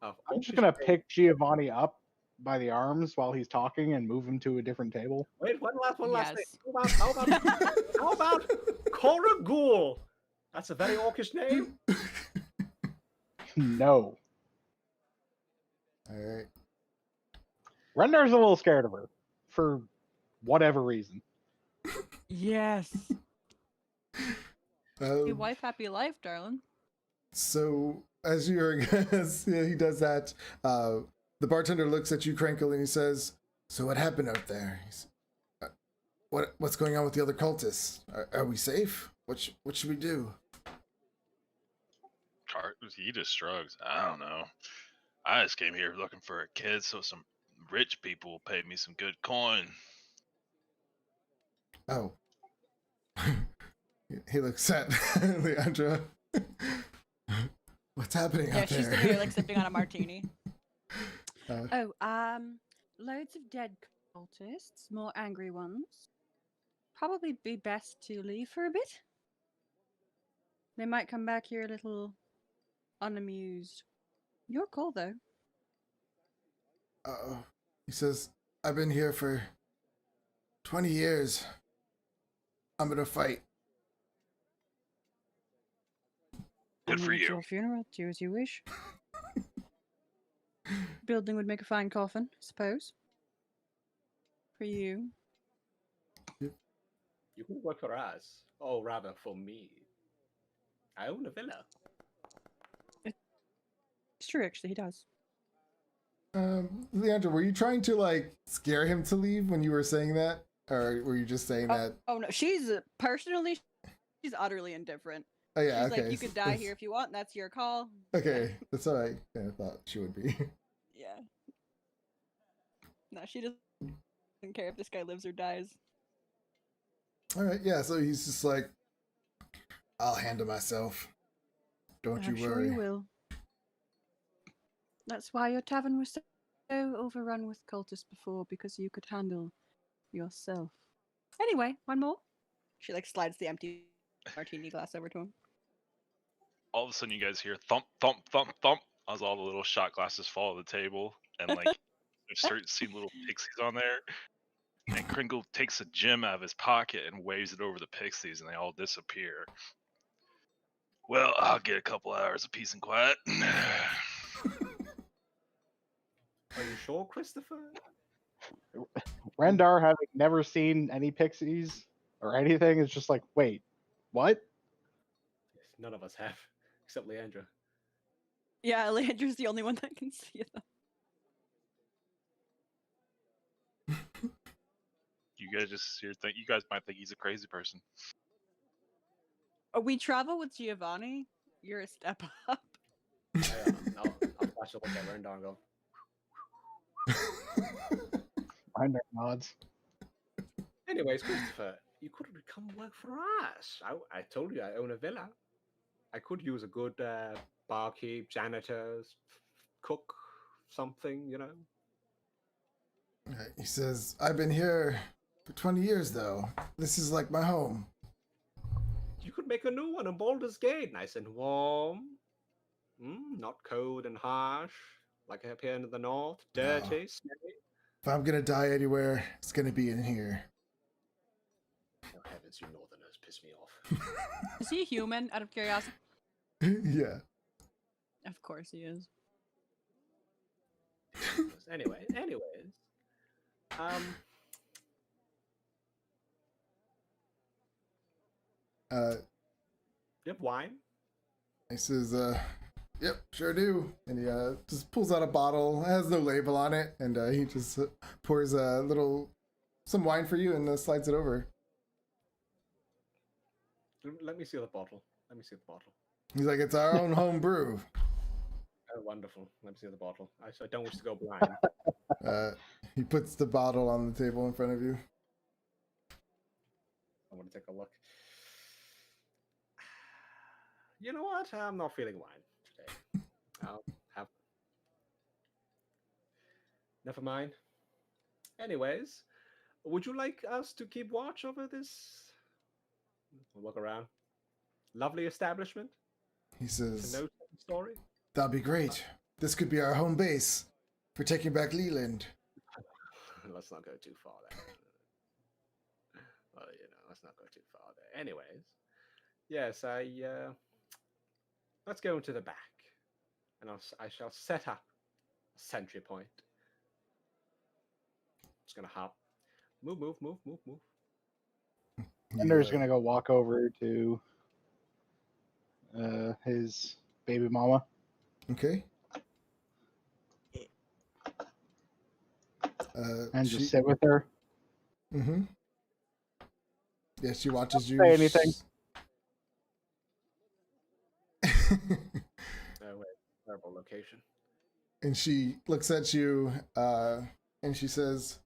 of. I'm just Orcish gonna tales. pick Giovanni up by the arms while he's talking and move him to a different table. Wait, one last thing. Yes. How about Koragul? That's a very orcish name. No. Alright. Rendar's a little scared of her for whatever reason. Yes. Happy Um, wife, happy life, darling. so, as you're, yeah, he does that. The bartender looks at you, Crinkle, and he says, "So what happened out there? What's going on with the other cultists? Are we safe? What should we do?" He just shrugs. I don't know. I just came here looking for a kid, so some rich people paid me some good coin. Oh. He looks at Leandra. What's happening Yeah, out she's there? sitting here like sipping on a martini. Loads of dead cultists, more angry ones. Probably be best to leave for a bit. They might come back here a little unamused. Your call, though. He says, "I've been here for 20 years. I'm gonna fight." Good for It's you. your funeral. Do as you wish. Building would make a fine coffin, I suppose. For you. You can work for us, or rather for me. I own a villa. It's true, actually, he does. Leandra, were you trying to like scare him to leave when you were saying that? Or were you just saying that? Oh no, she's personally, she's utterly indifferent. Oh yeah, She's okay. like, you could die here if you want, and that's your call. Okay, that's what I kind of thought she would be. Yeah. No, she doesn't care if this guy lives or dies. Alright, yeah, so he's just like, "I'll handle myself. Don't I'm you sure worry." you will. That's why your tavern was so overrun with cultists before, because you could handle yourself. Anyway, one more. She like slides the empty martini glass over to him. All of a sudden, you guys hear thump, thump, thump, thump as all the little shot glasses fall to the table, and like you start to see little pixies on there. And Kringle takes a gem out of his pocket and waves it over the pixies, and they all disappear. Well, I'll get a couple hours of peace and quiet. Are you sure, Christopher? Rendar, having never seen any pixies or anything, is just like, wait, what? Yes, none of us have, except Leandra. Yeah, Leandra's the only one that can see them. You guys just you guys might think he's a crazy person. We travel with Giovanni. You're a step up. I'll flash a look at Rendar and go, Rendar nods. anyways, Christopher, you could come work for us. I told you I own a villa. I could use a good barkeep, janitors, cook, something, you know. He says, I've been here for 20 years, though. This is like my home. You could make a new one in Baldur's Gate, nice and warm. Not cold and harsh, like up here in the north. Dirty, smelly. If I'm gonna die anywhere, it's gonna be in here. Oh heavens, you northerners piss me off. Is he human, out of curiosity? Yeah. Of course he is. Anyways. You have wine? He says, yep, sure do. And he just pulls out a bottle. It has no label on it. And he just pours some wine for you and slides it over. Let me see the bottle. He's like, it's our own home brew. Oh, wonderful. Let me see the bottle. I don't wish to go blind. He puts the bottle on the table in front of you. I want to take a look. You know what? I'm not feeling wine today. I'll have. Never mind. Anyways, would you like us to keep watch over this? We'll look around. Lovely establishment. He says, No story. that'd be great. This could be our home base for taking back Leland. Let's not go too far there. Well, let's not go too far there. Anyways, yes, let's go into the back, and I shall set up a sentry point. Just gonna hop, move. Rendar's gonna go walk over to his baby mama. Okay. And just sit with her. Mm-hmm. Yeah, she watches you. Say anything. Oh wait, terrible location. And she looks at you and she says,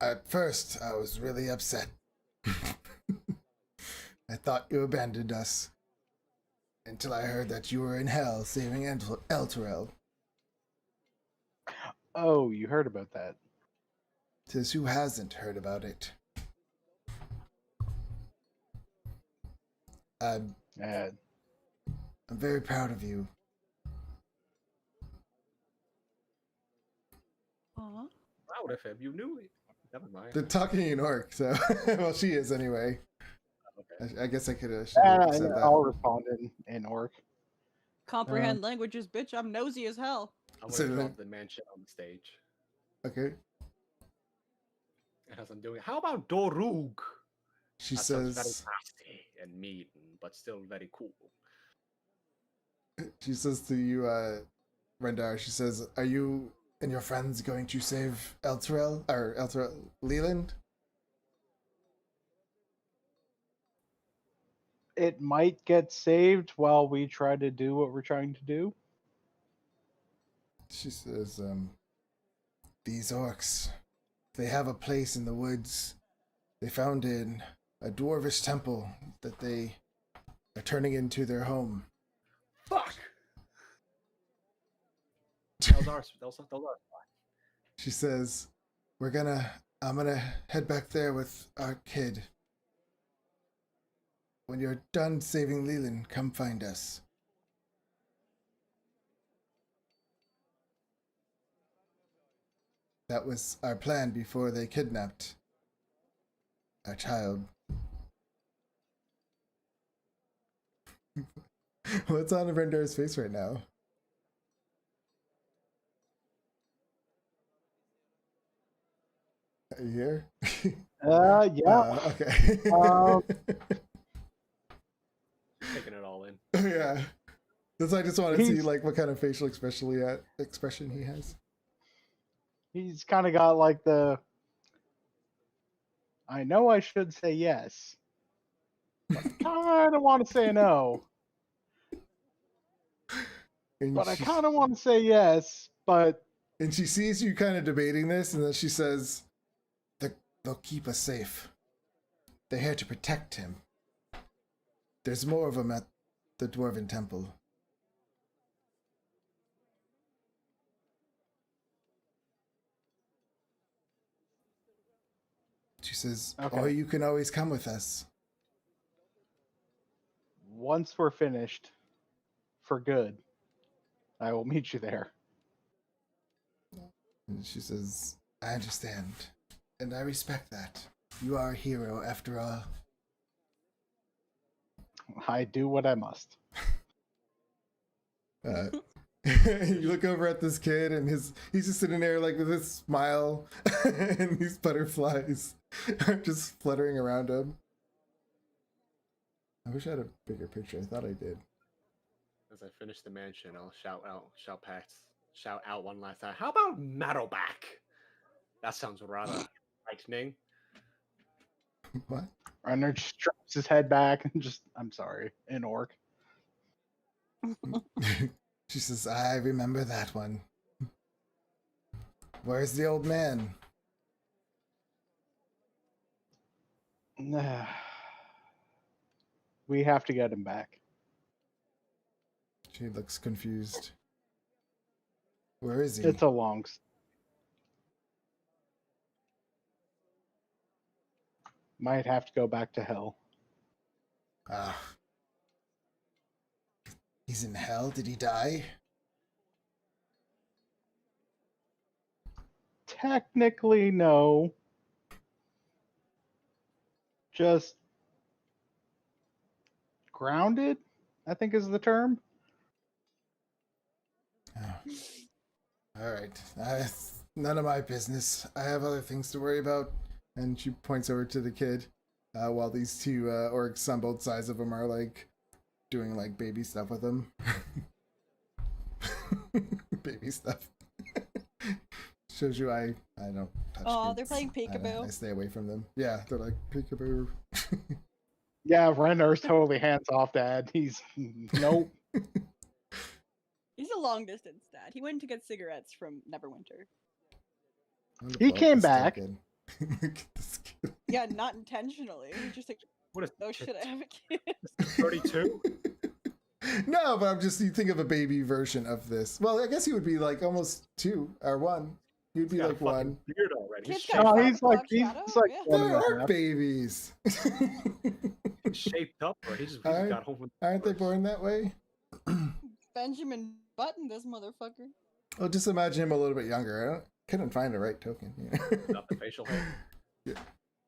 at first, I was really upset. I thought you abandoned us until I heard that you were in hell saving Elturel. Oh, you heard about that. Tis who hasn't heard about it. I'm very proud of you. Aw. Proud of him. You knew it. Never mind. They're talking in orc, so well, she is anyway. Okay. I guess I could have said that. I'll respond in orc. Comprehend languages, bitch. I'm nosy as hell. I'm gonna So drop the mansion on the stage. Okay. As I'm doing it. How about Dorug? She That sounds says. very nasty and mean, but still very cool. She says to you, Rendar. She says, "Are you and your friends going to save Elturel Leland?" It might get saved while we try to do what we're trying to do. She says, "These orcs, they have a place in the woods. They found in a dwarvish temple that they are turning into their home." Fuck! Those are. She says, I'm gonna head back there with our kid. When you're done saving Leland, come find us." That was our plan before they kidnapped our child. What's on Rendar's face right now? you here? Yeah. Okay. Taking it all in. Yeah. That's why I just want to see He's- like what kind of facial expression he has. He's kind of got like the. I know I should say yes, but I kind of want to say no. And But I she- kind of want to say yes, but And she sees you kind of debating this, and then she says, They'll keep us safe. They're here to protect him. There's more of them at the Dwarven Temple. She says, Okay. or you can always come with us. once we're finished, for good, I will meet you there. And she says, I understand. And I respect that. You are a hero after all. I do what I must. You look over at this kid, and he's just sitting there like with his smile, and these butterflies are just fluttering around him. I wish I had a bigger picture. I thought I did. As I finish the mansion, I'll shout out one last time. How about Meadowback? That sounds rather frightening. What? Renner just drops his head back and just, I'm sorry, in orc. She says, I remember that one. Where's the old man? We have to get him back. She looks confused. Where is he? It's a long. Might have to go back to hell. Ah. He's in hell? Did he die? Technically, no. Just grounded, I think is the term. Oh. All right. None of my business. I have other things to worry about. And she points over to the kid, while these two orcs on both sides of him are like doing like baby stuff with him. Baby stuff. Shows you I don't touch Oh, they're kids. playing peekaboo. I stay away from them. Yeah, they're like peekaboo. Yeah, Renner's totally hands off, Dad. He's nope. He's a long distance dad. He went to get cigarettes from Neverwinter. He came back. Look at this kid. Yeah, not intentionally. He just like, What is oh shit, I have a kid. 32? No, but I'm just, you think of a baby version of this. Well, I guess he would be like almost 2 or 1. He'd be He's got like a fucking 1. beard already. Kid's He's got No, a he's like 5 o'clock he's shadow, like yeah. one They're and a orc half. babies. shaped up, or he just Aren't- got home from Aren't they born that way? Benjamin Button, this motherfucker. Well, just imagine him a little bit younger. Couldn't find the right token. Not the facial hair.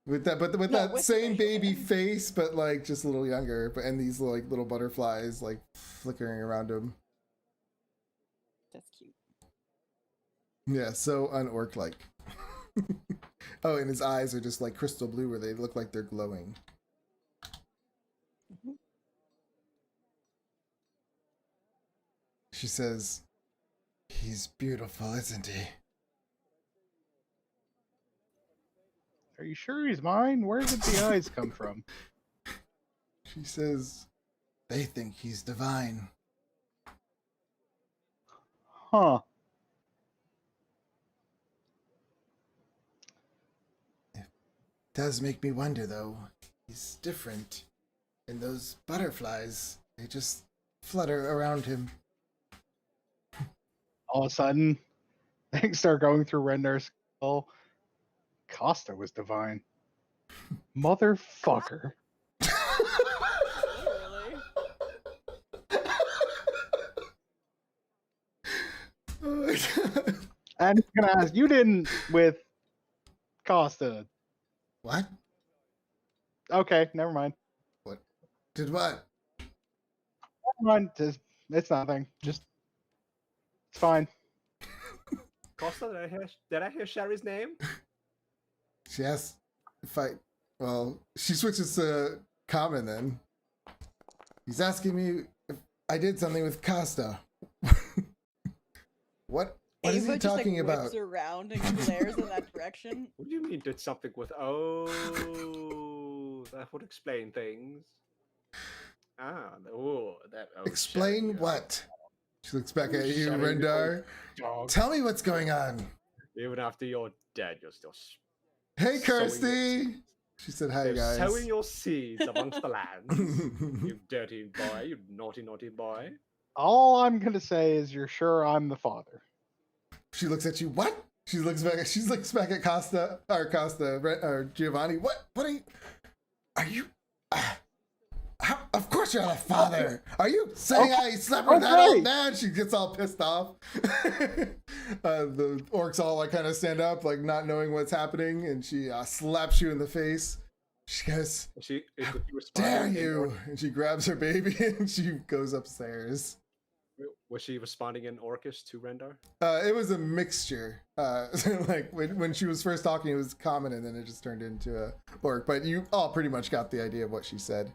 With that, but with No, that with the same facial baby hair. face, but like just a little younger. But and these like little butterflies like flickering around him. That's cute. Yeah, so un-orc like. Oh, and his eyes are just like crystal blue, where they look like they're glowing. Mhm. She says, "He's beautiful, isn't he?" Are you sure he's mine? Where did the eyes come from? She says, "They think he's divine." Huh. Does make me wonder, though. He's different. And those butterflies, they just flutter around him. All of a sudden, things start going through Render's skull. Costa was divine. Motherfucker. Literally. Oh my God. And he's gonna ask, you didn't with Costa. What? Okay, never mind. Did what? Never mind. It's nothing. Just it's fine. Costa, did I hear Sherry's name? She asks if I. Well, she switches to common then. He's asking me if I did something with Costa. What is Ava he just talking like about? whips around and glares in that direction. What do you mean did something with? Oh, that would explain things. Ah, oh, that. Oh, Explain Sherry, what? She looks back at you, Sherry, you Rendar. dog. Tell me what's going on. Even after you're dead, you're still Hey, sowing your Kirsty. seeds. She said, "Hi, They're guys." sowing your seeds amongst the lands. You dirty boy, you naughty, naughty boy. All I'm gonna say is, you're sure I'm the father? She looks at you. What? She looks back. She looks back at Costa or Giovanni. What? What are you? Of course you're the father. Are you saying I slept with that old man? She gets all pissed off. The orcs all like kind of stand up, like not knowing what's happening, and she slaps you in the face. She goes, How "Dare you!" And she grabs her baby and she goes upstairs. Was she responding in Orcish to Rendar? It was a mixture. Like when she was first talking, it was common, and then it just turned into a orc. But you all pretty much got the idea of what she said.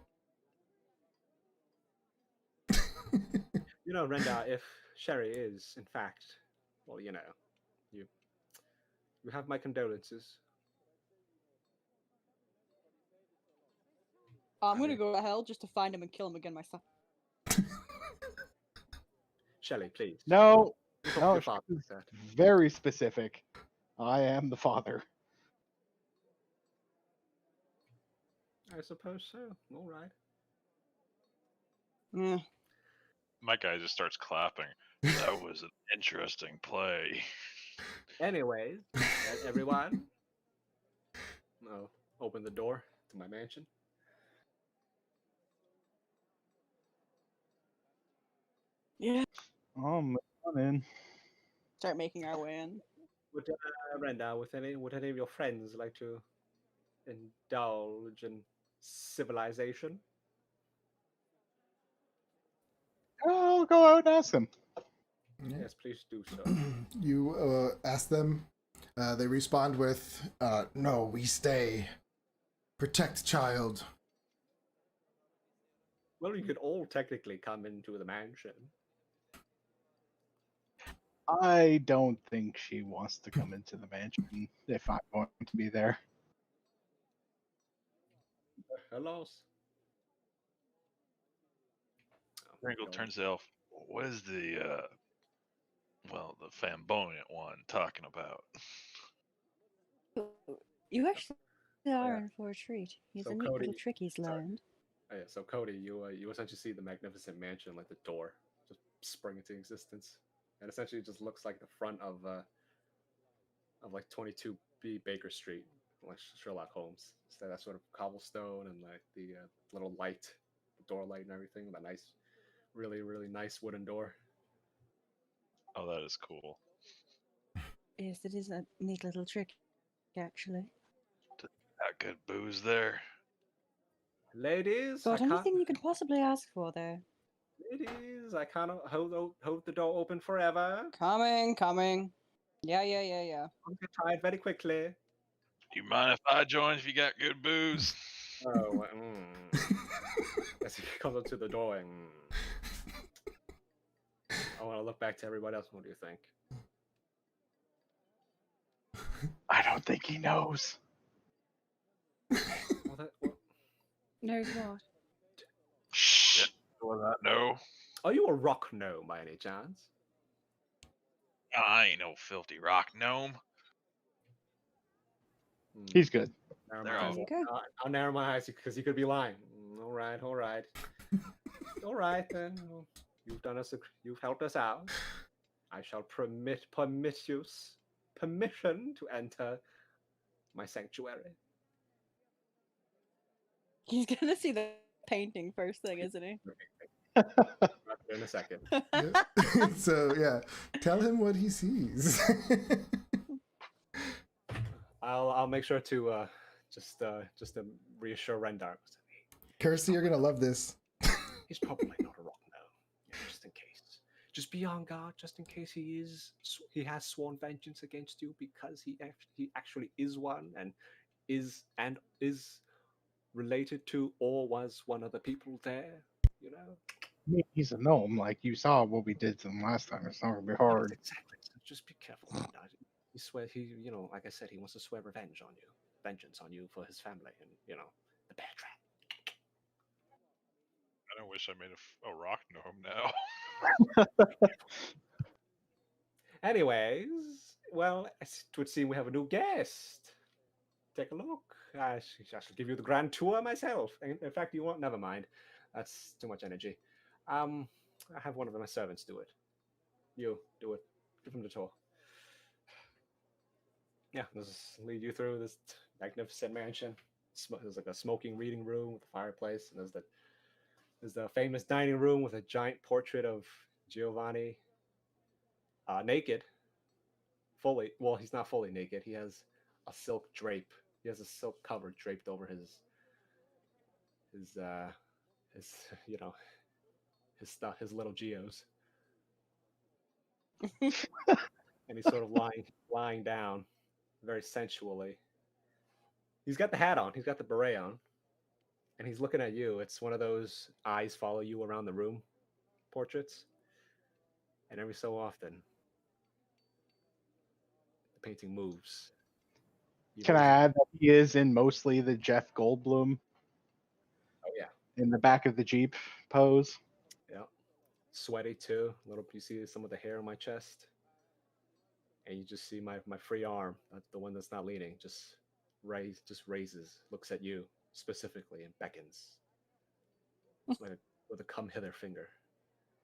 You know, Rendar, if Sherry is, in fact, well, you have my condolences. I'm gonna go to hell just to find him and kill him again myself. Shelley, please. No, Don't talk to no, your father like that. very specific. I am the father. I suppose so. All right. Yeah. My guy just starts clapping. That was an interesting play. Anyways, everyone, I'll open the door to my mansion. Yeah. Oh, move on in. Start making our way in. Would Rendar, would any of your friends like to indulge in civilization? I'll go out and ask him. Yes, please do so. You ask them. They respond with, "No, we stay. Protect child." Well, you could all technically come into the mansion. I don't think she wants to come into the mansion if I'm going to be there. Hello. Pringle turns to Elf. What is the flamboyant one talking about? You actually are yeah. in for a treat. He's So a neat Cody- little trick he's sorry. learned. Oh, yeah, so Cody, you essentially see the magnificent mansion, like the door, just spring into existence, and essentially it just looks like the front of like 22B Baker Street, like Sherlock Holmes. So that sort of cobblestone and like the little light, the door light and everything. That nice, really really nice wooden door. Oh, that is cool. Yes, it is a neat little trick, actually. Got good booze there. Ladies, Got I can't. anything you could possibly ask for there? Ladies, I can't hold the door open forever. Coming. Yeah. I'll get tired very quickly. Do you mind if I join if you got good booze? Oh, as he comes up to the door, I want to look back to everybody else. What do you think? I don't think he knows. Knows what? Shh. No. Are you a rock gnome by any chance? I ain't no filthy rock gnome. He's good. Narrow There my you eyes. go. I'll narrow my eyes because he could be lying. All right. All right then. Well, you've helped us out. I shall permit you permission to enter my sanctuary. He's gonna see the painting first thing, isn't he? In a second. So yeah, tell him what he sees. I'll make sure to just to reassure Rendar. Kirsty, you're gonna love this. He's probably not a rock gnome. Yeah, just in case. Just be on guard, just in case he has sworn vengeance against you because he actually is one, and is related to or was one of the people there. You know. I mean, he's a gnome. Like you saw what we did to him last time. It's not gonna be Yes, hard. exactly. So just be careful. He swear you know, like I said, he wants to swear vengeance on you for his family, and you know, the bear trap. I don't wish I made a rock gnome now. Anyways, well, it would seem we have a new guest. Take a look. I shall give you the grand tour myself. In fact, you won't. Never mind. That's too much energy. I have one of my servants do it. You do it. Give him the tour. Yeah, let's lead you through this magnificent mansion. There's like a smoking reading room with a fireplace, and there's the famous dining room with a giant portrait of Giovanni, naked, fully. Well, he's not fully naked. He has a silk drape. He has a silk cover draped over his his you know his stuff, his little geos, and he's sort of lying down very sensually. He's got the hat on. He's got the beret on, and he's looking at you. It's one of those eyes follow you around the room portraits, and every so often the painting moves. Can I add that he is in mostly the Jeff Goldblum Oh yeah, in the back of the Jeep pose? yeah. Sweaty too. A little. You see some of the hair on my chest, and you just see my free arm, the one that's not leaning, just raises, looks at you specifically, and beckons with a come hither finger,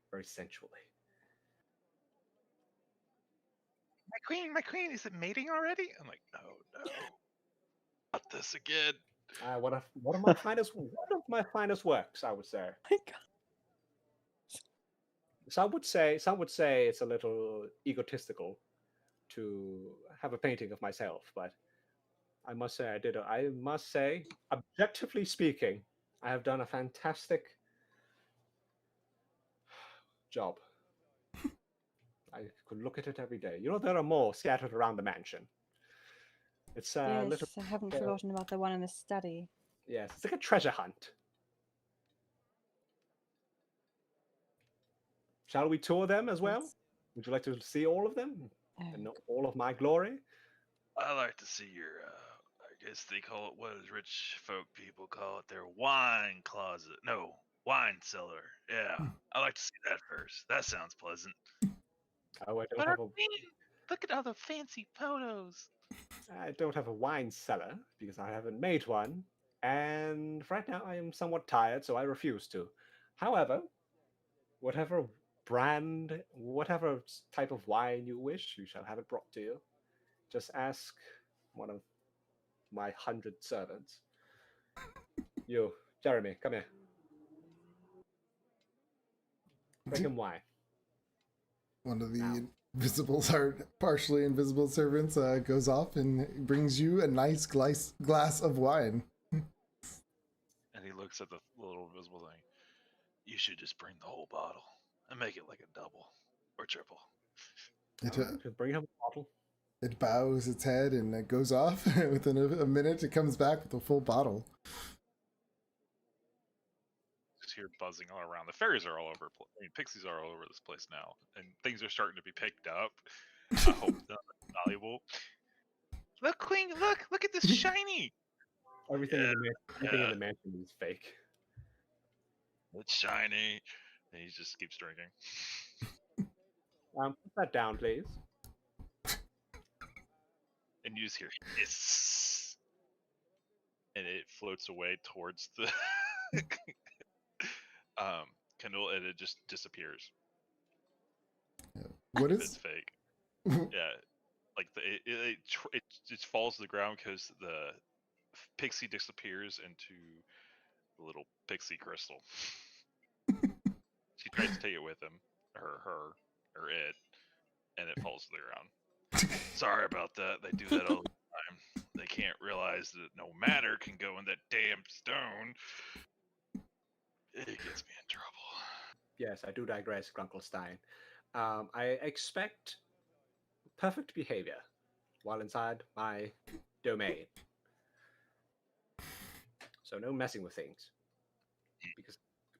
very sensually. My queen, is it mating already? I'm like, no, not this again. One of my finest works, I would say. My God. Some would say it's a little egotistical to have a painting of myself, but I must say I must say, objectively speaking, I have done a fantastic job. I could look at it every day. You know, there are more scattered around the mansion. It's a Yes, little, I haven't forgotten about the one in the study. yes, it's like a treasure hunt. Shall we tour them as well? Yes. Would you like to see all of them and Oh, know all of my glory? I like to see your, I guess they call it, what does rich folk people call it? Their wine closet. No, wine cellar. Yeah, I like to see that first. That sounds pleasant. Oh, But our queen, look at all the fancy photos. I don't have a wine cellar because I haven't made one, and right now I am somewhat tired, so I refuse to. However, whatever whatever type of wine you wish, you shall have it brought to you. Just ask one of my 100 servants. You, Jeremy, come here. Bring him wine. One of the Now. visible, partially invisible servants goes off and brings you a nice glass of wine. And he looks at the little invisible thing. You should just bring the whole bottle and make it like a double or triple. Bring him a bottle. It bows its head and it goes off. Within a minute, it comes back with a full bottle. Just hear buzzing all around. The fairies are all over. I mean, pixies are all over this place now, and things are starting to be picked up. I hope that's valuable. Look, Queen! Look at this shiny. Everything in the mansion is fake. It's shiny. And he just keeps drinking. Put that down, please. And you just hear hiss, and it floats away towards the Kindle, and it just disappears. What It's is? fake. Yeah, like it just falls to the ground because the pixie disappears into the little pixie crystal. She tries to take it with him, or it, and it falls to the ground. Sorry about that. They do that all the time. They can't realize that no matter can go in that damn stone. It gets me in trouble. Yes, I do digress, Grunkelstein. I expect perfect behavior while inside my domain. So no messing with things.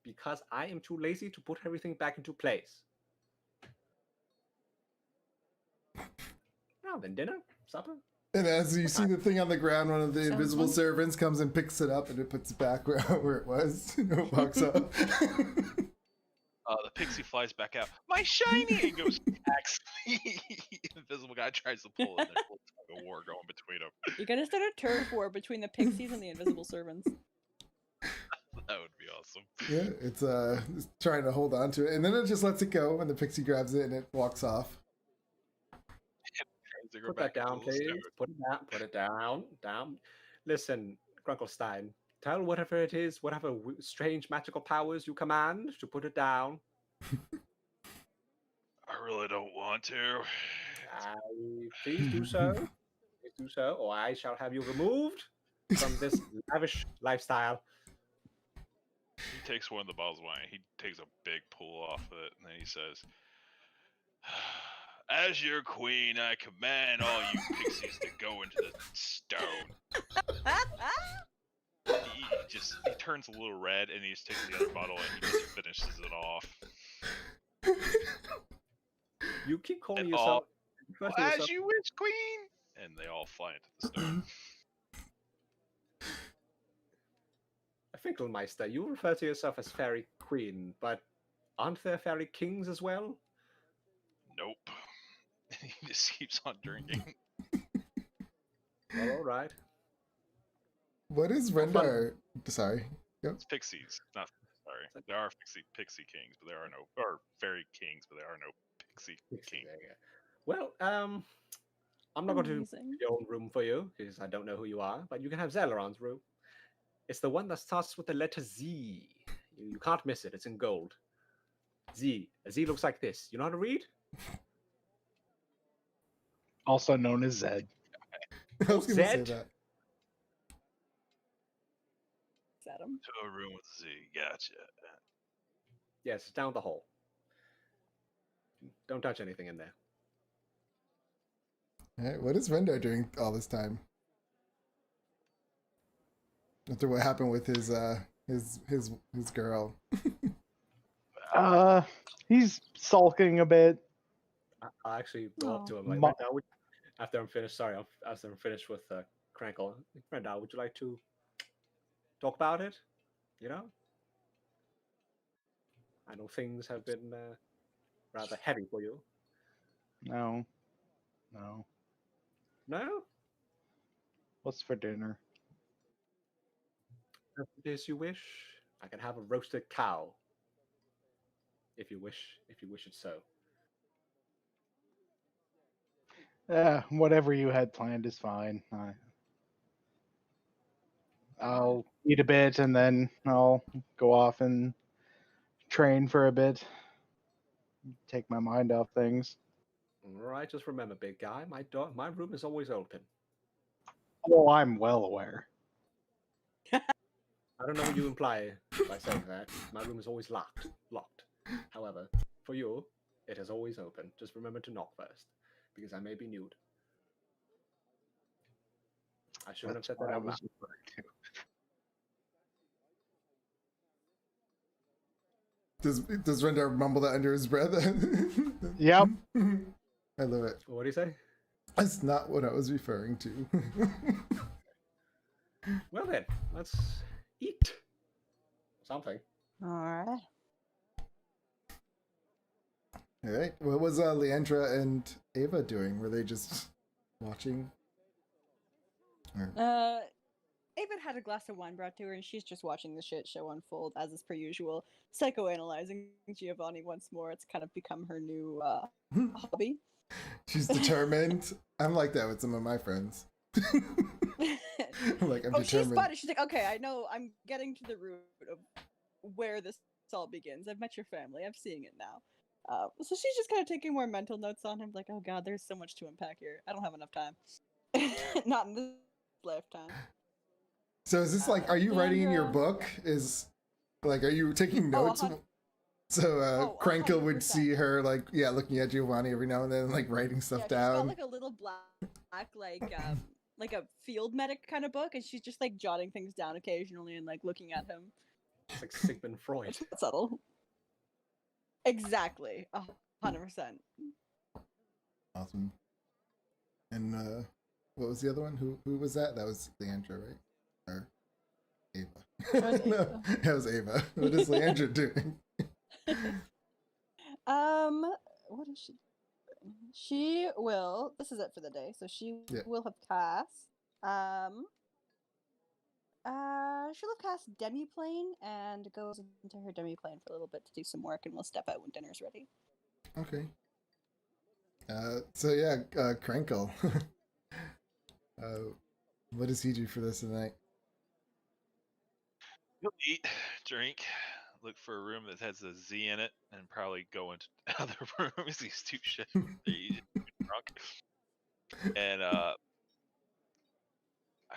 Because I am too lazy to put everything back into place. Now then, dinner, supper. And as you see the thing on the ground, one of the Sounds invisible fun. servants comes and picks it up, and it puts it back where it was. It walks up. The pixie flies back out. My shiny! And goes smacks the invisible guy, tries to pull it. There's a little tug of war going between them. You're gonna start a turf war between the pixies and the invisible servants. That would be awesome. Yeah, it's trying to hold on to it, and then it just lets it go, and the pixie grabs it and it walks off. Tries to go Put back that down, into the please. stone. Put it down. Put it down. Listen, Grunkelstein, tell whatever it is, whatever strange magical powers you command, to put it down. I really don't want to. Please do so. Please do so, or I shall have you removed from this lavish lifestyle. He takes one of the bottles of wine. He takes a big pull off of it, and then he says, "As your queen, I command all you pixies to go into the stone." He turns a little red, and he just takes the other bottle and he just finishes it off. You keep calling And yourself. As you wish, queen. And they all fly into the stone. Finkelmeister, you refer to yourself as fairy queen, but aren't there fairy kings as well? Nope. He just keeps on drinking. Well, all right. What is Rendar? Sorry. Yep. It's pixies. Not sorry. There are pixie kings, but there are no, or fairy kings, but there are no pixie kings. Well, I'm not going to Amazing. your own room for you because I don't know who you are, but you can have Zeleron's room. It's the one that starts with the letter Z. You can't miss it. It's in gold. Z. A Z looks like this. You know how to read? Also known as Zed. I was gonna say Zed? that. Adam. To a room with Z. Gotcha. Yes, it's down the hall. Don't touch anything in there. All right, what is Rendar doing all this time? After what happened with his girl. He's sulking a bit. I'll actually go up to him Ma- like, "Rendar, after I'm finished. Sorry, after I'm finished with Crankle. Rendar, would you like to talk about it? You know, I know things have been rather heavy for you. No. No, What's for dinner? if it is you wish, I can have a roasted cow. If you wish it so. Whatever you had planned is fine. I'll eat a bit and then I'll go off and train for a bit. Take my mind off things. All right, just remember, big guy, my room is always open. Oh, I'm well aware. I don't know what you imply by saying that. My room is always locked. However, for you, it is always open. Just remember to knock first, because I may be nude. I shouldn't have said that what I out loud. was referring to. Does Rendar mumble that under his breath? Yep. I love it. What do you say? That's not what I was referring to. Well then, let's eat something. All right. All right. What was Leandra and Ava doing? Were they just watching? Or... Ava had a glass of wine brought to her, and she's just watching the shit show unfold, as is per usual, psychoanalyzing Giovanni once more. It's kind of become her new hobby. She's determined. I'm like that with some of my friends. I'm like, I'm she's determined. spotted. She's like, okay, I know. I'm getting to the root of where this all begins. I've met your family. I'm seeing it now. So she's just kind of taking more mental notes on him. Like, oh god, there's so much to unpack here. I don't have enough time. Not in this lifetime. So is this like, are you writing in your Leandra. book? Is like, are you taking notes? So Crankle would 100%. see her like, yeah, looking at Giovanni every now and then, like writing stuff She's down. got like a little black like like a field medic kind of book, and she's just like jotting things down occasionally and like looking at him. It's like Sigmund Freud. It's not subtle. Exactly, 100%. Awesome. And what was the other one? Who was that? That was Leandra, right? Or Ava? That was No, Ava. that was Ava. What is Leandra doing? What is she doing? She will. This is it for the day. So she Yeah. will have cast. She'll have cast Demiplane and goes into her Demiplane for a little bit to do some work, and we'll step out when dinner's ready. Okay. So yeah, Krankle. What does he do for this tonight? He'll eat, drink, look for a room that has a Z in it, and probably go into other rooms. He's too shit. He's drunk. And I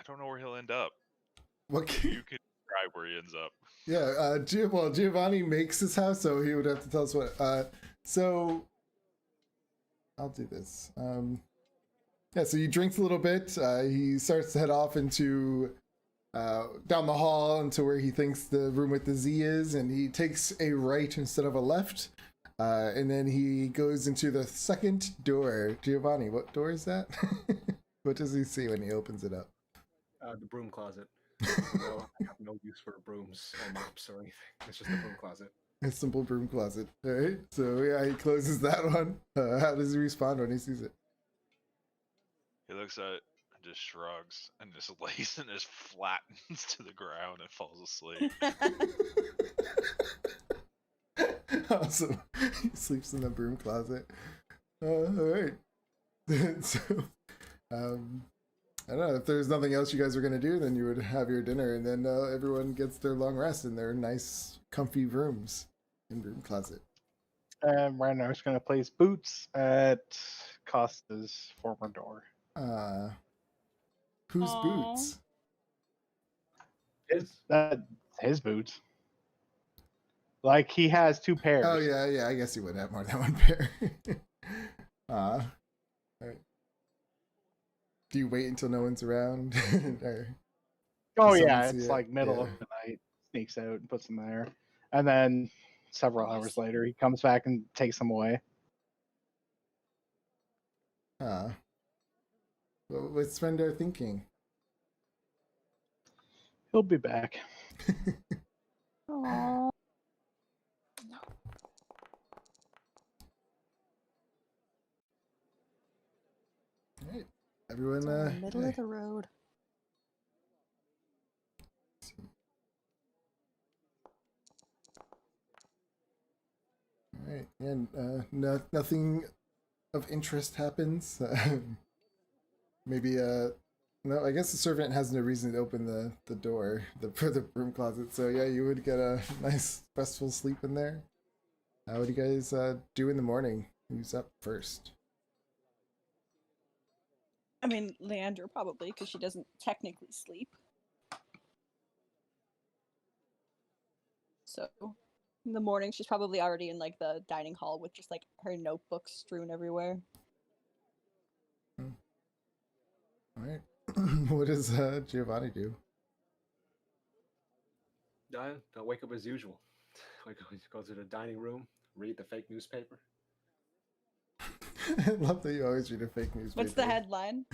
don't know where he'll end up. What? You can describe where he ends up. Yeah. Well, Giovanni makes his house, so he would have to tell us what. So I'll do this. Yeah. So he drinks a little bit. He starts to head off into down the hall into where he thinks the room with the Z is, and he takes a right instead of a left. And then he goes into the second door. Giovanni, what door is that? What does he see when he opens it up? The broom closet. No, I have no use for brooms or mops or anything. It's just a broom closet. A simple broom closet. All right. So yeah, he closes that one. How does he respond when he sees it? He looks at it and just shrugs and just lays and just flattens to the ground and falls asleep. Awesome. He sleeps in the broom closet. All right. So, I don't know, if there's nothing else you guys are gonna do, then you would have your dinner, and then everyone gets their long rest in their nice, comfy rooms in broom closet. And Ragnar's going to place boots at Costa's former door. Whose Aw. boots? His boots. Like, he has 2 pairs. Oh yeah. I guess he would have more than one pair. All right. Do you wait until no one's around? Or Oh does yeah, someone see it's it? like middle Yeah. of the night. Sneaks out and puts them there, and then several hours later, he comes back and takes them away. What's Svendar thinking? He'll be back. Aww. All right. Everyone, It's in the middle hey. of the road. All right, and nothing of interest happens. Maybe no, I guess the servant has no reason to open the door for the broom closet. So yeah, you would get a nice restful sleep in there. What do you guys do in the morning? Who's up first? I mean, Leandra probably, because she doesn't technically sleep. So, in the morning, she's probably already in like the dining hall with just like her notebooks strewn everywhere. All right. What does Giovanni do? I'll wake up as usual. I go to the dining room, read the fake newspaper. I love that you always read a fake newspaper. What's the headline?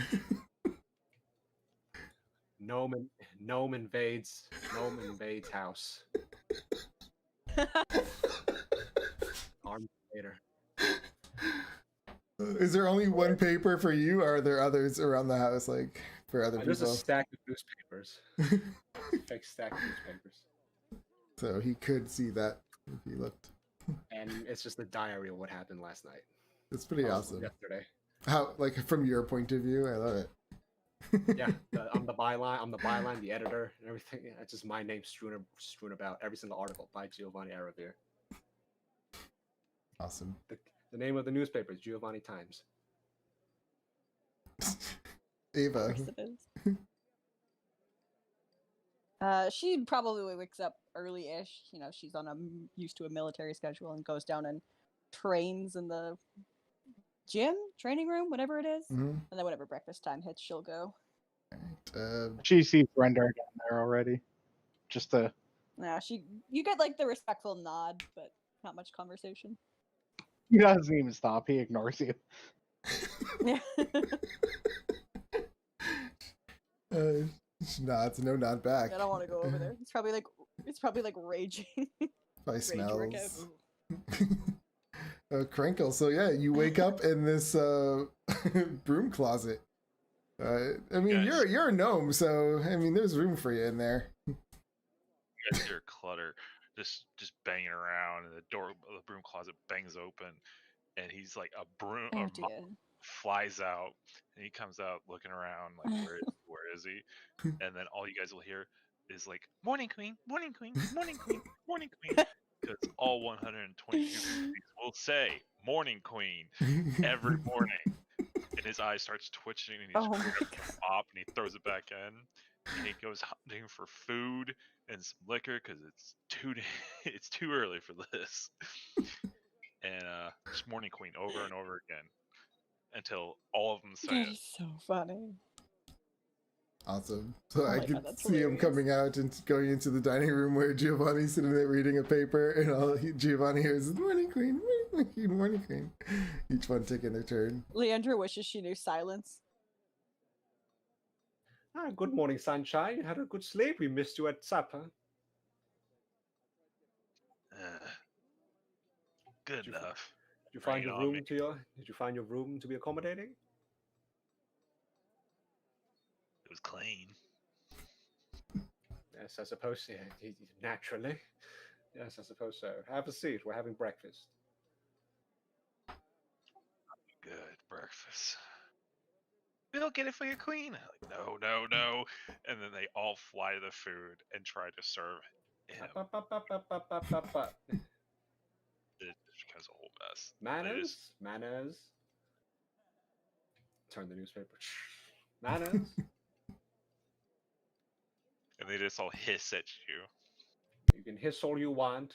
Gnome invades house. Armed later. Is there only one paper for you, or are there others around the house, like for other There's a people? stack of newspapers. Fake stack of newspapers. So he could see that if he looked. And it's just a diary of what happened last night. It's pretty awesome. Yesterday. How, like, from your point of view, I love it. Yeah, I'm the byline, the editor, and everything. Yeah, it's just my name strewn about every single article by Giovanni Aravir. Awesome. The name of the newspaper is Giovanni Times. Ava. Of course it is. She probably wakes up early-ish. You know, she's used to a military schedule and goes down and trains in the gym, training room, whatever it is. Mm-hmm. And then whenever breakfast time hits, she'll go. She sees Rendar down there already. Just to. Yeah, you get like the respectful nod, but not much conversation. He doesn't even stop. He ignores you. Yeah. Nods, no nod back. I don't want to go over there. It's probably like raging. Probably Rage workout. smells. Crinkle. So yeah, you wake up in this broom closet. I mean, Yes. you're a gnome, so I mean, there's room for you in there. You guys hear clutter just banging around, and the door of the broom closet bangs open, and he's like a broom Oh a mop dear. flies out, and he comes out looking around like where is he? And then all you guys will hear is like morning queen, morning queen, morning queen, morning queen, because all 122 will say morning queen every morning. And his eye starts twitching, and he Oh just my grabs god. the mop and he throws it back in, and he goes hunting for food and some liquor because it's too early for this. And just morning queen over and over again until all of them say That it. is so funny. Awesome. So Oh I my could God, that's see him hilarious. coming out and going into the dining room where Giovanni's sitting there reading a paper, and all Giovanni hears is morning queen, morning queen, morning queen. Each one taking their turn. Leandra wishes she knew silence. Good morning, sunshine. You had a good sleep. We missed you at supper. Good Did you- enough. Did you find Bring it your on me. room Did you find your room to be accommodating? It was clean. Yes, I suppose. Yeah, naturally. Yes, I suppose so. Have a seat. We're having breakfast. Good breakfast. We'll get it for your queen. I'm like, no, no, no. And then they all fly the food and try to serve him. It just becomes a whole mess. Manners, manners. Turn the newspaper. Manners. And they just all hiss at you. You can hiss all you want,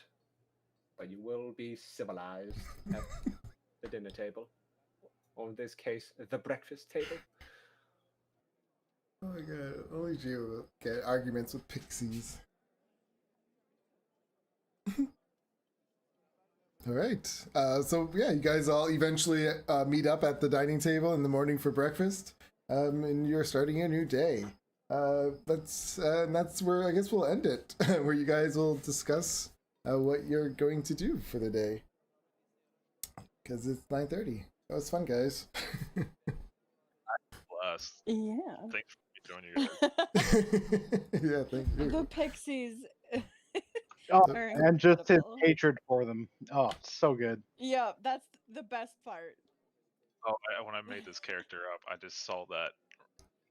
but you will be civilized at the dinner table. Or in this case, the breakfast table. Oh my god, only Gio will get arguments with pixies. All right. So yeah, you guys all eventually meet up at the dining table in the morning for breakfast, and you're starting a new day. That's where I guess we'll end it, where you guys will discuss what you're going to do for the day. Because it's 9:30. That was fun, guys. Blessed. Yeah. Thanks for joining us. Yeah, thank you. The pixies. Oh, are and just his incredible. hatred for them. Oh, so good. Yeah, that's the best part. Oh, when I made this character up, I just saw that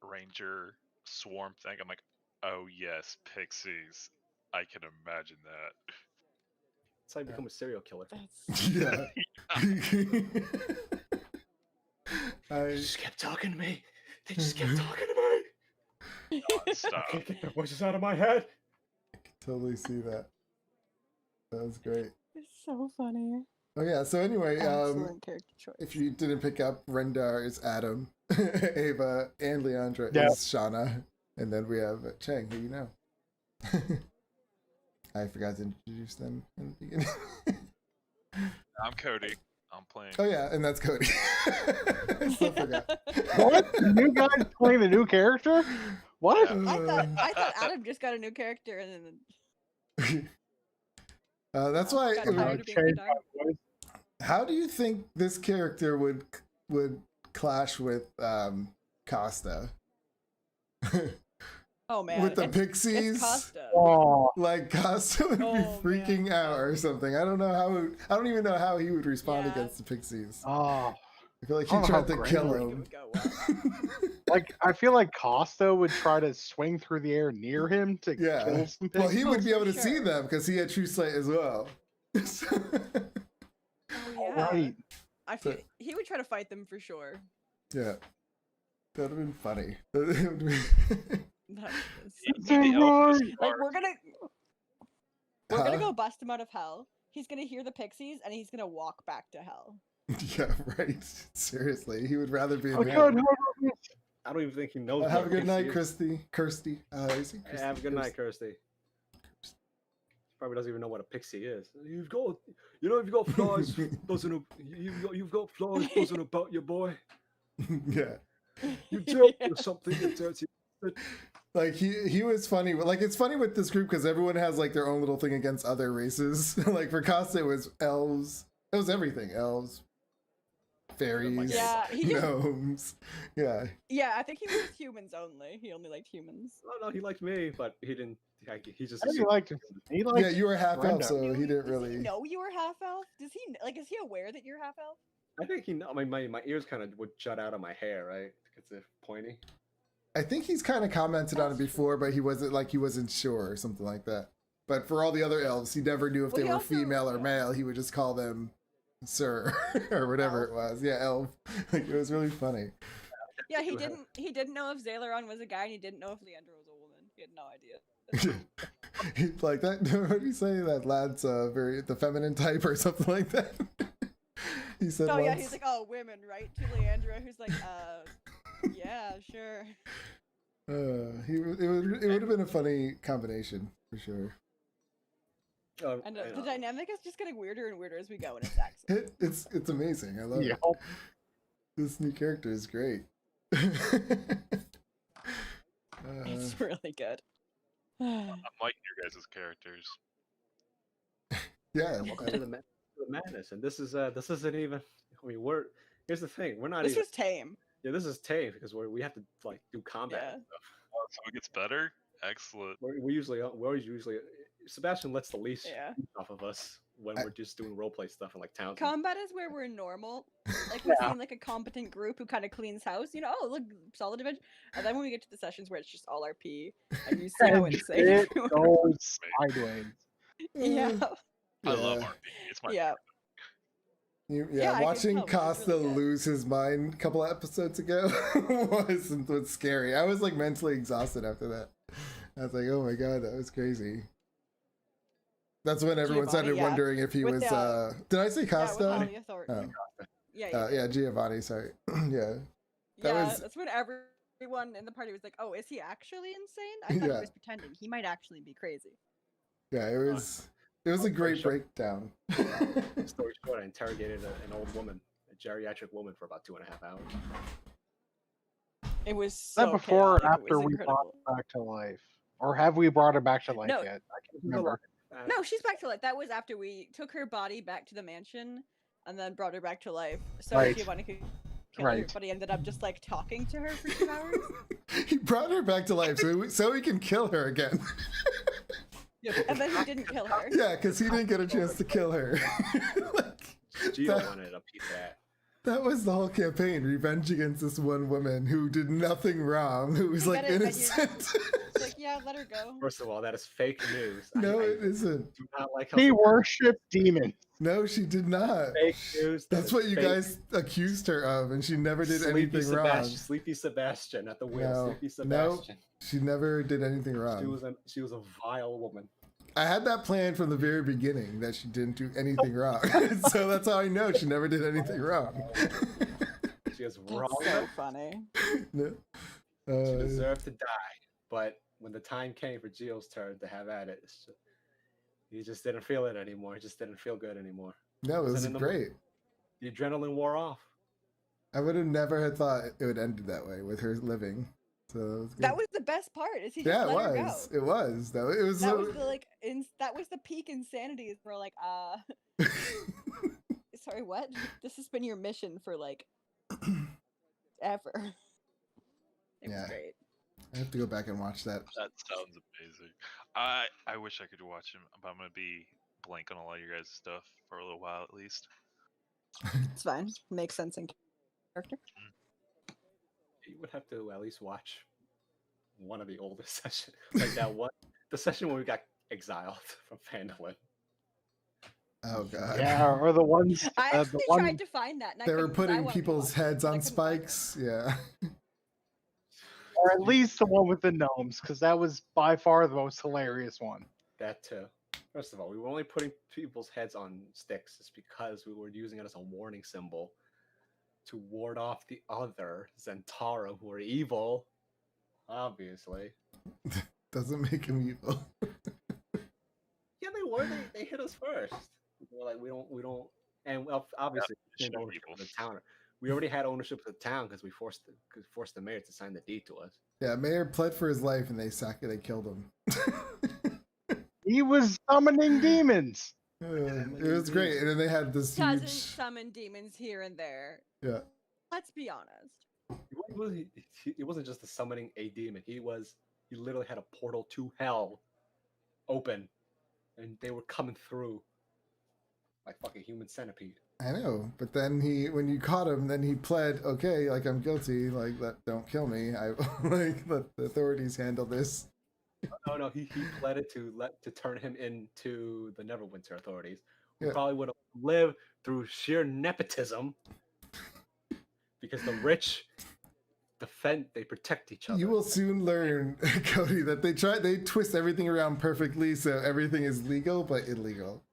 ranger swarm thing. I'm like, oh yes, pixies. I can imagine that. That's how you become a serial killer. That's Yeah. They I just kept talking to me. They just kept talking to me. I Stop. can't get their voices out of my head. totally see that. That was great. it's so funny. Oh yeah. So anyway, Excellent character choice. if you didn't pick up, Rendar is Adam, Ava and Leandra Yeah. is Shauna, and then we have Chang, who you know. I forgot to introduce them in the beginning. I'm Cody. I'm playing. Oh yeah, and that's Cody. I still forgot. What? You guys playing a new character? What? Yeah. I thought Adam just got a new character and then That's why. got it would- tired of being Change dark. my voice. How do you think this character would clash with Costa? Oh man. With the it's Pixies? Costa. Oh, Like Costa would Oh, be man. freaking out or something. I don't know how. I don't even know how he would respond Yeah. against the Pixies. oh. I feel like I he don't know tried how to kill great I think it him. would go well. Like, I feel like Costa would try to swing through the air near him to Yeah. kill some Well, pigs. he would be for able to see sure. them because he had True Sight as well. Oh yeah. Right. I feel he would try to fight them for sure. Yeah, that would have been funny. It would be- That is- It's The elf alright. is Like smart. we're gonna Huh? go bust him out of hell. He's gonna hear the pixies and he's gonna walk back to hell. Yeah, right. Seriously, he would rather be in I hell. can't handle this. I don't even think he knows. Have what a good night, pixie is. Kirsty. Is it Yeah, Kirsty? have a good night, Kirsty. Probably doesn't even know what a pixie is. You've got flies buzzing. You've got flies buzzing about your boy. Yeah. You dirty or something. You dirty. Like he was funny. Like it's funny with this group because everyone has like their own little thing against other races. Like for Costa, it was elves. It was everything. Elves, fairies, Yeah, he just- gnomes. Yeah. Yeah, I think he was humans only. He only liked humans. No, he liked me, but he didn't. He just. I think he liked him. He liked. Yeah, you were half elf, Brenda. so he didn't Does he really. know you were half elf? Does he is he aware that you're half elf? I think he. I mean, my ears kind of would jut out of my hair, right? Because they're pointy. I think he's kind of commented on it before, but he wasn't sure or something like that. But for all the other elves, he never knew if Well, they he were also- female or male. He would just call them sir or whatever it was. Yeah, elf. Like it was really funny. Yeah, he didn't know if Zaleron was a guy and he didn't know if Leandra was a woman. He had no idea. He'd like that. What did he say? That lad's very the feminine type or something like that. He said. Oh yeah, once. he's like, oh, women, right? To Leandra, who's like, yeah, sure. It would have been a funny combination for sure. And the dynamic is just getting weirder and weirder as we go, and it's excellent. It's amazing. I love Yeah. it. This new character is great. It's really good. I'm liking your guys' characters. Yeah. Welcome to the madness, and this isn't even. I mean, here's the thing. We're not This even. was tame. Yeah, this is tame because we have to like do combat Yeah. and stuff. Oh, so it gets better. Excellent. We always usually Sebastian lets the least Yeah. off of us when we're just doing roleplay stuff in like town. Combat is where we're normal. Like we seem like a competent group who kind of cleans house. You know, oh look, solid division. And then when we get to the sessions where it's just all RP, and you see how And insane. it everyone- goes sideways. yeah. I love Yeah. RP. It's my Yeah. Yeah, I can Watching tell, it's Costa really good. lose his mind a couple episodes ago was scary. I was like mentally exhausted after that. I was like, oh my god, that was crazy. That's when everyone Giovanni, started yeah. wondering if he With was. the- Did I say Yeah, with Costa? all the authority. Oh. Yeah, Yeah, Giovanni. Sorry. Yeah. that yeah, was- that's when everyone in the party was like, "Oh, is he actually insane? I thought Yeah. he was pretending. He might actually be crazy." Yeah, it was. It was a great breakdown. Story short, I interrogated an old woman, a geriatric woman, for about 2.5 hours. It was Is that so before or chaotic, it after was we brought incredible. her back to life? Or have we brought her back to life No. yet? I can't She's remember. alive. No, she's back to life. That was after we took her body back to the mansion and then brought her back to life. So Right. Giovanni could kill her, Right. but he ended up just like talking to her for 2 hours. He brought her back to life so he can kill her again. And then he didn't kill her. Yeah, because he didn't get a chance to kill her. Like, Gio that- wanted a piece of that. That was the whole campaign, revenge against this one woman who did nothing wrong, who was You like get it, and you- innocent. It's like, yeah, let her go. First of all, that is fake news. No, I it isn't. do not like how He worshipped demons. No, she did not. fake news. that That's is what you fake. guys accused her of, and she never did Sleepy anything wrong. Sleepy Sebastian at the wheel. No, Sleepy no. Sebastian. She never did anything She wrong. was a vile woman. I had that plan from the very beginning that she didn't do anything wrong. So that's how I know she never did anything wrong. She was That's wrong. so funny. No. She deserved to die. But when the time came for Gio's turn to have at it, he just didn't feel it anymore. He just didn't feel good anymore. No, it was in the- great. The adrenaline wore off. I would have never had thought it would end that way with her living. So it was good. That was the best part. Is he just yeah, it let her go? was. It was. Though it was. That so... was the like that was the peak insanity. Is we're like, sorry, what? This has been your mission for like ever. It Yeah. was great. I have to go back and watch that. That sounds amazing. I wish I could watch him, but I'm gonna be blank on a lot of your guys' stuff for a little while at least. It's fine. Makes sense in character. You would have to at least watch one of the older sessions. Like that one, the session where we got exiled from Phandalin. Oh god. Yeah, or the ones. I the actually one, tried to find that. And I They were couldn't 'cause I putting wanted to people's watch it, heads but I on couldn't find it. spikes. Yeah. or at least the one with the gnomes, because that was by far the most hilarious one. That too. First of all, we were only putting people's heads on sticks just because we were using it as a warning symbol to ward off the other Zentara who are evil. Obviously. Doesn't make him evil. Yeah, they were. They hit us first. We were like, we don't, and obviously we should claimed be ownership of evil. the town. We already had ownership of the town because we forced the mayor to sign the deed to us. Yeah, Mayor pled for his life and they killed him. He was summoning demons. It was great. And then they had this Doesn't huge. summon demons here and there. Yeah. Let's be honest. It wasn't just the summoning a demon. He literally had a portal to hell open, and they were coming through like fucking human centipede. I know, but then when you caught him, then he pled, okay, like I'm guilty, like don't kill me. I like let the authorities handle this. No, he pleaded to turn him into the Neverwinter authorities, who Yeah. probably would have lived through sheer nepotism, because the rich they protect each other. You will soon learn, Cody, that they twist everything around perfectly, so everything is legal but illegal.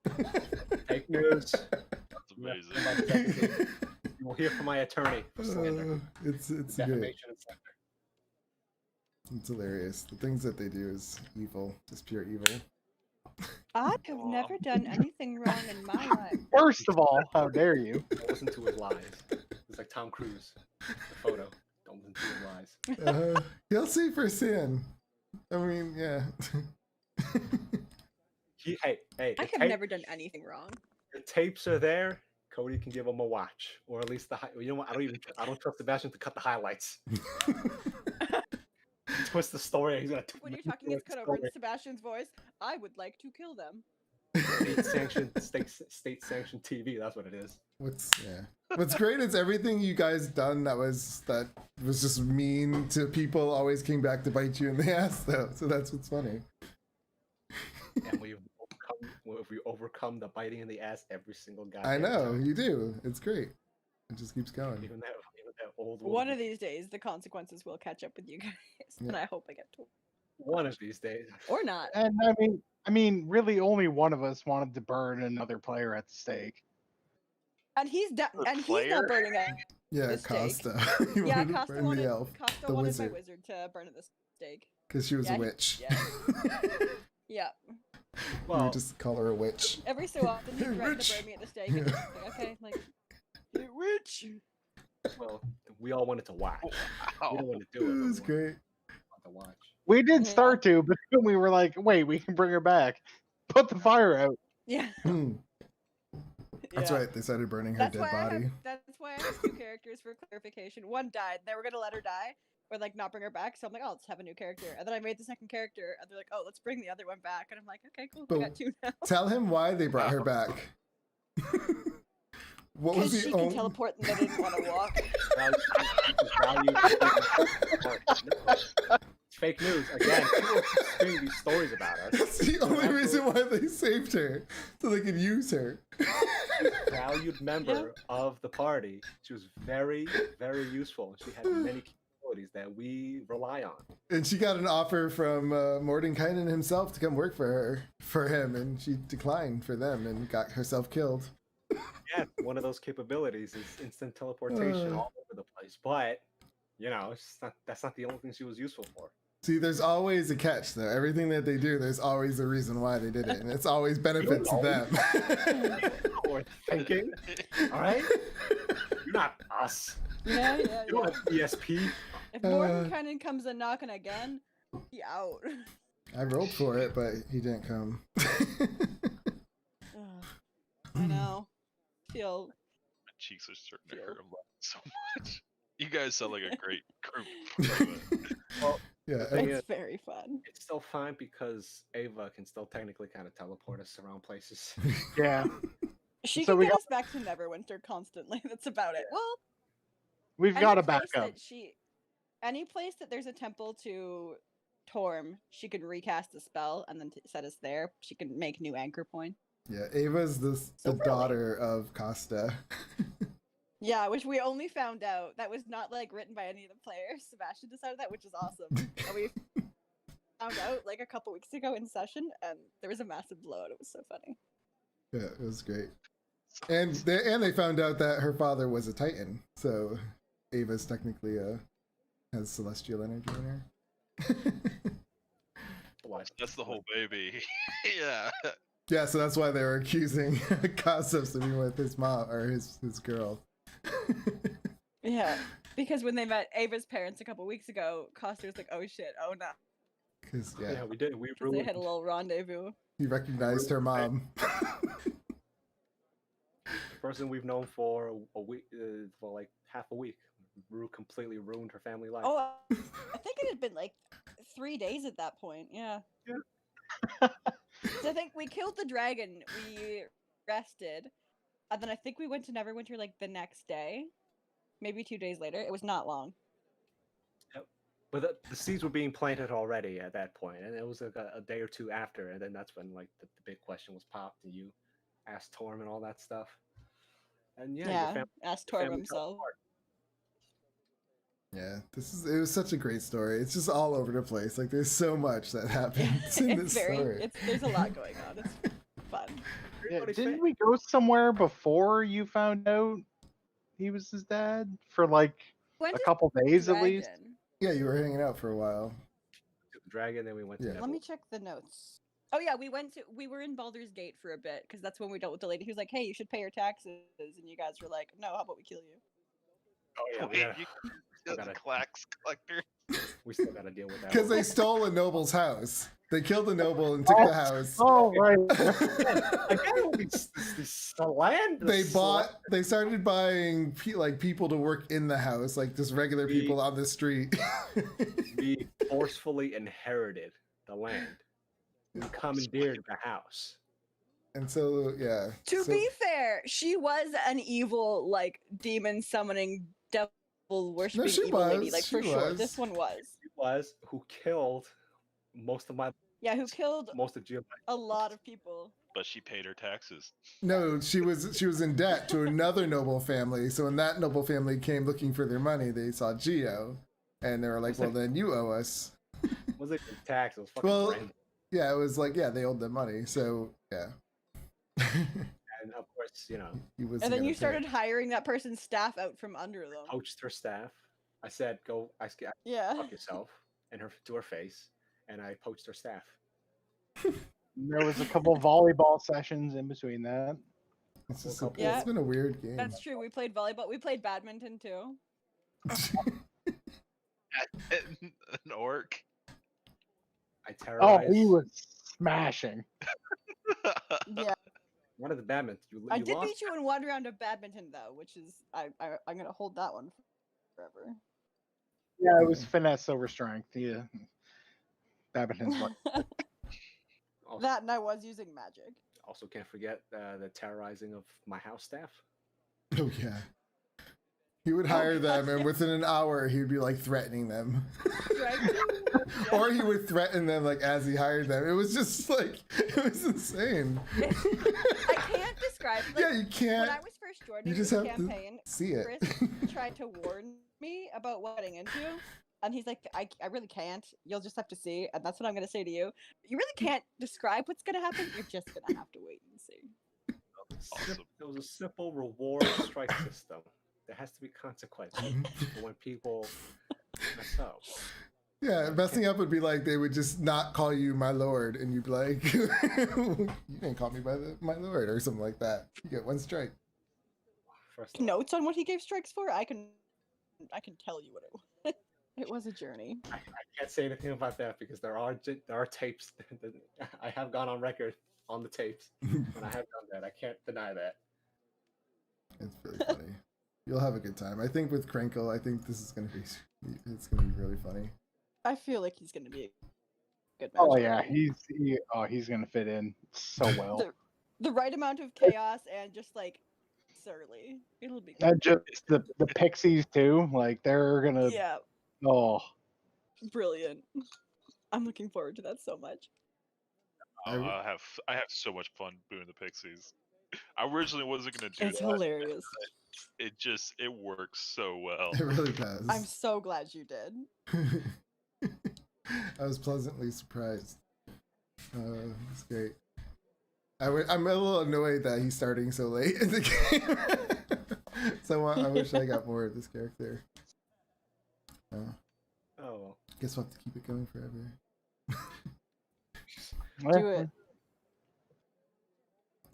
Fake news. That's amazing. You will hear from my attorney for slander, It's great. defamation, and slander. It's hilarious. The things that they do is evil, just pure evil. I have never done anything wrong in my life. First of all, how dare you? Don't listen to his lies. It's like Tom Cruise, the photo. Don't listen to his lies. He'll see for sin. I mean, yeah. Hey, I have never done anything wrong. the tapes are there. Cody can give him a watch, or at least you know what? I don't trust Sebastian to cut the highlights. Twist the story. He's gonna When you're talking, it's cut over in Sebastian's voice. I would like to kill them. state sanctioned TV. That's what it is. What's great is everything you guys done that was just mean to people always came back to bite you in the ass though. So that's what's funny. And we overcome the biting in the ass every single guy. I know you do. It's great. It just keeps going. Even that old One of these days, the consequences will catch up with you guys, and Yeah. I hope I get to. one of these days. Or not. And I mean, really, only one of us wanted to burn another player at the stake. And he's done. The And he's player? not burning at Yeah, the stake. Costa. He Yeah, wanted to Costa burn wanted, the elf Costa the wanted wizard. my wizard to burn at the stake. because she was Yeah, a witch. yeah. Yeah. You Well, would just call her a witch. Every so often, he Hey, threatened Rich. to burn me at the stake. And Yeah. like, okay, like, hey, witch. well, we all wanted to watch. We Wow. didn't want to It do it. was but we great. wanted to watch. We did Yeah. start to, but then we were like, wait, we can bring her back. Put the fire out. Yeah. That's Yeah. right. They started burning her That's dead why body. that's why I have two characters for clarification. One died. They were gonna let her die, or like not bring her back. So I'm like, oh, let's have a new character. And then I made the second character, and they're like, oh, let's bring the other one back. And I'm like, okay, cool. We But got two now. Tell him why they brought her back. What was Because she the can only? teleport, and they didn't want to walk. It's fake news. Again, people keep spinning these stories about us. That's the only reason why they saved her, so they could use her. Valued member of the party. She was very, very useful. She had many capabilities that we rely on. And she got an offer from Mordenkainen himself to come work for him, and she declined for them and got herself killed. Yeah, one of those capabilities is instant teleportation all over the place. But you know, that's not the only thing she was useful for. See, there's always a catch, though. Everything that they do, there's always a reason why they did it, and it's always benefits to them. Or thinking, all right? You're not us. Yeah. You don't have ESP. If Mordenkainen comes a knocking again, he out. I rolled for it, but he didn't come. Ugh, I know. Feel My cheeks are starting to hurt. I'm laughing so much. You guys sound like a great group. Well, Yeah, thing it's is, very fun. it's still fine because Ava can still technically kind of teleport us around places. Yeah. She So can we get us back to Neverwinter constantly. That's about it. Well, We've got a backup. Any place that there's a temple to Torm, she can recast a spell and then set us there. She can make new anchor point. yeah. Ava's the really? daughter of Costa. Yeah, which we only found out. That was not like written by any of the players. Sebastian decided that, which is awesome. And we found out like a couple weeks ago in session, and there was a massive blowout. It was so funny. Yeah, it was great. And they found out that her father was a Titan, so Ava's technically has celestial energy in her. That's the whole baby. Yeah. Yeah, so that's why they were accusing Kostos of being with his mom or his girl. Yeah, because when they met Ava's parents a couple weeks ago, Costa was like, "Oh shit, oh no," Because Yeah, we did. We because they had a ruined. little rendezvous. he recognized her mom. The person we've known for a week, for like half a week, completely ruined her family life. Oh, I think it had been like 3 days at that point. Yeah. Yeah. So I think we killed the dragon. We rested, and then I think we went to Neverwinter like the next day, maybe 2 days later. It was not long. But the seeds were being planted already at that point, and it was like a day or two after, and then that's when like the big question was popped, and you asked Torm and all that stuff. And yeah, your family, asked your Torb family fell himself. apart. Yeah, it was such a great story. It's just all over the place. Like there's so much that happens in this story. There's a lot going on. It's fun. Yeah, Everybody's didn't fa- we go somewhere before you found out he was his dad for like Went a to couple days at least? Dragon. Yeah, you were hanging out for a while. to the dragon, then we went to Yeah. Let me Neverwinter. check the notes. Oh yeah, we were in Baldur's Gate for a bit because that's when we dealt with the lady who's like, "Hey, you should pay your taxes," and you guys were like, "No, how about we kill you?" Oh yeah, Wait, you still the gotta- Clax collector. we still got to deal with that. Because one. they stole a noble's house. They killed a noble and took the house. Oh right. Again, these land. They started buying people to work in the house, like just regular people on the street. We forcefully inherited the land. We commandeered the house. And so, yeah. To so- be fair, she was an evil, like demon summoning, devil worshipping she evil lady, was, like for she sure. was. This one was. He was who killed most of Yeah, who killed Giovanni. a lot of people. But she paid her taxes. No, she was in debt to another noble family. So when that noble family came looking for their money, they saw Geo, and they were like, "Well, then you owe us." Was it tax? It was fucking Well, random. yeah, it was like, yeah, they owed them money. So yeah. And of course, He was And then gonna you pay. started hiring that person's staff out from under them. poached her staff. I said, "Go, Yeah. fuck yourself," and to her face, and I poached her staff. There was a couple volleyball sessions in between that. It's, just Yeah. it's been a weird game. That's true. We played volleyball. We played badminton too. An orc. I Oh, terrorized he was smashing. Yeah. one of the badminton. You I did lost. beat you in one round of badminton though, which is I'm gonna hold that one forever. Yeah, it was finesse over strength. Yeah, badminton's what. Also, That and I was using magic. also can't forget the terrorizing of my house staff. Oh yeah. He would hire them, and within an hour, he'd be like threatening them. Right? Or he would threaten them like as he hired them. It was just like it was insane. I can't describe. Like, Yeah, you can't. When I was first joining You just this have campaign, to see it. Chris tried to warn me about what I'm getting into, and he's like, I really can't. You'll just have to see, and that's what I'm gonna say to you. You really can't describe what's gonna happen. You're just gonna have to wait and see. Awesome. It was a simple reward strike system. There has to be consequences for when people mess up. Yeah, messing up would be like they would just not call you my lord, and you'd be like, "You didn't call me by my lord," or something like that. You get one strike. First of all, Notes on what he gave strikes for? I can tell you what it was. It was a journey. I can't say anything about that because there are tapes. That I have gone on record on the tapes, and I have done that. I can't deny that. It's really funny. You'll have a good time. I think with Krinkle, I think this is gonna be it's gonna be really funny. I feel like he's gonna be a good match. Oh yeah, he's gonna fit in so well. The right amount of chaos and just like surly. It'll be good. And just the pixies too. Like they're gonna. Yeah, Oh, brilliant. I'm looking forward to that so much. I have so much fun doing the pixies. I originally wasn't gonna do It's that. hilarious. It works so well. It really does. I'm so glad you did. I was pleasantly surprised. It's great. I'm a little annoyed that he's starting so late in the game. So I wish I got more of this character. Oh well. Guess we'll have to keep it going forever. Do it.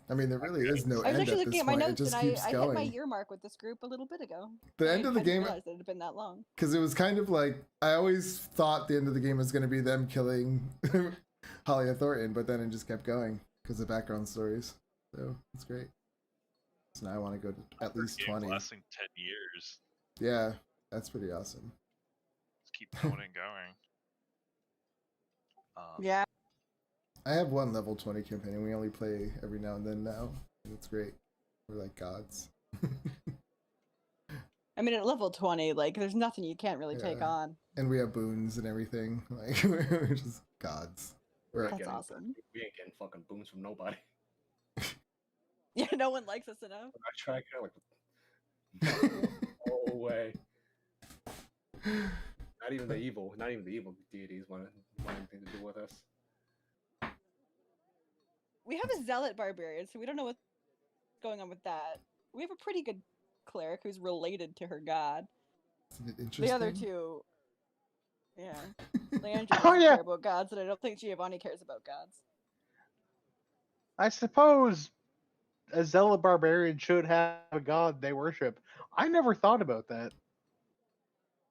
I mean, there really is no I was end actually at looking this at my point. It notes just and keeps I hit my going. year mark with this group a little bit ago. The end of the I game, didn't realize it had been that long. because it was kind of like I always thought the end of the game was going to be them killing Holly Thornton, but then it just kept going because of background stories. So it's great. So now I want to go to at least Game 20. lasting 10 years. Yeah, that's pretty awesome. Just keep going and going. Yeah. I have one level 20 campaign, and we only play every now and then now. It's great. We're like gods. I mean, at level 20, like, there's nothing you can't really take Yeah. on. And we have boons and everything. Like we're just gods. We're not That's getting- awesome. We ain't getting fucking boons from nobody. Yeah, no one likes us enough. I try like no way. Not even the evil deities want anything to do with us. We have a zealot barbarian, so we don't know what's going on with that. We have a pretty good cleric who's related to her god. Isn't it interesting? The other two, yeah. Leandra Oh, doesn't yeah. care about gods, and I don't think Giovanni cares about gods. I suppose a zealot barbarian should have a god they worship. I never thought about that.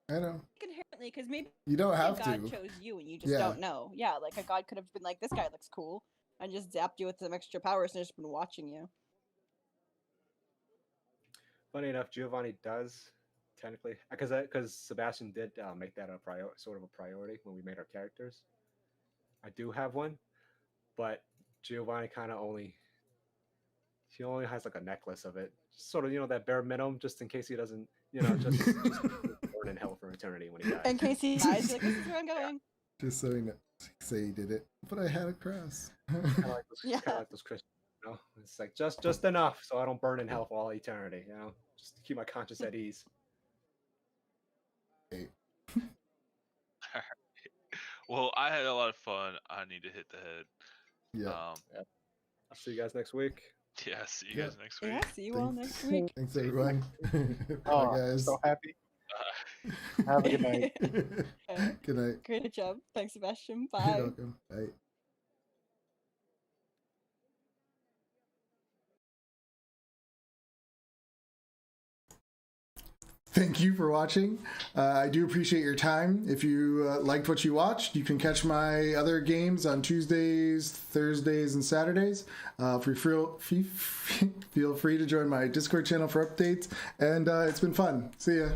I know. Inherently, because maybe You don't a have god to. chose you and you just Yeah. don't know. Yeah, like a god could have been like, this guy looks cool, and just zapped you with some extra powers and just been watching you. Funny enough, Giovanni does technically because Sebastian did make that a sort of a priority when we made our characters. I do have one, but Giovanni kind of only has like a necklace of it, just sort of that bare minimum, just in case he doesn't just burn in hell for eternity when he dies. In case he dies, like, this is where I'm going. Just so he say he did it. But I had a cross. Kind of like those Christians. It's like just enough so I don't burn in hell for all eternity. Just to keep my conscience at ease. Well, I had a lot of fun. I need to hit the head. Yeah. I'll see you guys next week. Yeah, see you guys next week. Yeah, see you all Thanks. next week. Thanks everyone. Oh, Bye guys. so happy. Bye. Have a good night. Okay. Good night. Great job. Thanks, Sebastian. You're Bye. welcome. Bye. Thank you for watching. I do appreciate your time. If you liked what you watched, you can catch my other games on Tuesdays, Thursdays, and Saturdays. Feel free to join my Discord channel for updates. And it's been fun. See ya.